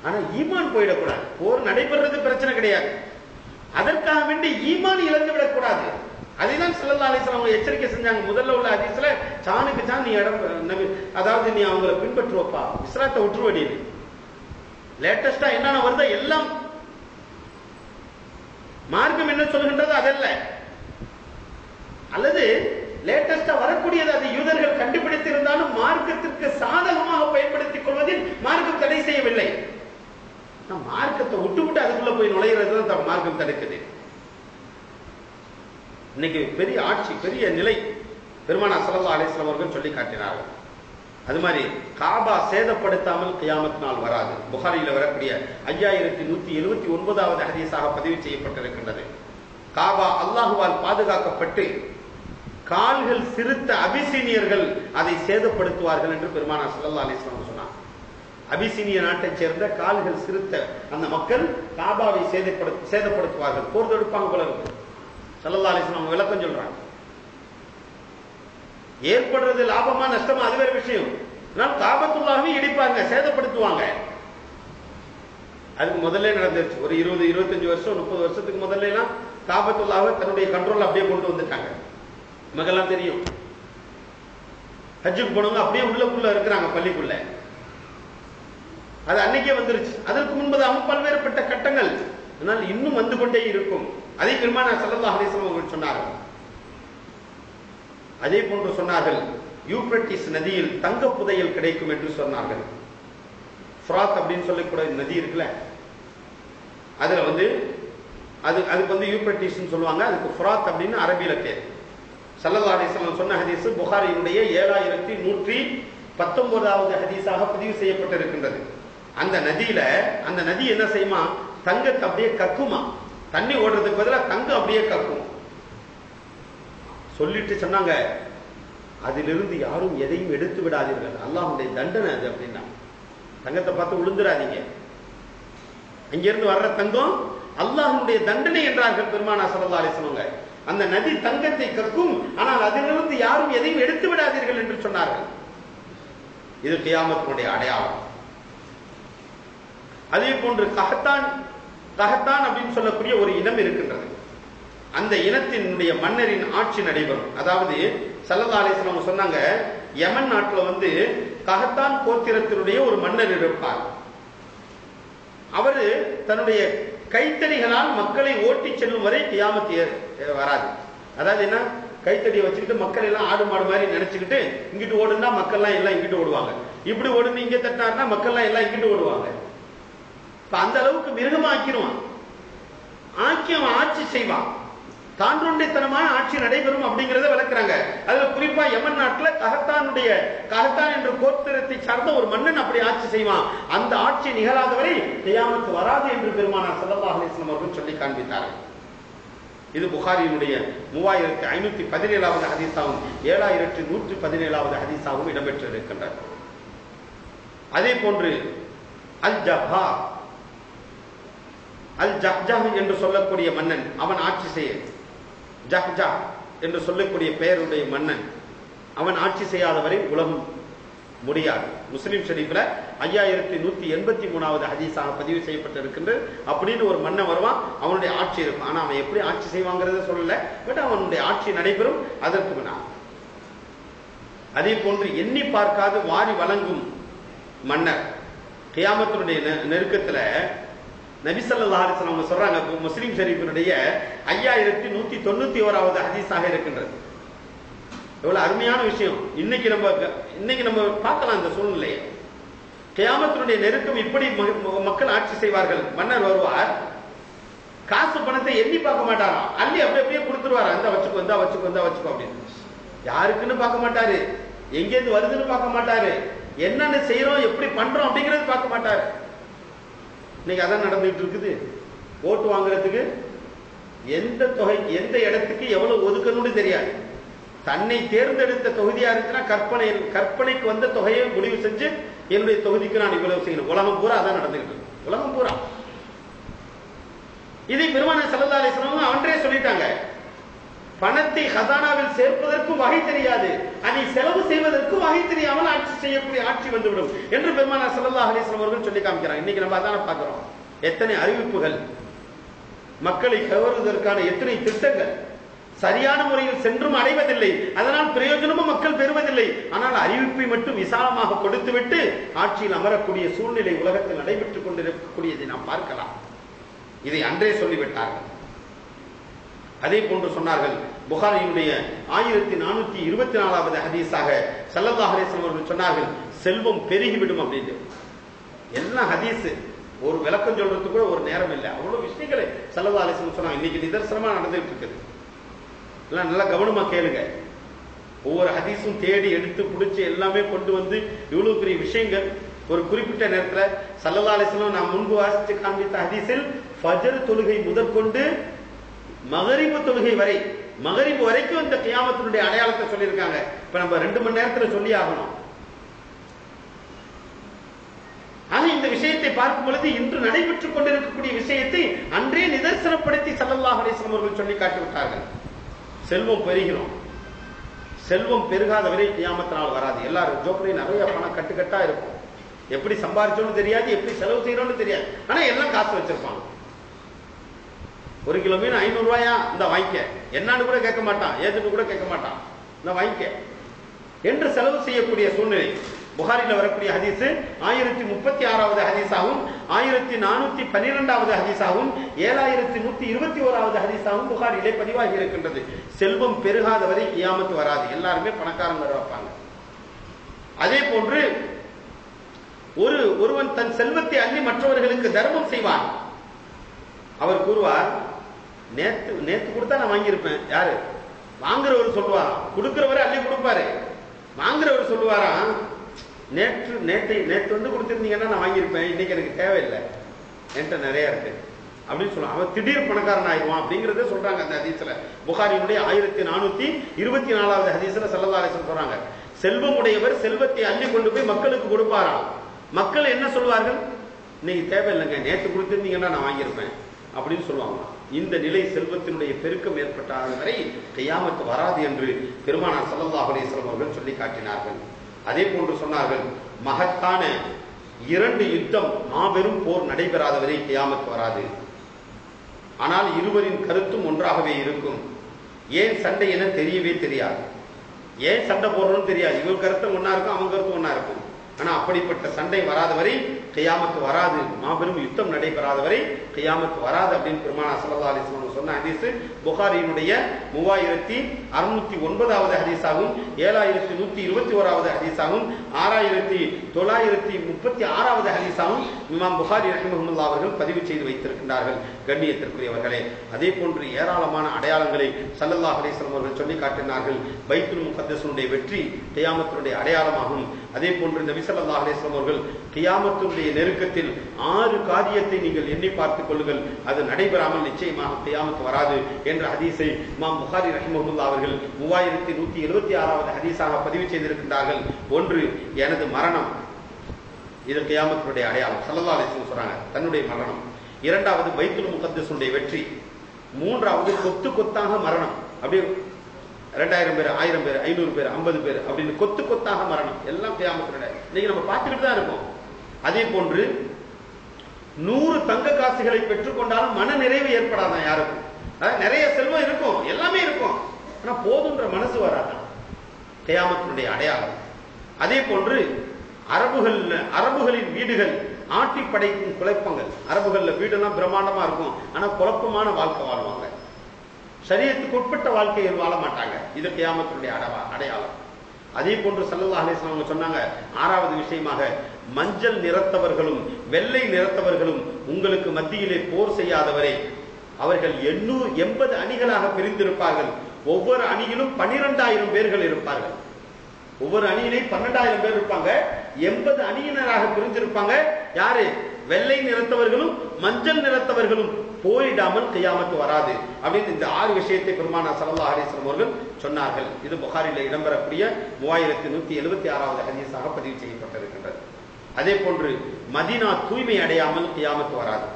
ஆனா ஈமான் போயிடக்கூடாது. போர் நடைபெறது பிரச்சனை கிடையாது, அதற்காக வேண்டி ஈமான் இழந்து விடக்கூடாது. அதைதான் ஸல்லல்லாஹு அலைஹி வஸல்லம் அவங்க எச்சரிக்கை செஞ்சாங்க. முதல்ல உள்ள ஹதீஸ்ல சானுக்கு சான் நீ அதாவது நீ அவங்கள பின்பற்றுவப்பா, இஸ்லாத்தை விட்டுருவடி. லேட்டஸ்டா என்னென்ன வருதோ எல்லாம் மார்க்கம் என்ன சொல்லுகின்றது அதல்ல, அல்லது லேட்டஸ்டா வரக்கூடியது அது யூதர்கள் கண்டுபிடித்து இருந்தாலும் மார்க்கத்திற்கு சாதகமாக பயன்படுத்திக் கொள்வதில் மார்க்கம் தடை செய்யவில்லை. மார்க்கத்தை விட்டு அதுக்குள்ள போய் நுழைகிறது தான் மார்க்கம் தடுக்குது. இன்னைக்கு பெரிய ஆட்சி, பெரிய நிலை பெருமானார் ஸல்லல்லாஹு அலைஹி வஸல்லம் அவர்கள் சொல்லி காட்டினார்கள். அது மாதிரி காபா சேதப்படுத்தாமல் கியாமத் நாள் வராது. புகாரியில வரக்கூடிய 5179வது ஹதீஸாக பதிவு செய்யப்பட்டிருக்கின்றது. காபா அல்லாஹுவால் பாதுகாக்கப்பட்டு கால்கள் சிறுத்த அபிசீனியர்கள் அதை சேதப்படுத்துவார்கள் என்று பெருமானார் ஸல்லல்லாஹு அலைஹி வஸல்லம் சொன்னார். அபிசீனிய நாட்டைச் சேர்ந்த கால்கள் சிறுத்த அந்த மக்கள் காபாவை சேதப்படுத்துவார்கள், போர் தொடுப்பாங்க போல இருக்கு. ஸல்லல்லாஹு அலைஹி வஸல்லம் விளக்கம் சொல்றாங்க. ஏற்படுறது லாபமா நஷ்டமா அது வேற விஷயம். ஆனால் காபத்துல்லாஹ்வை இடிப்பாங்க, சேதப்படுத்துவாங்க. அதுக்கு முதல்ல நடந்துருச்சு. ஒரு 20-25 வருஷம் 30 வருஷத்துக்கு முதல்ல எல்லாம் காபத்துல்லாஹ்வை தன்னுடைய கண்ட்ரோல் அப்படியே கொண்டு வந்துட்டாங்க. நமக்கெல்லாம் தெரியும், ஹஜ்ஜுக்கு போனவங்க அப்படியே உள்ளுக்குள்ள இருக்கிறாங்க பள்ளிக்குள்ள. அது அன்னைக்கே வந்துருச்சு. அதற்கு முன்பதாகவும் பல்வேறுபட்ட கட்டங்கள், ஆனால் இன்னும் வந்து கொண்டே இருக்கும். அதை பெருமானார் ஸல்லல்லாஹு அலைஹி வஸல்லம் அவர்கள் சொன்னார்கள். அதே போன்று சொன்னார்கள், யூப்ரட்டிஸ் நதியில் தங்க புதையல் கிடைக்கும் என்று சொன்னார்கள். ஃப்ராத் அப்படின்னு சொல்லக்கூடிய நதி இருக்குல்ல, அதுல அதுக்கு யூப்ரட்டிஸ் சொல்லுவாங்க, அதுக்கு ஃப்ராத் அப்படின்னு அரபியில பேர். ஸல்லல்லாஹு அலைஹி வஸல்லம் சொன்ன ஹதீஸ் புகாரியினுடைய 7119வது ஹதீஸாக பதிவு செய்யப்பட்டிருக்கின்றது. அந்த நதி என்ன செய்யுமா, தங்கத்தை அப்படியே கக்குமா. தண்ணி ஓடுறதுக்கு பதிலாக தங்கம் அப்படியே கக்கும். சொல்லிட்டு சொன்னாங்க, அதிலிருந்து யாரும் எதையும் எடுத்து விடாதீர்கள், அல்லாஹ்வுடைய தண்டனை அது அப்படின்னா. தங்கத்தை பார்த்து விழுந்துடாதீங்க, அங்கிருந்து வர்ற தங்கம் அல்லாஹ்வுடைய தண்டனை என்றார்கள் பெருமானார் ஸல்லல்லாஹு அலைஹி வஸல்லம். அந்த நதி தங்கத்தை கக்கும், ஆனால் அதிலிருந்து யாரும் எதையும் எடுத்து விடாதீர்கள் என்று சொன்னார்கள். இது கியாமத்தினுடைய அடையாளம். அதே போன்று கஹத்தான் அப்படின்னு சொல்லக்கூடிய ஒரு இனம் இருக்கின்றது. அந்த இனத்தினுடைய மன்னரின் ஆட்சி நடைபெறும். அதாவது ஸல்லல்லாஹு அலைஹி வஸல்லம் சொன்னாங்க, யமன் நாட்டில் கஹத்தான் கோத்திரத்தினுடைய ஒரு மன்னர் இருப்பார். தன்னுடைய கைத்தடிகளால் மக்களை ஓட்டி செல்லும் வரை கியாமத் வராது. அதாவது என்ன, கைத்தடியை வச்சுக்கிட்டு மக்கள் எல்லாம் ஆடு மாடு மாதிரி நினைச்சுக்கிட்டு இங்கிட்டு ஓடுனா மக்கள்லாம் எல்லாம் இங்கிட்டு ஓடுவாங்க, இப்படி ஓடுன்னு இங்க தட்டாருன்னா மக்கள்லாம் எல்லாம் இங்கிட்டு ஓடுவாங்க. அந்த அளவுக்கு மிருகமா ஆக்கிடுவான், அவன் ஆட்சி செய்வான், தாண்டொண்டைத்தனமான ஆட்சி நடைபெறும் அப்படிங்கறத விளக்குறாங்க. அதுல குறிப்பா யமன் நாட்டுல கஹத்தான் என்ற கோத்திரத்தை சார்ந்த ஒரு மன்னன் அப்படி ஆட்சி செய்வான். அந்த ஆட்சி நிகழாதவரை கியாமத் வராது என்று பெருமானார் ஸல்லல்லாஹு அலைஹி வஸல்லம் அவர்கள் சொல்லி காண்பித்தார்கள். இது புகாரியினுடைய 3517வது ஹதீஸாகவும் 7117வது ஹதீஸாகவும் இடம்பெற்றிருக்கின்றது. அதே போன்று அல் ஜஹ்ஜா என்று சொல்லக்கூடிய மன்னன், அவன் ஆட்சி செய்ய, ஜஹ்ஜா என்று சொல்லக்கூடிய பெயருடைய மன்னன், அவன் ஆட்சி செய்யாதவரை உலகம் முடியாது. முஸ்லிம் ஷரீஃப்ல 5183வது ஹதீஸாக பதிவு செய்யப்பட்டிருக்கின்றது. அப்படின்னு ஒரு மன்னன் வருவான், அவனுடைய ஆட்சி இருக்கும். ஆனா அவன் எப்படி ஆட்சி செய்வாங்கிறத சொல்லல, பட் அவனுடைய ஆட்சி நடைபெறும். அதற்கு முன்னா அதே போன்று எண்ணி பார்க்காது வாரி வழங்கும் மன்னர் கியாமத்தினுடைய நெருக்கத்துல நபி ஸல்லல்லாஹு அலைஹி வஸல்லம் அவங்க சொல்றாங்க. முஸ்லிம் ஷரீஃபினுடைய 5191வது ஹதீஸாக இருக்கின்றது. எவ்வளவு அருமையான விஷயம். இன்னைக்கு நம்ம பார்க்கலாம் இந்த சூழ்நிலையை. கியாமத்தினுடைய நெருக்கம் இப்படி மக்கள் ஆட்சி செய்வார்கள். மன்னர் வருவார், காசு பணத்தை எண்ணி பார்க்க மாட்டாராம், அள்ளி அப்படியே கொடுத்துருவாரா, இந்த வச்சுக்கோ இந்த வச்சுக்கோ இந்த வச்சுக்கோ அப்படின்னு. யாருக்குன்னு பார்க்க மாட்டாரு, எங்கேருந்து வருதுன்னு பார்க்க மாட்டாரு, என்னென்ன செய்யறோம் எப்படி பண்றோம் அப்படிங்கறது பார்க்க மாட்டாரு. இன்னைக்கு அதான் நடந்துட்டு இருக்குது. ஓட்டு வாங்குறதுக்கு எந்த தொகை எந்த இடத்துக்கு எவ்வளவு ஒதுக்கணும்னு தெரியாது. தன்னை தேர்ந்தெடுத்த தொகுதியா இருந்துச்சுன்னா கற்பனைக்கு வந்த தொகையை முடிவு செஞ்சு என்னுடைய தொகுதிக்கு நான் இவ்வளவு செய்யணும். உலகம் பூரா அதான் நடந்துகிட்டு இருக்கு. உலகம் பூரா இதை பெருமானார் ஸல்லல்லாஹு அலைஹி வஸல்லம் அவன்றே சொல்லிட்டாங்க. பணத்தை ஹசானாவில் சேர்ப்பதற்கும் வகை தெரியாது, அதை செலவு செய்வதற்கும் வகை தெரியாமல் ஆட்சி செய்யக்கூடிய ஆட்சி வந்துவிடும் என்று பெருமானார் ஸல்லல்லாஹு அலைஹி வஸல்லம் அவர்கள் சொல்லி காமிக்கிறாங்க. இன்னைக்கு நம்ம அதான பார்க்கிறோம். எத்தனை அறிவிப்புகள், மக்களை கவருவதற்கான எத்தனை திட்டங்கள், சரியான முறையில் சென்றும் அடைவதில்லை, அதனால் பிரயோஜனமும் மக்கள் பெறுவதில்லை. ஆனால் அறிவிப்பை மட்டும் விசாலமாக கொடுத்துவிட்டு ஆட்சியில் அமரக்கூடிய சூழ்நிலை உலகத்தில் நடைபெற்றுக் கொண்டிருக்கக்கூடியதை நாம் பார்க்கலாம். இதை அன்றே சொல்லிவிட்டார்கள். அதே போன்று சொன்னார்கள். புகாரியினுடைய 1424வது ஹதீஸாக ஸல்லல்லாஹு அலைஹி வஸல்லம் அவர்கள் சொன்னார்கள், செல்வம் பெருகிவிடும் அப்படின்னு. எல்லாம் ஹதீஸ், ஒரு விளக்கம் சொல்றதுக்கு கூட ஒரு நேரம் இல்லை. அவ்வளவு விஷயங்களை ஸல்லல்லாஹு அலைஹி வஸல்லம் சொன்னாங்க. இன்னைக்கு நிதர்சனமா நடந்துட்டு இருக்குது. எல்லாம் நல்லா கவனமா கேளுங்க. ஒவ்வொரு ஹதீஸும் தேடி எடுத்து பிடிச்சி எல்லாமே கொண்டு வந்து இவ்வளவு பெரிய விஷயங்கள் ஒரு குறிப்பிட்ட நேரத்தில் ஸல்லல்லாஹு அலைஹி வஸல்லம் நாம் முன்பு வாசித்து காண்பித்த ஹதீஸில் ஃபஜ்ர் தொழுகை முதற்கொண்டு மகரிபு தொழுகை வரை, மகரிபு வரைக்கும் இந்த கியாமத்தினுடைய அடையாளத்தை சொல்லியிருக்காங்க. இப்ப நம்ம 2 மணி நேரத்துல சொல்லி ஆகணும். ஆனா இந்த விஷயத்தை பார்க்கும் பொழுது இன்று நடைபெற்றுக் கொண்டிருக்கக்கூடிய விஷயத்தை அன்றே நிதர்சனப்படுத்தி ஸல்லல்லாஹு அலைஹி வஸல்லம் அவர்கள் சொல்லி காட்டிவிட்டார்கள். செல்வம் பெருகிறோம், செல்வம் பெருகாத வரை கியாமத் நாள் வராது. எல்லாரும் ஜோப்லையும் நிறைய பணம் கட்டுக்கட்டா இருக்கும். எப்படி சம்பாதிச்சோன்னு தெரியாது, எப்படி செலவு செய்யறோம்னு தெரியாது. ஆனா எல்லாம் காசு வச்சிருப்பாங்க. 1 கிலோ மீன் 500 ரூபாயா, இந்த வாங்கிக்க, என்னன்னு கூட கேட்க மாட்டான், ஏஜென்ட் கூட கேட்க மாட்டான், இந்த வாங்கிக்க என்று செலவு செய்யக்கூடிய சூழ்நிலை. புகாரில வரக்கூடிய ஹதீஸ் 1036வது ஹதீஸாகவும் 1412வது ஹதீஸாகவும் 7121வது ஹதீஸாகவும் புகாரிலே பதிவாகி இருக்கின்றது. செல்வம் பெருகாத வரை கியாமத் வராது, எல்லாருமே பணக்காரங்க வைப்பாங்க. அதே போன்று ஒருவன் தன் செல்வத்தை அள்ளி மற்றவர்களுக்கு தர்மம் செய்வான். அவர் கூறுவார், நேத்து கொடுத்தா நான் வாங்கியிருப்பேன். யாரு வாங்குறவர் சொல்லுவாராம், கொடுக்கிறவரை அள்ளி கொடுப்பாரு. வாங்குறவர் சொல்லுவாராம், நேற்று வந்து கொடுத்திருந்தீங்கன்னா நான் வாங்கியிருப்பேன், இன்னைக்கு எனக்கு தேவையில்லை, என்கிட்ட நிறைய இருக்கு அப்படின்னு சொல்லுவான். அவன் திடீர் பணக்காரன் ஆயிடுவான் அப்படிங்கறத சொல்றாங்க அந்த ஹதீஸ்ல. புகாரியினுடைய 1424வது ஹதீஸ்ல ஸல்லல்லாஹு அலைஹி வஸல்லம் சொல்றாங்க, செல்வம் உடையவர் செல்வத்தை அள்ளி கொண்டு போய் மக்களுக்கு கொடுப்பாராம். மக்கள் என்ன சொல்வார்கள், இன்னைக்கு தேவையில்லைங்க, நேற்று கொடுத்திருந்தீங்கன்னா நான் வாங்கியிருப்பேன் அப்படின்னு சொல்லுவாங்க. இந்த நிலை செல்வத்தினுடைய பெருக்கம் ஏற்பட்டாத வரை கியாமத் வராது என்று பெருமானார் ஸல்லல்லாஹு அலைஹி வஸல்லம் அவர்கள் சொல்லி காட்டினார்கள். அதே போன்று சொன்னார்கள், மகத்தான 2 யுத்தம், மாபெரும் போர் நடைபெறாத வரை கியாமத் வராது. ஆனால் இருவரின் கருத்தும் ஒன்றாகவே இருக்கும். ஏன் சண்டை என தெரியவே தெரியாது, ஏன் சண்டை போடுறோம்னு தெரியாது. இவங்க கருத்து ஒன்னா இருக்கும், அவங்க கருத்து ஒன்னா இருக்கும். ஆனா அப்படிப்பட்ட சண்டை வராத வரை கியாமத்து வராது, மாபெரும் யுத்தம் நடைபெறாத வரை கியாமத்து வராது அப்படின்னு பெருமானார் ஸல்லல்லாஹு அலைஹி வஸல்லம் சொன்ன ஹதீஸ் புகாரியினுடைய 3609வது ஹதீஸாகவும் 7121வது ஹதீஸாகவும் 6936வது ஹதீஸாகவும் இமாம் புகாரி ரஹிமஹுல்லாஹ் அவர்கள் பதிவு செய்து வைத்திருக்கின்றார்கள். கண்ணியத்திற்குரியவர்களே, அதே போன்று ஏராளமான அடையாளங்களை ஸல்லல்லாஹு அலைஹி வஸல்லம் அவர்கள் சொல்லி காட்டினார்கள். பைத்துல் முகத்தஸுடைய வெற்றி கியாமத்தினுடைய அடையாளமாகும். அதே போன்று நபி ஸல்லல்லாஹு அலைஹி வஸல்லம் அவர்கள் கியாமத்தினுடைய நெருக்கத்தில் 6 காரியத்தை நீங்கள் எண்ணி பார்த்துக் கொள்ளுங்கள், அது நடைபெறாமல் நிச்சயமாக கியாமத் வராது என்ற ஹதீஸை இமாம் புகாரி ரஹிமஹுல்லாஹ் அவர்கள் 3176வது ஹதீஸாக பதிவு செய்திருக்கின்றார்கள். ஒன்று, எனது மரணம், இது கியாமத்தினுடைய அடையாளம். ஸல்லல்லாஹு அலைஹி வஸல்லம் சொல்றாங்க தன்னுடைய மரணம். இரண்டாவது, பைத்துல் முகத்தஸுடைய வெற்றி. மூன்றாவது, கொத்து கொத்தாக மரணம். அப்படியே 2000 பேர், 1000 பேர், 500 பேர், 50 பேர் அப்படின்னு கொத்து கொத்தாக மரணம். எல்லாம் கியாமத்தினுடைய இன்னைக்கு நம்ம பார்த்துக்கிட்டு தான் இருக்கோம். அதே போன்று 100 தங்க காசுகளை பெற்றுக்கொண்டாலும் மன நிறைவு ஏற்படாதான் யாருக்கும். நிறைய செல்வம் இருக்கும், எல்லாமே இருக்கும், ஆனா போதுன்ற மனசு வராதான். கியாமத்தினுடைய அடையாளம். அதே போன்று அரபுகளின் வீடுகள் ஆட்டி படைக்கும் குழப்பங்கள். அரபுகள்ல வீடெல்லாம் பிரம்மாண்டமா இருக்கும், ஆனா குழப்பமான வாழ்க்கை வாழ்வாங்க. ஷரியத்துக்கு உட்பட்ட வாழ்க்கையை வாழ மாட்டாங்க. இது கியாமத்தினுடைய அடையாளம். அதே போன்று ஸல்லல்லாஹு அலைஹி வஸல்லம் சொன்னாங்க, 6வது விஷயமாக, மஞ்சள் நிறத்தவர்களும் வெள்ளை நிறத்தவர்களும் உங்களுக்கு மத்தியிலே போர் செய்யாதவரை அவர்கள் 80 அணிகளாக பிரிந்திருப்பார்கள். ஒவ்வொரு அணியிலும் 12000 பேர்கள் இருப்பார்கள். ஒவ்வொரு அணியிலையும் 12000 பேர் இருப்பாங்க. 80 அணியினராக பிரிந்திருப்பாங்க. யாரு? வெள்ளை நிறத்தவர்களும் மஞ்சள் நிறத்தவர்களும் போரிடாமல் கியாமத்து வராது அப்படின்னு இந்த 6 விஷயத்தை பெருமானார் ஸல்லல்லாஹு அலைஹி வஸல்லம் அவர்கள் சொன்னார்கள். இது புகாரில இடம்பெறக்கூடிய 3176வது ஹதீஸாக பதிவு செய்யப்பட்டிருக்கின்றது. அதே போன்று மதீனா தூய்மை அடையாமல் கியாமத்து வராது.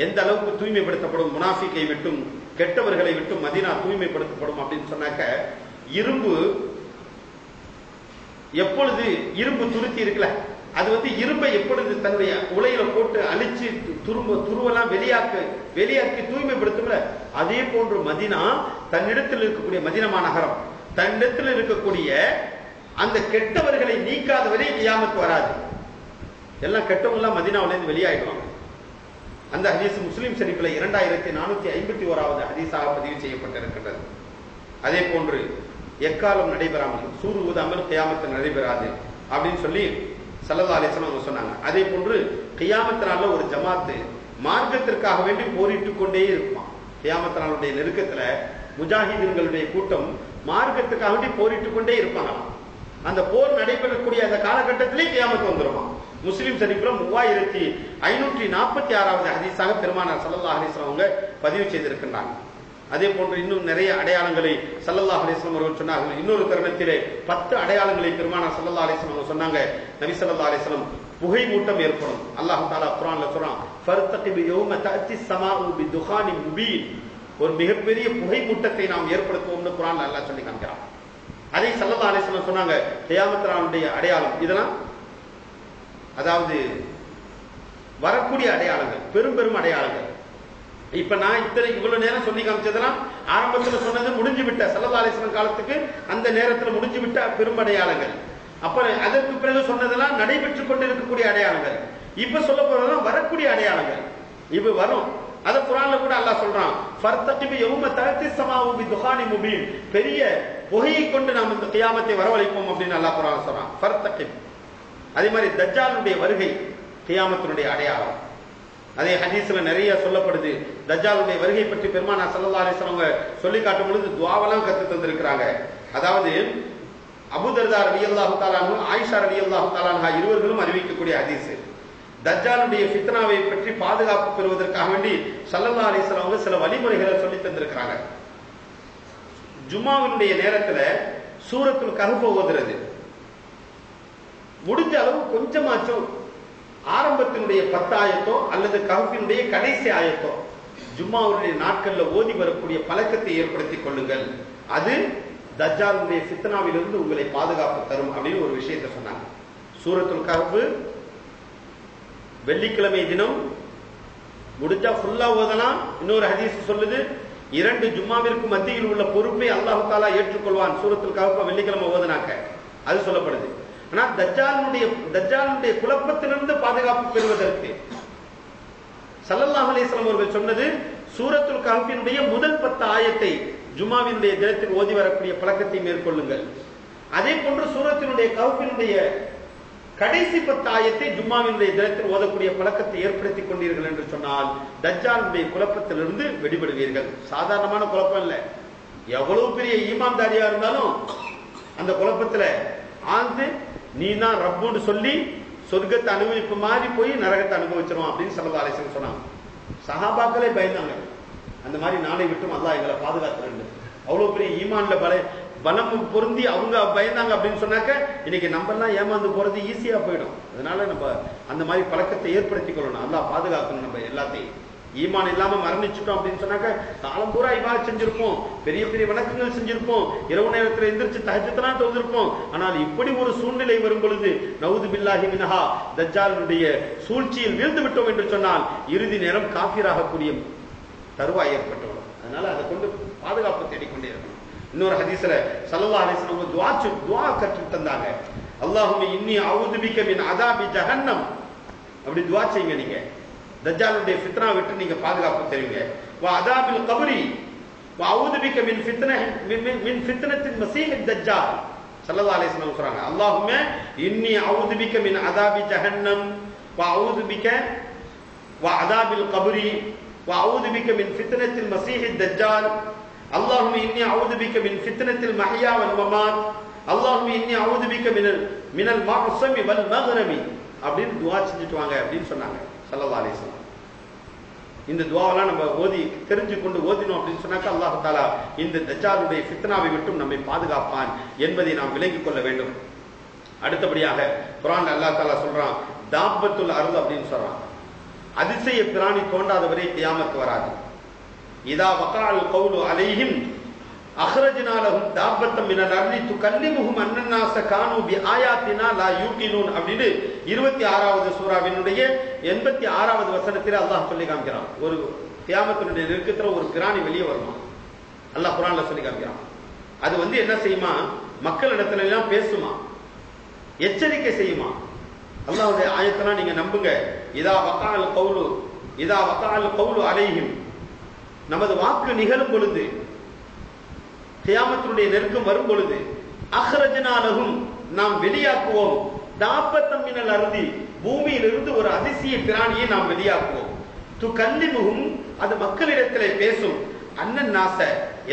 எந்த அளவுக்கு தூய்மைப்படுத்தப்படும், முனாஃபிக்கை விட்டும் கெட்டவர்களை விட்டும் மதீனா தூய்மைப்படுத்தப்படும் அப்படின்னு சொன்னாக்க, எப்பொழுது இரும்பு துருத்தி இருக்குல்ல, அது இரும்பை எப்பொழுது தன்னுடைய உலையில போட்டு அழிச்சு துருவெல்லாம் வெளியாக்கி தூய்மைப்படுத்தும்ல, அதே போன்று மதீனா தன்னிடத்தில் இருக்கக்கூடிய மதீனா நகரம் தன்னிடத்தில் இருக்கக்கூடிய அந்த கெட்டவர்களை நீக்காதவரை கியாமத் வராது. எல்லாம் கெட்டவங்க எல்லாம் மதீனாவில இருந்து வெளியாயிடுவாங்க. அந்த ஹதீஸ் முஸ்லிம் ஷரீஃப்ல 2451வது ஹதீஸாக பதிவு செய்யப்பட்டிருக்கின்றது. அதே போன்று எக்காலம் நடைபெறாமல் சூறு ஊதாமல் கியாமத்து நடைபெறாது அப்படின்னு சொல்லி ஸல்லல்லாஹு அலைஹி வஸல்லம் சொன்னாங்க. அதே போன்று கியாமத் நாள்ல ஒரு ஜமாத்து மார்க்கத்திற்காக வேண்டி போரிட்டுக் கொண்டே இருப்பான். கியாமத் நாளுடைய நெருக்கத்துல முஜாஹிதீன்களுடைய கூட்டம் மார்க்கத்துக்காக வேண்டி போரிட்டுக் கொண்டே இருப்பாங்க. அந்த போர் நடைபெறக்கூடிய அந்த காலகட்டத்திலே கியாமத் வந்துருமா. முஸ்லிம் ஷரீஃப்ல 3546வது ஹதீஸாக பெருமானார் ஸல்லல்லாஹு அலைஹி வஸல்லம் அவங்க பதிவு செய்திருக்கிறாங்க. அதே போன்று இன்னும் நிறைய அடையாளங்களை ஸல்லல்லாஹு அலைஹி வஸல்லம் அவர்கள் சொன்னார்கள். இன்னொரு தருணத்திலே 10 அடையாளங்களை பெருமானார் ஸல்லல்லாஹு அலைஹி வஸல்லம் சொன்னாங்க. நபி ஸல்லல்லாஹு அலைஹி வஸல்லம் புகை மூட்டம் ஏற்படும். அல்லாஹ் தஆலா குர்ஆன்ல சொல்றான், ஃபர்தகிப் யௌம தஅத்தி ஸமாஉ பிதுகானின் முபீன், ஒரு மிகப்பெரிய புகை மூட்டத்தை நாம் ஏற்படுத்துவோம்னு குர்ஆன்ல அல்லாஹ் சொல்லி காண்கிறான். அதை ஸல்லல்லாஹு அலைஹி வஸல்லம் சொன்னாங்க, கியாமத் நாளுடைய அடையாளம். இதெல்லாம் அதாவது வரக்கூடிய அடையாளங்கள், பெரும் பெரும் அடையாளங்கள். இப்ப நான் இவ்வளவு நேரம் சொல்லி காமிச்சதெல்லாம் ஆரம்பத்துல சொன்னது முடிஞ்சு விட்ட ஸல்லல்லாஹு அலைஹி வஸல்லம் காலத்துக்கு அந்த நேரத்துல முடிஞ்சு விட்ட பெரும்படையாளங்கள். அப்ப அதற்கு பிறகு சொன்னதெல்லாம் நடைபெற்றுக் கொண்டு இருக்கக்கூடிய அடையாளங்கள். இப்ப சொல்ல போறதெல்லாம் வரக்கூடிய அடையாளங்கள். இப்ப வரும். அத குர்ஆன்ல கூட அல்லாஹ் சொல்றான், ஃபர்தகிப் யௌம தஅத்தி ஸமாஉ பிதுகானி முபீன், பெரிய புகையை கொண்டு நாம் இந்த கியாமத்தை வரவழைப்போம் அப்படின்னு அல்லாஹ் குர்ஆன்ல சொல்றான். ஃபர்தகிப். அதே மாதிரி தஜ்ஜாலுடைய வருகை கியாமத்தினுடைய அடையாளம். அதே ஹதீஸ்ல நிறைய சொல்லப்படுது. தஜ்ஜாலுடைய வருகை பற்றி பெருமானார் ஸல்லல்லாஹு அலைஹி வஸல்லம் சொல்லி காட்டும் பொழுது துஆவெல்லாம் கத்து தந்திருக்கிறாங்க. அதாவது அபூ தர்தா ரலியல்லாஹு தஆலா அன்ஹு, ஆயிஷா ரலியல்லாஹு தஆலா அன்ஹா இருவர்களும் அறிவிக்கக்கூடிய ஹதீஸ். தஜ்ஜாலுடைய ஃபித்னாவை பற்றி பாதுகாப்பு பெறுவதற்காக வேண்டி ஸல்லல்லாஹு அலைஹி வஸல்லம் சில வழிமுறைகளை சொல்லி தந்திருக்கிறாங்க. ஜும்மாவினுடைய நேரத்துல சூரத்துல் கஹ்ஃப் ஓதுறது, முடிஞ்ச அளவு கொஞ்சமாச்சும் ஆரம்பத்தினுடைய 10 ஆயத்தோ அல்லது கஹ்ஃபினுடைய கடைசி ஆயத்தோ ஜும்மாவுடைய நாட்கள்ல ஓதி வரக்கூடிய பழக்கத்தை ஏற்படுத்திக் கொள்ளுங்கள். அது தஜ்ஜாலுடைய ஃபித்னாவிலிருந்து உங்களை பாதுகாப்பு தரும் அப்படின்னு ஒரு விஷயத்தை சொன்னாங்க. சூரத்துல் கஹ்ஃப் வெள்ளிக்கிழமை தினம் முடிஞ்சா ஃபுல்லா ஓதலாம். இன்னொரு ஹதீஸ் சொல்லுது, 2 ஜும்மாவிற்கு மத்தியில் உள்ள பொறுப்பை அல்லாஹ் தஆலா ஏற்றுக்கொள்வான் சூரத்துல் கஹ்ஃப் வெள்ளிக்கிழமை ஓதுனாக்க, அது சொல்லப்படுது. ஆனா தஜ்ஜாலுடைய குழப்பத்திலிருந்து பாதுகாப்பு பெறுவதற்கு ஸல்லல்லாஹு அலைஹி வஸல்லம் அவர்கள் சொன்னது, சூரத்துல் கஹ்ஃபினுடைய முதல் 10 ஆயத்தை ஜும்மாவினுடைய தினத்தில் ஓதி வரக்கூடிய பழக்கத்தை மேற்கொள்ளுங்கள். அதே போன்று சூரத்தினுடைய கஹ்ஃபினுடைய கடைசி 10 ஆயத்தை ஜும்மாவினுடைய தினத்தில் ஓதக்கூடிய பழக்கத்தை ஏற்படுத்திக் கொண்டீர்கள் என்று சொன்னால் தஜ்ஜாலுடைய குழப்பத்திலிருந்து வெடிபடுவீர்கள். சாதாரணமான குழப்பம் இல்லை. எவ்வளவு பெரிய ஈமான்தாரியா இருந்தாலும் அந்த குழப்பத்துல ஆழ்ந்து நீ தான் ரப்புன்னு சொல்லி சொர்க்கத்தை அனுபவிப்பு மாதிரி போய் நரகத்தை அனுபவிச்சிரும் அப்படின்னு ஸல்லல்லாஹு அலைஹி வஸல்லம் சொன்னாங்க. சஹாபாக்களே பயந்தாங்க. அந்த மாதிரி நாளை விட்டும் அல்லாஹ் எங்களை பாதுகாத்துறேன். அவ்வளவு பெரிய ஈமான்ல பலம் பொருந்தி அவங்க பயந்தாங்க அப்படின்னு சொன்னாக்க இன்னைக்கு நம்ம எல்லாம் ஏமாந்து போறது ஈஸியா போயிடும். அதனால நம்ம அந்த மாதிரி பழக்கத்தை ஏற்படுத்திக் கொள்ளணும். அல்லாஹ் பாதுகாக்கணும். நம்ம எல்லாத்தையும் ஈமான் இல்லாம மரணிச்சுட்டோம் அப்படின்னு சொன்னாக்க காலம் பூரா இபாதத் செஞ்சிருப்போம், பெரிய பெரிய வணக்கங்கள் செஞ்சிருப்போம், இரவு நேரத்தில் எந்திரிச்சு தஹஜ்ஜுத்லாம் தொழுதிருப்போம். ஆனால் இப்படி ஒரு சூழ்நிலை வரும் பொழுது நவுது பில்லாஹி மின்ஹா தஜ்ஜாலுடைய சூழ்ச்சியில் வீழ்ந்து விட்டோம் என்று சொன்னால் இறுதி நேரம் காஃபிராகக்கூடிய தருவாய் ஏற்பட்டுவிடும். அதனால அதை கொண்டு பாதுகாப்பு தேடிக்கொண்டே இருக்கணும். இன்னொரு ஹதீஸ்ல ஸல்லல்லாஹு அலைஹி வஸல்லம் துஆ கற்று தந்தாங்க. அல்லாஹும்ம இன்னி அஊது பிக மின் அஸாபி ஜஹன்னம். அப்படி துஆ செய்யுங்க. நீங்க தஜ்ஜாலுடைய ஃபித்னா விட்டு நீங்க பாதுகாப்பு தெரியுங்க. வ அஸாபில் கப்ரி வ அஊது பிக மின் ஃபித்னத்தின் மஸீஹித் தஜ்ஜால். ஸல்லல்லாஹு அலைஹி வஸல்லம் சொல்றாங்க, அல்லாஹும்ம இன்னி அஊது பிக மின் அஸாபி ஜஹன்னம் வ அஊது பிக வ அஸாபில் கப்ரி வ அஊது பிக மின் ஃபித்னத்தின் மஸீஹித் தஜ்ஜால். اللهم إني أعوذ بك من فتنة المحيا والممات. اللهم إني أعوذ بك من المعصم والمغرم. அப்படின்னு துஆ செஞ்சுட்டு வாங்க அப்படின்னு சொன்னாங்க ஸல்லல்லாஹு அலைஹி வஸல்லம். இந்த துஆவெல்லாம் நம்ம தெரிஞ்சு கொண்டு ஓதினோம் அப்படின்னு சொன்னாக்க அல்லாஹ் தஆலா இந்த தஜ்ஜாலுடைய ஃபித்னாவை விட்டும் நம்மை பாதுகாப்பான் என்பதை நாம் விளங்கிக் கொள்ள வேண்டும். அடுத்தபடியாக குர்ஆன்ல அல்லாஹ் தஆலா சொல்றான், தாபத்துல் அர்த் அப்படின்னு சொல்றான். அதிசய பிராணி தோண்டாதவரை கியாமத் வராது. இதா வகால் கவுலு அலைஹிம் அஹ்ரஜ்னா லஹும் தாபத்தம் மினல் அர்தி துகல்லிமுஹும் அன்னன்னாஸ கானூ பிஆயாத்தினா லா யூகினூன் அப்படின்னு 26வது சூராவினுடைய 86வது வசனத்தில் அல்லாஹ் சொல்லி காமிக்கிறான். ஒரு கியாமத்தினுடைய நெருக்கத்துல ஒரு பிராணி வெளியே வருமா அல்லாஹ் குர்ஆன்ல சொல்லி காமிக்கிறான். அது என்ன செய்யுமா, மக்களிடத்துல எல்லாம் பேசுமா, எச்சரிக்கை செய்யுமா. அல்லாஹ்வுடைய ஆயத்தெல்லாம் நீங்க நம்புங்க. இதா வகால் கவுலு அலைஹிம், நமது வாக்கு நிகழும் பொழுது, கியாமத்தினுடைய நெருக்கம் வரும் பொழுது, அஹ்ரஜ்னா லஹும், நாம் வெளியாக்குவோம், தாபத்தம் மினல் அர்தி, பூமியிலிருந்து ஒரு அதிசய பிராணியை நாம் வெளியாக்குவோம், துகல்லிமுஹும், அது மக்களிடத்திலே பேசும், அன்னன்னாஸ,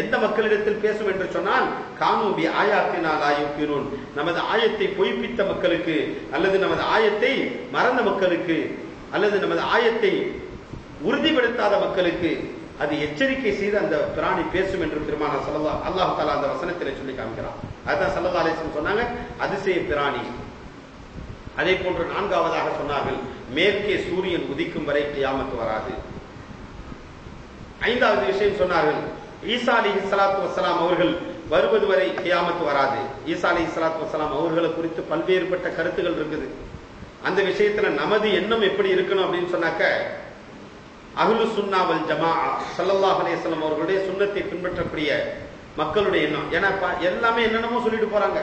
எந்த மக்களிடத்தில் பேசும் என்று சொன்னால் கானூ பிஆயாத்தினா லா யூகினூன், நமது ஆயத்தை பொய்ப்பித்த மக்களுக்கு அல்லது நமது ஆயத்தை மறந்த மக்களுக்கு அல்லது நமது ஆயத்தை உறுதிப்படுத்தாத மக்களுக்கு அது எச்சரிக்கை செய்து அந்த பிராணி பேசும் என்று பெருமானார் ஸல்லல்லாஹு அல்லாஹ் தஆலா அந்த வசனத்திலே சொல்லி காமிக்கிறான். அதுதான் ஸல்லல்லாஹு அலைஹி வஸல்லம் சொன்னாங்க அதிசய பிராணி. அதே போன்று 4வதாக சொன்னார்கள், மேற்கே சூரியன் உதிக்கும் வரை கியாமத் வராது. 5வது விஷயம் சொன்னார்கள், ஈசா அலைஹிஸ்ஸலாத்து வஸ்ஸலாம் அவர்கள் வருவது வரை கியாமத் வராது. ஈசா அலைஹிஸ்ஸலாத்து வஸ்ஸலாம் அவர்களை குறித்து பல்வேறுபட்ட கருத்துகள் இருக்குது. அந்த விஷயத்துல நமது எண்ணம் எப்படி இருக்கணும் அப்படின்னு சொன்னாக்க, அஹ்லு சுன்னா வல் ஜமாஅ ஸல்லல்லாஹு அலைஹி வஸல்லம் அவர்களுடைய சுன்னத்தை பின்பற்றக்கூடிய மக்களுடைய எண்ணம். ஏன்னா எல்லாமே என்னென்னமோ சொல்லிட்டு போறாங்க.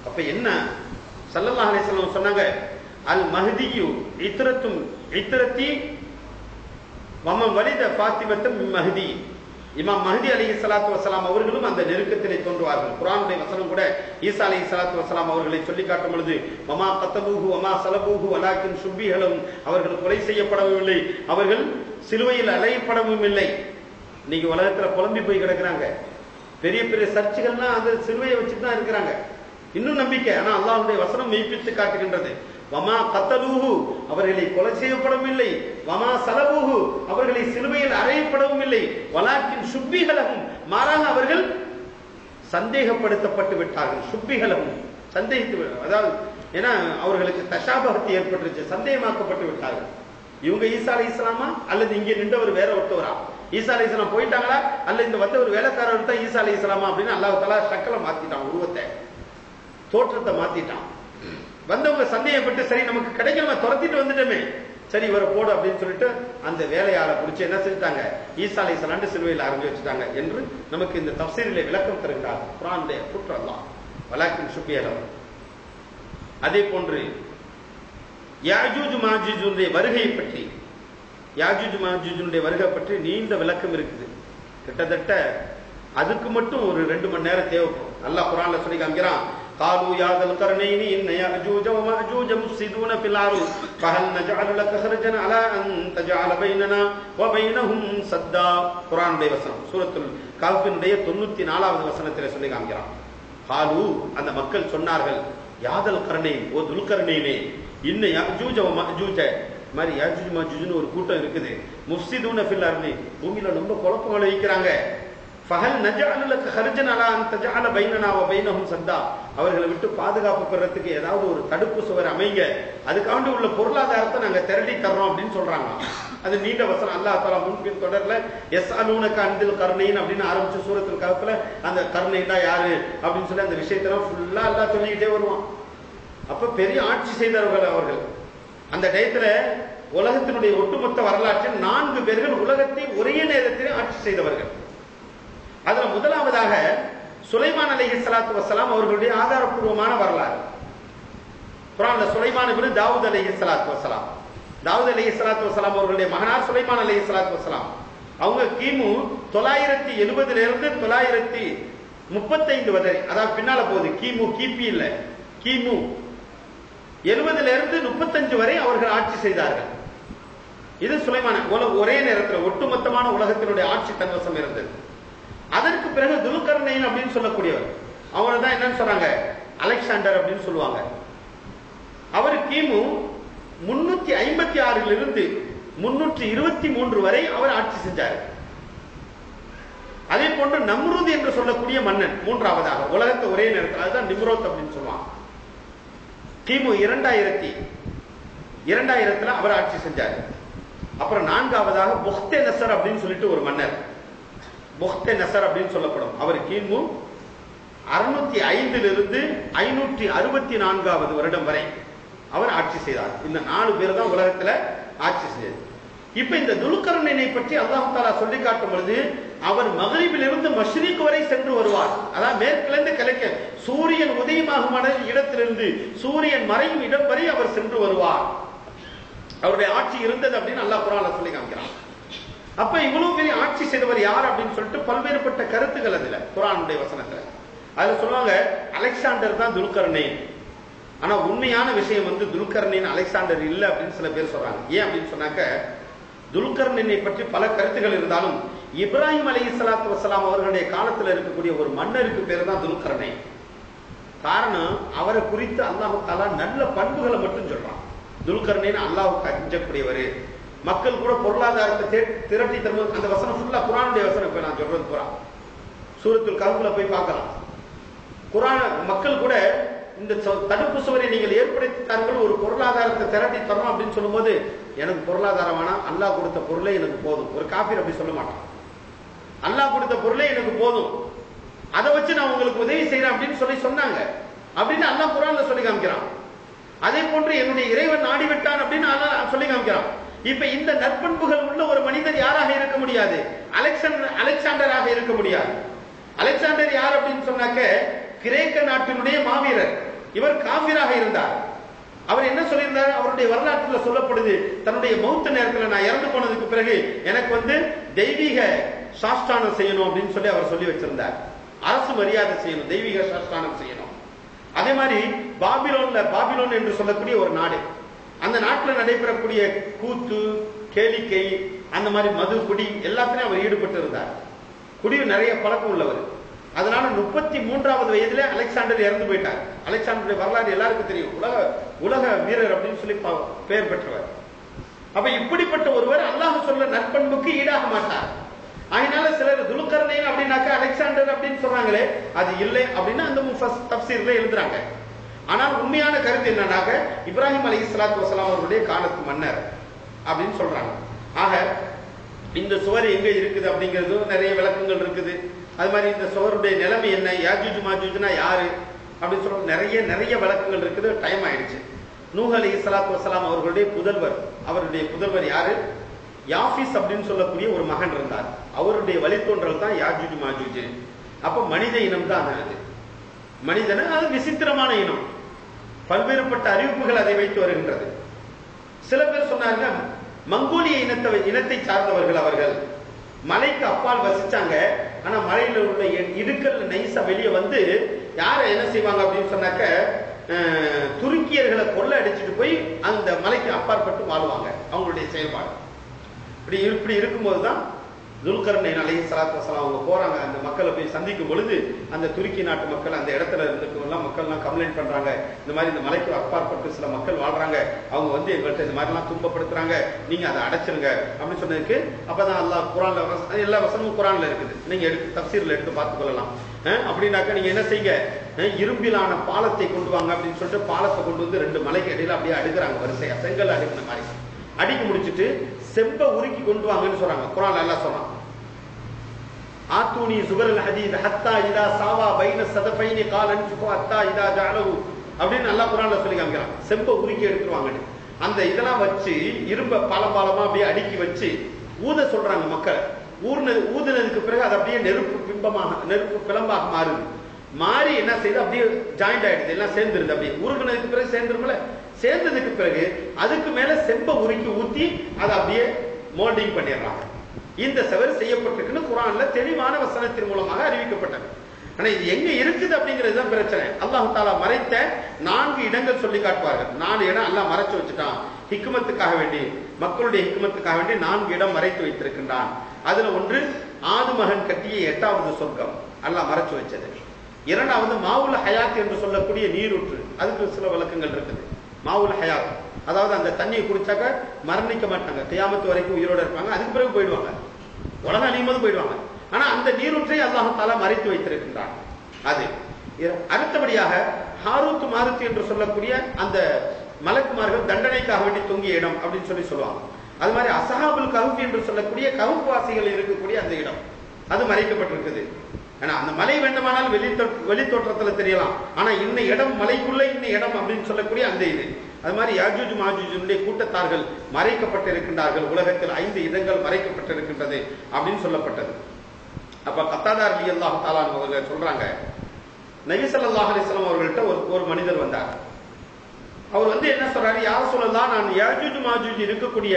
அப்ப என்ன ஸல்லல்லாஹு அலைஹி வஸல்லம் சொன்னாங்க, அல் மஹ்தியு இத்ரத்தி வமன் வலித ஃபாத்திமத்தும் மஹ்தி. இமாம் மஹ்தி அலைஹிஸ்ஸலாத்து வஸ்ஸலாம் அவர்களும் அந்த நெருக்கத்திலே தோன்றுவார்கள். குர்ஆனுடைய வசனம் கூட ஈசா அலைஹிஸ்ஸலாத்து வஸ்ஸலாம் அவர்களை சொல்லி காட்டும் பொழுது, வமா கத்தபூஹு வமா ஸலபூஹு வலாக்கின் ஷுப்பிஹலஹும், அவர்கள் கொலை செய்யப்படவும் இல்லை, அவர்கள் சிலுவையில் அலையப்படவும் இல்லை. இன்னைக்கு உலகத்துல புலம்பி போய் கிடக்குறாங்க. பெரிய பெரிய சர்ச்சுகள்லாம் அந்த சிலுவையை வச்சுட்டு தான் இருக்கிறாங்க. இன்னும் நம்பிக்கை. ஆனா அல்லாஹ்வுடைய வசனம் மெய்ப்பித்து காட்டுகின்றது, வமா கத்தலூஹு, அவர்களை கொலை செய்யப்படவும் இல்லை, வமா சலபூஹு, அவர்களை சிலுவையில் அறையப்படவும் இல்லை, வலாக்கின் ஷுப்பிஹலஹும், மாறாக அவர்கள் சந்தேகப்படுத்தப்பட்டு விட்டார்கள். ஷுப்பிஹலஹும், சந்தேகித்து, அதாவது ஏன்னா அவர்களுக்கு தஷாபகத்தை ஏற்பட்டுருச்சு, சந்தேகமாக்கப்பட்டு விட்டார்கள். இவங்க ஈசா அலைஹிஸ்ஸலாமா அல்லது இங்கே நின்றவர் வேற ஒருத்தவரா, ஈசா அலைஹிஸ்ஸலாம் போயிட்டாங்களா அல்ல இந்த ஒரு வேலைக்காரர் தான் ஈசா அலைஹிஸ்ஸலாமா அப்படின்னு அல்லாஹ் தஆலா ஷக்கலை மாத்திட்டான், உருவத்தை தோற்றத்தை மாத்திட்டான். வந்தவங்க சந்தேகப்பட்டு சரி நமக்கு கிடைக்கணுமா, துரத்திட்டு வந்துட்டோமே, சரி இவரை போடு அப்படின்னு சொல்லிட்டு அந்த வேலையாளை பிடிச்சி என்ன செஞ்சுட்டாங்க, ஈசா அலைஹிஸ்ஸலாம் சிலுவையில் அரைஞ்சு வச்சுட்டாங்க என்று நமக்கு இந்த தஃசீரிலே விளக்கம் தருகிறார். குர்ஆனுடைய குற்றம் அல்லாஹ் வலாக்கின் ஷுப்பிஹலஹும். அதே போன்று யாஜூஜ் மாஜூஜுடைய வருகை பற்றி, யாஜூஜ் மாஜூஜுடைய வருகை பற்றி நீண்ட விளக்கம் இருக்குது. கிட்டத்தட்ட அதுக்கு மட்டும் ஒரு 2 மணி நேரம் தேவைப்படும். அல்லாஹ் குர்ஆன்ல சொல்லி காமிக்கிறான், காலு யா தல் கர்னைனி இன்ன யாஜூஜ வ மாஜூஜ முஃப்ஸிதூன ஃபில் அர்ض ஃபஹல் நஜஅலு லக ஹர்ஜன் அலா அன் தஜஅல பைனனா வ பைனஹும் சத்தா. குர்ஆனுடைய வசனம் சூரத்துல் கஹ்ஃபினுடைய 94வது வசனத்தில் சொல்லி காமிக்கிறான். காலு, அந்த மக்கள் சொன்னார்கள், யாதல் கர்னைன், ஓ துல்கர்னைனே, இன்ன யாஜூஜ வ மாஜூஜ, மாதிரி யாஜூஜ் மாஜூஜ்னு ஒரு கூட்டம் இருக்குது, முஃப்ஸிதூன ஃபில் அர்ض, பூமியில ரொம்ப குழப்பங்களை வைக்கிறாங்க. ஃபஹல் நஜஅலு லக ஹர்ஜன் அலா அன் தஜஅல பைனனா வ பைனஹும் சத்தா, அவர்களை விட்டு பாதுகாப்பு பெறறதுக்கு ஏதாவது ஒரு தடுப்பு சுவர் அமைங்க, அதுக்காண்டி உள்ள பொருளாதாரத்தை நாங்க திரட்டி தர்றோம் அப்படின்னு சொல்றாங்க. அது நீண்ட வசனம். அல்லாஹ் தஆலா முன்பின் தொடர்ல யஸ்அலூனக அன்தில் கர்னைன் அப்படின்னு ஆரம்பிச்ச சூரத்துல் கஹ்ஃப்ல அந்த கர்னைனா யாரு அப்படின்னு சொல்லி அந்த விஷயத்தெல்லாம் ஃபுல்லா அல்லாஹ் சொல்லிக்கிட்டே வருவான். அப்ப பெரிய ஆட்சி செய்தவர்கள் அவர்கள். அந்த டயத்துல உலகத்தினுடைய ஒட்டுமொத்த வரலாற்றில் 4 பேர்கள் உலகத்தை ஒரே நேரத்தில் ஆட்சி செய்தவர்கள். அதுல முதலாவதாக சுலைமான் அலைஹிஸ்ஸலாத்து வஸ்ஸலாம் அவர்களுடைய ஆதாரப்பூர்வமான வரலாறு. குர்ஆன்ல சுலைமான் இப்னு தாவூத் அலைஹிஸ்ஸலாத்து வஸ்ஸலாம், தாவூத் அலைஹிஸ்ஸலாத்து வஸ்ஸலாம் அவர்களுடைய மகனார் சுலைமான் அலைஹிஸ்ஸலாத்து வஸ்ஸலாம். அவங்க கிமு 970 இருந்து 935 வரை, அதாவது பின்னால போகுது, கிமு கிபி இல்ல, கிமு 70 இருந்து 35 வரை அவர்கள் ஆட்சி செய்தார்கள். இது சுலைமான ஒரே நேரத்தில் ஒட்டுமொத்தமான உலகத்தினுடைய ஆட்சி தன்வசம் இருந்தது. அதற்கு பிறகு துல்கர்னைன் அப்படின்னு சொல்லக்கூடியவர், அவரை தான் என்னன்னு சொன்னாங்க, அலெக்சாண்டர் அப்படின்னு சொல்லுவாங்க. அவர் கிமு 356 இருந்து 323 வரை அவர் ஆட்சி செஞ்சார். அதே போன்று நம்ரூத் என்று சொல்லக்கூடிய மன்னன் மூன்றாவதாக உலகத்தை ஒரே நேரத்தில், அதுதான் நிம்ரோத் அப்படின்னு சொல்லுவாங்க. கிமு 2000 அவர் ஆட்சி செஞ்சார். அப்புறம் 4ஆவதாக புக்தே நசர் அப்படின்னு சொல்லிட்டு ஒரு மன்னர், புக்தே நசர் அப்படின்னு சொல்லப்படும். அவர் கிமு 605 இருந்து 564வது வருடம் வரை அவர் ஆட்சி செய்தார். இந்த 4 பேர் தான் உலகத்துல ஆட்சி செய்தார். இப்ப இந்த துல்கர்னைனை பற்றி அல்லாஹ் தஆலா சொல்லி காட்டும் பொழுது, அவர் மக்ரிபிலிருந்து மஷ்ரிக் வரை சென்று வருவார். அதாவது மேற்கிலிருந்து கிழக்கு, சூரியன் உதயமாகும் இடத்திலிருந்து சூரியன் மறையும் இடம் வரை அவர் சென்று வருவார். அவருடைய ஆட்சி இருந்தது அப்படின்னு அல்லாஹ் குர்ஆன்ல சொல்லி காமிக்கிறான். அப்ப இவ்வளவு பெரிய ஆட்சி செய்தவர் யார் அப்படின்னு சொல்லிட்டு பல்வேறுபட்ட கருத்துக்கள் அதுல குர்ஆனுடைய வசனத்துல. அதுல சொல்லுவாங்க அலெக்சாண்டர் தான் துல்கர்னைன். ஆனா உண்மையான விஷயம் வந்து துல்கர்னைன் அலெக்சாண்டர் இல்ல அப்படின்னு சில பேர் சொல்றாங்க. ஏன் அப்படின்னு சொன்னாக்க, துல்கர்னைனை பற்றி பல கருத்துக்கள் இருந்தாலும் இப்ராஹிம் அலைஹிஸ்ஸலாத்து வஸ்ஸலாம் அவர்களுடைய காலத்தில் இருக்கக்கூடிய ஒரு மன்னருக்கு பேர் தான் துல்கர்னைன். காரணம், அவரை குறித்து அல்லாஹ் தஆலா நல்ல பண்புகளை மட்டும் சொல்றான். துல்கர்னைன் அல்லாஹ்வுக்கு அஞ்சக்கூடியவர், மக்கள் கூட பொருளாதாரத்தை திரட்டி தரும். அந்த வசனம் ஃபுல்லா குர்ஆனுடைய வசனம். இப்ப நான் சொல்றது குர்ஆன் சூரத்துல் கஹ்ஃப்ல போய் பார்க்கலாம். குர்ஆன் மக்கள் கூட இந்த தடுப்பு சுவரை நீங்கள் ஏற்படுத்தி தார்கள், ஒரு பொருளாதாரத்தை திரட்டி தரணும் அப்படின்னு சொல்லும்போது, எனக்கு பொருளாதாரம் வேணாம், அல்லாஹ் கொடுத்த பொருளே எனக்கு போதும். ஒரு காபீர் அப்படி சொல்ல மாட்டான். அல்லாஹ் கொடுத்த பொருளே எனக்கு போதும், அதை வச்சு நான் உங்களுக்கு உதவி செய்யறேன் அப்படின்னு சொன்னாங்க. அப்படின்னு அல்லாஹ் குர்ஆன்ல சொல்லி காமிக்கிறான். அதே போன்று என்னுடைய இறைவன் நாடிவிட்டான் அப்படின்னு அல்லாஹ் சொல்லி காமிக்கிறான். இப்ப இந்த நற்பண்புகள் உள்ள ஒரு மனிதர் யாராக இருக்க முடியாது? அலெக்சாண்டராக இருக்க முடியாது. அலெக்சாண்டர் யார் அப்படின்னு சொன்னாக்க, கிரேக்க நாட்டினுடைய மாவீரர். இவர் காபிராக இருந்தார். அவர் என்ன சொல்லியிருந்தார்? அவருடைய வரலாற்றில் சொல்லப்படுது, தன்னுடைய மௌத்த நேரத்தில் நான் இறந்து போனதுக்கு பிறகு எனக்கு வந்து தெய்வீக சாஷ்டானம் செய்யணும் அப்படின்னு சொல்லி அவர் சொல்லி வச்சிருந்தார். அரசு மரியாதை செய்யணும், தெய்வீக சாஷ்டானம் செய்யணும். அதே மாதிரி பாபிலோன் என்று சொல்லக்கூடிய ஒரு நாடு, அந்த நாட்டில் நடைபெறக்கூடிய கூத்து, கேளிக்கை, அந்த மாதிரி மது, குடி எல்லாத்திலையும் அவர் ஈடுபட்டு இருந்தார். குடியில் நிறைய பழக்கம் உள்ளவர். அதனால 33வது வயதிலே அலெக்சாண்டர் இறந்து போயிட்டார். அலெக்சாண்டருடைய வரலாறு எல்லாருக்கும் தெரியும், உலக வீரர் அப்படின்னு சொல்லி பெயர் பெற்றவர். அப்ப இப்படிப்பட்ட ஒருவர் அல்லாஹ் சொல்ல நற்பண்புக்கு ஈடாக மாட்டார். அதனால சிலர் துல்கர்னைன் அப்படின்னாக்க அலெக்சாண்டர் அப்படின்னு சொல்றாங்களே, அது இல்லை அப்படின்னு அந்த தஃப்சீர்ல எழுதுறாங்க. ஆனால் உண்மையான கருத்து என்னன்னாக்க, இப்ராஹிம் அலைஹிஸ்ஸலாத்து வஸ்ஸலாம் அவர்களுடைய காலத்து மன்னர் அப்படின்னு சொல்றாங்க. ஆக இந்த சுவர் எங்க இருக்குது அப்படிங்கிறது நிறைய விளக்கங்கள் இருக்குது. அது மாதிரி இந்த சுவருடைய நிலைமை என்ன, யாஜூஜ் மாஜூஜ்னா யாரு அப்படின்னு சொல்ற நிறைய விளக்கங்கள் இருக்குது. டைம் ஆயிடுச்சு. நூஹ் அலைஹிஸ்ஸலாத்து வஸ்ஸலாம் அவர்களுடைய புதல்வர், அவருடைய புதல்வர் யாரு? யாஃபிஸ் அப்படின்னு சொல்லக்கூடிய ஒரு மகன் இருந்தார். அவருடைய வழித்தோன்றல் தான் யாஜூஜ் மாஜூஜ். அப்ப மனித இனம் தான் அது. மனிதன அது விசித்திரமான இனம். பல்வேறுபட்ட அறிவிப்புகள் அதை வைத்து வருகின்றது. சில பேர் சொன்னாங்க, மங்கோலிய இனத்தை சார்ந்தவர்கள் அவர்கள் மலைக்கு அப்பால் வசிச்சாங்க. ஆனா மலையில உள்ள இடுக்கல் நைசா வெளியே வந்து யாரை என்ன செய்வாங்க அப்படின்னு சொன்னாக்க, துருக்கியர்களை கொள்ள அடிச்சுட்டு போய் அந்த மலைக்கு அப்பாற்பட்டு வாழ்வாங்க. அவங்களுடைய செயல்பாடு இப்படி இருக்கும்போதுதான் துல்கர்னைன் அலைஹிஸ்ஸலாத்து வஸலாம் அவங்க போறாங்க. அந்த மக்களை போய் சந்திக்கும் பொழுது அந்த துருக்கி நாட்டு மக்கள் அந்த இடத்துல இருந்துலாம் மக்கள்லாம் கம்ப்ளைண்ட் பண்றாங்க, இந்த மாதிரி இந்த மலைக்கு அப்பாற்பட்டு சில மக்கள் வாழ்றாங்க, அவங்க வந்து எங்கள்கிட்ட இந்த மாதிரிலாம் துன்பப்படுத்துறாங்க, நீங்க அதை அடைச்சிருங்க அப்படின்னு சொன்னதுக்கு அப்பதான் அல்லாஹ் குர்ஆன்ல எல்லா வசனமும் குர்ஆன்ல இருக்குது, நீங்க எடுத்து தஃப்சீர்ல எடுத்து பார்த்துக் கொள்ளலாம். அப்படின்னாக்க நீங்க என்ன செய்யுங்க, இரும்பிலான பாலத்தை கொண்டு வாங்க அப்படின்னு சொல்லிட்டு பாலத்தை கொண்டு வந்து 2 மலைக்கு இடையில அப்படியே அடுக்குறாங்க, வரிசையா செங்கல் அடுக்கிற மாதிரி அடிக்க முடிச்சுட்டு செம்ப உருக்கி கொண்டு வாங்கன்னு சொல்றாங்க. குர்ஆன்ல எல்லாம் சொல்றான், ஆத்தூனி சுபரல் ஹதீத் ஹத்தா இதா சாவா பைன சதஃபைனி கால் அன்ஃபு ஹத்தா இதா ஜஅலஹு அப்படின்னு அல்லாஹ் குர்ஆன்ல சொல்லி காமிக்கிறான். செம்ப உருக்கி எடுத்துருவாங்கன்னு அந்த இதெல்லாம் வச்சு இரும்ப பாலமா அப்படியே அடுக்கி வச்சு ஊத சொல்றாங்க மக்கள். ஊதுனதுக்கு பிறகு அது அப்படியே நெருப்பு பிளம்பாக மாறுது. மாறி என்ன செய்யுது, அப்படியே ஜாயிண்ட் ஆயிடுது, எல்லாம் சேர்ந்துருது. அப்படியே உருகுனதுக்கு பிறகு சேர்ந்துருமில்ல, சேர்ந்ததுக்கு பிறகு அதுக்கு மேல செம்ப உருக்கி ஊத்தி அதை அப்படியே மோல்டிங் பண்ணிடுறாங்க. இந்த செவர் செய்யப்பட்டிருக்குன்னு குர்ஆன்ல தெளிவான வசனத்தின் மூலமாக அறிவிக்கப்பட்டது. ஆனா இது எங்க இருக்குது அப்படிங்கிறது தான் பிரச்சனை. அல்லாஹ் தஆலா மறைத்த 4 இடங்கள் சொல்லி காட்டுவார்கள். 4 இடம் அல்லாஹ் மறைச்சு வச்சுட்டான். ஹிக்மத்துக்காக வேண்டி, மக்களுடைய ஹிக்மத்துக்காக வேண்டி 4 இடம் மறைத்து வைத்திருக்கின்றான். அதுல ஒன்று ஆது மகன் கட்டிய 8வது சொர்க்கம் அல்லாஹ் மறைச்சு வச்சது. 2வது மாவுல் ஹயாத் என்று சொல்லக்கூடிய நீரூற்று, அதுக்கு சில விளக்கங்கள் இருக்குது. மாவுல் ஹயாத் அதாவது அந்த தண்ணியை குடிச்சாக்க மரணிக்க மாட்டாங்க, கியாமத்து வரைக்கும் உயிரோட இருப்பாங்க, அதுக்கு பிறகு போயிடுவாங்க, உலகம் அழியும் போது போயிடுவாங்க. ஆனா அந்த நீரூற்றை அல்லாஹ் தஆலா மறைத்து வைத்திருக்கின்றான். அது அடுத்தபடியாக ஹாரூத் மாருத் என்று சொல்லக்கூடிய அந்த மலக்குமார்கள் தண்டனைக்காக வேண்டி தொங்கிய இடம் அப்படின்னு சொல்லுவாங்க. அது மாதிரி அஸ்ஹாபுல் கஹ்ஃப் என்று சொல்லக்கூடிய கஹ்ஃப் வாசிகள் இருக்கக்கூடிய அந்த இடம் அது மறைக்கப்பட்டிருக்குது. ஏன்னா அந்த மலை வேண்டுமானால் வெளி தோற்றத்துல தெரியலாம், ஆனா இன்ன இடம் மலைக்குள்ள இன்ன இடம் அப்படின்னு சொல்லக்கூடிய அந்த இது. அது மாதிரி யாஜூஜ் மாஜூஜுடைய கூட்டத்தார்கள் மறைக்கப்பட்டிருக்கின்றார்கள். உலகத்தில் 5 இடங்கள் மறைக்கப்பட்டிருக்கின்றது அப்படின்னு சொல்லப்பட்டது. அப்ப கத்தாதா ரலியல்லாஹு தஆலா அவர்கள் சொல்றாங்க, நபி ஸல்லல்லாஹு அலைஹி வஸல்லம் அவர்கள்ட்ட ஒரு மனிதர் வந்தார். அவர் வந்து என்ன சொல்றாரு, யா ரசூலல்லாஹ், நான் யாஜூஜ் மாஜூஜ் இருக்கக்கூடிய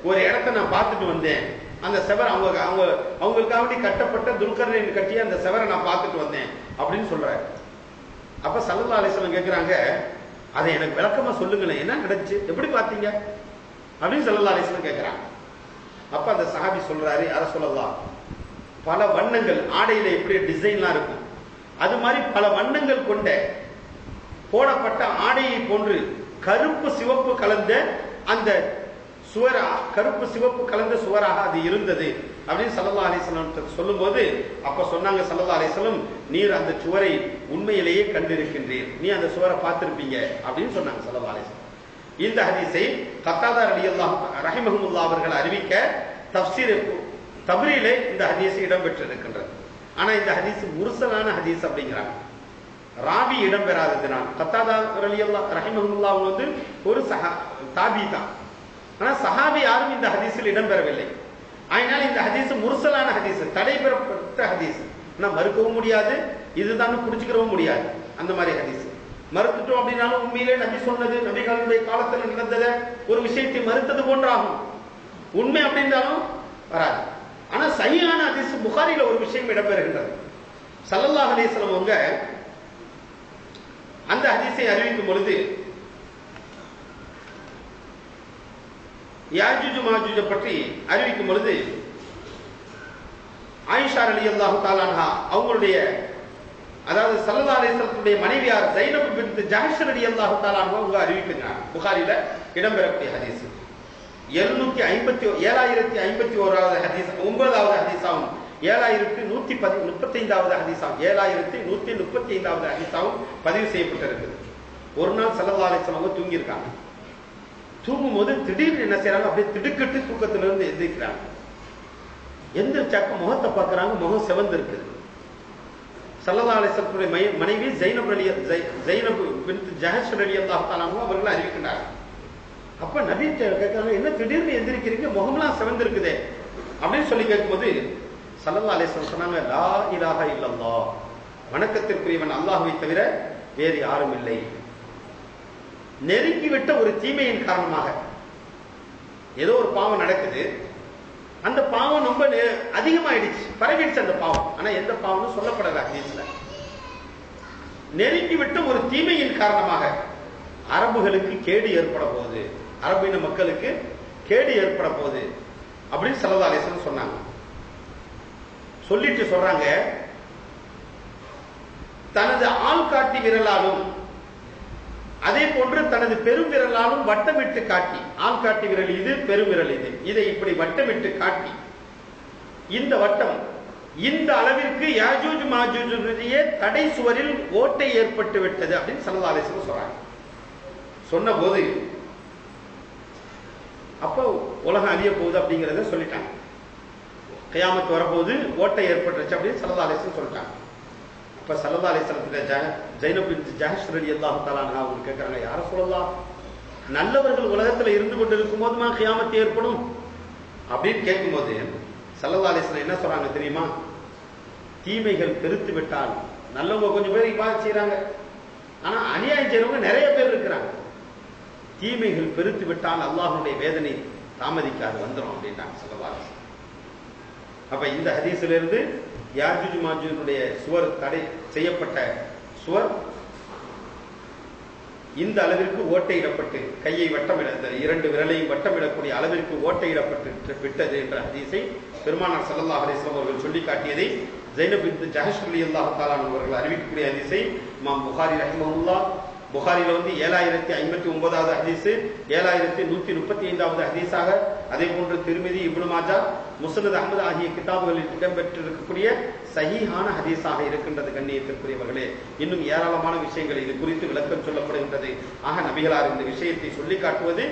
ஒரு இடத்தை நான் பார்த்துட்டு வந்தேன். அந்த செவர் அவங்களுக்காக கட்டப்பட்ட துல்கர்னைன் கட்டிய அந்த செவரை நான் பார்த்துட்டு வந்தேன் அப்படின்னு சொல்றாரு. அப்ப ஸல்லல்லாஹு அலைஹி வஸல்லம் கேட்கிறாங்க, அதை எனக்கு விளக்கமா சொல்லுங்களேன், என்ன நடந்துச்சு, எப்படி பார்த்தீங்க அப்படின்னு ஸல்லல்லாஹு அலைஹி வஸல்லம் கேட்கிறாங்க. அப்ப அந்த சஹாபி சொல்றாரு, யா ரசூலல்லாஹ், பல வண்ணங்கள் ஆடையில எப்படி டிசைன்லாம் இருக்கும், அது மாதிரி பல வண்ணங்கள் கொண்ட போடப்பட்ட ஆடையை போன்று கருப்பு சிவப்பு கலந்த அந்த சுவரா, கருப்பு சிவப்பு கலந்த சுவராக அது இருந்தது அப்படின்னு ஸல்லல்லாஹு அலைஹி வஸல்லம் சொல்லும்போது, அப்ப சொன்னாங்க ஸல்லல்லாஹு அலைஹி வஸல்லம், நீர் அந்த சுவரை உண்மையிலேயே கண்டிருக்கின்றீர், நீ அந்த சுவரை பார்த்திருப்பீங்க அப்படின்னு சொன்னாங்க ஸல்லல்லாஹு அலைஹி வஸல்லம். இந்த ஹதீஸை கத்தாதா ரலியல்லாஹு ரஹிமஹுல்லாஹ் அவர்கள் அறிவிக்க தஃப்சீர் தப்ரீலே இந்த ஹதீஸ் இடம்பெற்றிருக்கின்றது. ஆனா இந்த ஹதீஸ் முர்சலான ஹதீஸ் அப்படிங்கிறாங்க. ராவி இடம்பெறாததுனால் கத்தாதா ரலியல்லாஹு ரஹிமஹுல்லாஹ் அவங்க வந்து ஒரு தாபி தான், ஆனா சஹாபி யாரும் இந்த ஹதீஸில் இடம்பெறவில்லை. அதனால இந்த ஹதீஸ் முர்சலான ஹதீஸ், தடைபெறப்பட்ட ஹதீஸ். ஆனா மறுக்கவும் முடியாது, இதுதான் புடிச்சுக்கிறவும் முடியாது. அந்த மாதிரி ஹதீஸ் மறுத்துட்டோம் அப்படின்னாலும் உண்மையிலே நபி சொன்னது, நபிகளுடைய காலத்தில் நடந்தத ஒரு விஷயத்தை மறுத்தது போன்றாகும். உண்மை அப்படின்றாலும் வராது. ஆனா சஹீஹான ஹதீஸ் புகாரில ஒரு விஷயம் இடம்பெறுகின்றது. ஸல்லல்லாஹு அலைஹி வஸல்லம் அவங்க அந்த ஹதீஸை அறிவிக்கும் பொழுது யாஜூஜ் மாஜூஜ் பற்றி அறிவிக்கும் பொழுது ஆயிஷா ரலியல்லாஹு தஆலா அன்ஹா அவங்களுடைய, அதாவது ஸல்லல்லாஹு அலைஹி வஸல்லம் மனைவியார் ஸைனப் பின்த் ஜஹஷ் ரலியல்லாஹு தஆலா அன்ஹா அவங்க அறிவிக்கிறாங்க. புகாரில இடம்பெறக்கூடிய ஹதீஸ் 7051வது ஹதீஸ், 9வது ஹதீஸாவும் 7135வது ஹதீஸாவும் 7135வது ஹதீஸாவும் பதிவு செய்யப்பட்டிருக்குது. ஒரு நாள் ஸல்லல்லாஹு அலைஹி வஸல்லம் அவங்க தூங்கி இருக்காங்க. தூங்கும் போது திடீர்னு என்ன செய்யறாங்க, அப்படியே திடுக்கிட்டு தூக்கத்திலிருந்து எந்திரிக்கிறாங்க. எந்திரிச்சாக்க முகத்தை பார்க்கறாங்க, முகம் சிவந்து இருக்குது. ஸல்லல்லாஹு அலைஹி வஸல்லம் மனைவி ஸைனப் பின்த் ஜஹஷ் ரலியல்லாஹு தஆலா அவர்கள் அறிவிக்கிறாங்க. அப்ப நபி கேட்கறாங்க, என்ன திடீர்னு எந்திரிக்கிறீங்க, முகம்லாம் சிவந்து இருக்குதே அப்படின்னு சொல்லி கேட்கும்போது ஸல்லல்லாஹு அலைஹி வஸல்லம் சொன்னாங்க, லா இலாஹா இல்லல்லாஹ், வணக்கத்திற்குரியவன் அல்லாஹ்வை தவிர வேறு யாரும் இல்லை. நெருங்கிவிட்ட ஒரு தீமையின் காரணமாக. ஏதோ ஒரு பாவம் நடக்குது, அந்த பாவம் ரொம்ப அதிகமாயிடுச்சு, பரவிடுச்சு அந்த பாவம். ஆனா எந்த பாவம்னு சொல்லப்படல ஹதீஸ்ல. நெருங்கிவிட்ட ஒரு தீமையின் காரணமாக அரபுகளுக்கு கேடு ஏற்பட போகுது, அரபின மக்களுக்கு கேடு ஏற்பட போகுது அப்படின்னு ஸல்லல்லாஹு அலைஹி வஸல்லம் சொன்னாங்க. சொல்லிட்டு சொல்றாங்க, தனது ஆள்காட்டி விரலாலும் அதே போன்று தனது பெரும் விரலாலும் வட்டமிட்டு காட்டி, ஆள்காட்டி விரல் இது, பெரும் விரல் இது, இதை இப்படி வட்டமிட்டு காட்டி, இந்த வட்டம் இந்த அளவிற்கு யாஜூஜ் மாஜூஜுடைய தடை சுவரில் ஓட்டை ஏற்பட்டு விட்டது அப்படின்னு ஸல்லல்லாஹு அலைஹி வஸல்லம் சொல்றாங்க. சொன்ன போது அப்போ உலகம் அழிய போகுது அப்படிங்கறத சொல்லிட்டாங்க. கியாமத் வரப்போது, ஓட்டை ஏற்பட்டுருச்சு அப்படின்னு ஸல்லல்லாஹு அலைஹி வஸல்லம் சொல்லிட்டாங்க. அப்ப ஸல்லல்லாஹு அலைஹி வஸல்லம் ஜைனப் பின்த் ஜஹஷ் ரலியல்லாஹு தஆலா அன்ஹா அவங்க கேட்கறாங்க, யா ரசூலல்லாஹ், நல்லவர்கள் உலகத்துல இருந்து கொண்டு இருக்கும் போதுமா கியாமத் ஏற்படும் அப்படின்னு கேட்கும்போது ஸல்லல்லாஹு அலைஹி வஸல்லம் என்ன சொல்றாங்க தெரியுமா? தீமைகள் பெருத்து விட்டால், நல்லவங்க கொஞ்சம் பேர் இபாதத் செய்யறாங்க, ஆனா அநியாயம் செய்யறவங்க நிறைய பேர் இருக்கிறாங்க, தீமைகள் பெருத்து விட்டால் அல்லாஹ்வுடைய வேதனை தாமதிக்காது, வந்துடும் அப்படின்ட்டாங்க ஸல்லல்லாஹு அலைஹி வஸல்லம். அப்ப இந்த ஹதீஸ்ல இருந்து யாஜூஜ் மாஜூஜுடைய சுவர் தடை செய்யப்பட்ட சுவர் இந்த அளவிற்கு ஓட்டையிடப்பட்டு, கையை வட்டமிட, இரண்டு விரலையும் வட்டமிடக்கூடிய அளவிற்கு ஓட்டையிடப்பட்டு விட்டது என்ற ஹதீஸை பெருமானார் ஸல்லல்லாஹு அலைஹி வஸல்லம் அவர்கள் சொல்லி காட்டியதை ஜைனப் பின்த் ஜஹஷ் ரலியல்லாஹு தஆலா அவர்கள் அறிவிக்கக்கூடிய ஹதீஸை இமாம் புகாரி ரஹிமஹுல்லாஹ், புகாரில 7059வது ஹதீஸ், 7135வது ஹதீஸாக, அதே போன்று திருமிதி, இப்னு மாஜா, முஸ்னத் அஹ்மத் ஆகிய கிதாபுகளில் இடம்பெற்றிருக்கக்கூடிய சஹீஹான ஹதீஸாக இருக்கின்றது. கண்ணியத்திற்குரியவர்களே, இன்னும் ஏராளமான விஷயங்கள் இது குறித்து விளக்கம் சொல்லப்படுகின்றது. ஆக நபிகளார் இந்த விஷயத்தை சொல்லி காட்டுவது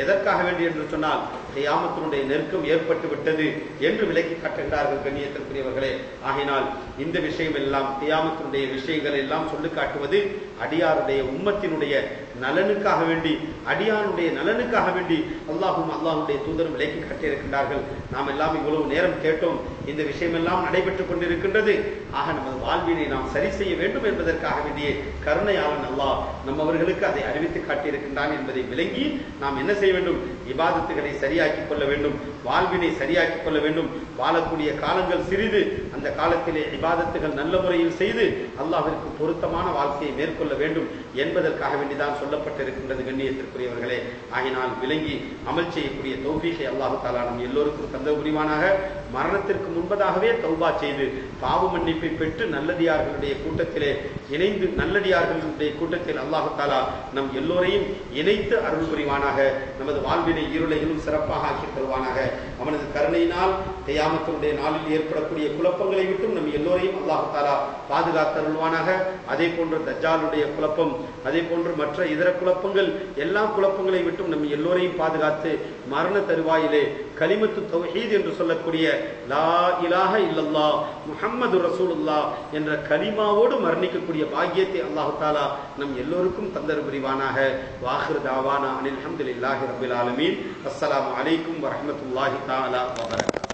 எதற்காக வேண்டி என்று சொன்னால், கியாமத்தினுடைய நெருக்கம் ஏற்பட்டு விட்டது என்று விளக்கி காட்டுகின்றார்கள். கண்ணியத்திற்குரியவர்களே, ஆகினால் இந்த விஷயம் எல்லாம், கியாமத்தினுடைய விஷயங்கள் எல்லாம் சொல்லி காட்டுவது அடியாருடைய உம்மத்தினுடைய நலனுக்காக வேண்டி, அடியானுடைய நலனுக்காக வேண்டி அல்லாஹும் அல்லாஹுடைய தூதரும் விளக்கி காட்டியிருக்கின்றார்கள். நாம் எல்லாம் இவ்வளவு நேரம் கேட்டோம், இந்த விஷயம் எல்லாம் நடைபெற்றுக் கொண்டிருக்கின்றது. ஆக நமது வாழ்வினை நாம் சரி செய்ய வேண்டும் என்பதற்காக வேண்டிய கருணையாளன் அல்லாஹ் நம்மவர்களுக்கு அதை அறிவித்து காட்டியிருக்கின்றான் என்பதை விளங்கி நாம் என்ன செய்ய வேண்டும்? இபாதத்துகளை சரியாக்கிக் கொள்ள வேண்டும், வாழ்வினை சரியாக்கிக் கொள்ள வேண்டும். வாழக்கூடிய காலங்கள் சிறிது, அந்த காலத்திலே இபாதத்துகள் நல்ல முறையில் செய்து அல்லாஹ்விற்கு பொருத்தமான வாழ்க்கையை மேற்கொள்ள வேண்டும் என்பதற்காக வேண்டிதான் சொல்லப்பட்டிருக்கின்றது. கண்ணியத்திற்குரியவர்களே, ஆகினால் விளங்கி அமல் செய்யக்கூடிய தௌஃபீகை அல்லாஹ் தஆலா நம் எல்லோருக்கும் தந்த புரிவானாக. மரணத்திற்கு முன்பதாகவே தௌபா செய்து பாவ மன்னிப்பை பெற்று நல்லடியார்களுடைய கூட்டத்திலே இணைந்து, நல்லடியார்களுடைய கூட்டத்தில் அல்லாஹ் தஆலா நம் எல்லோரையும் இணைத்து அருள் புரிவானாக. நமது வாழ்வினை இருளைகளும் சிறப்பாக ஆக்கி தருவானாக. அவனது கருணையினால் கியாமத்தினுடைய நாளில் ஏற்படக்கூடிய குழப்பங்களை விட்டும் நம் எல்லோரையும் அல்லாஹ் தஆலா பாதுகாத்தருள்வானாக. அதே போன்று தஜ்ஜாலுடைய குழப்பம், அதே போன்று மற்ற இதர குழப்பங்கள், எல்லா குழப்பங்களை விட்டும் நம் எல்லோரையும் பாதுகாத்து மரண தருவாயிலே கலிமத்து தௌஹீத் என்று சொல்லக்கூடிய லா இலாஹ இல்லல்லாஹ் முஹம்மது ரசூலுல்லாஹ் என்ற கலிமாவோடு மரணிக்கக்கூடிய பாக்கியத்தை அல்லாஹ் தஆலா நம் எல்லோருக்கும் தந்தர் புரிவானாக. வாஹிர் தாவானா அனில் ஹம்துலில்லாஹி ரப்பில் ஆலமீன். அஸ்ஸலாமு அலைக்கும் வரஹ்மத்துல்லாஹி தஆலா வபரகாத்துஹு.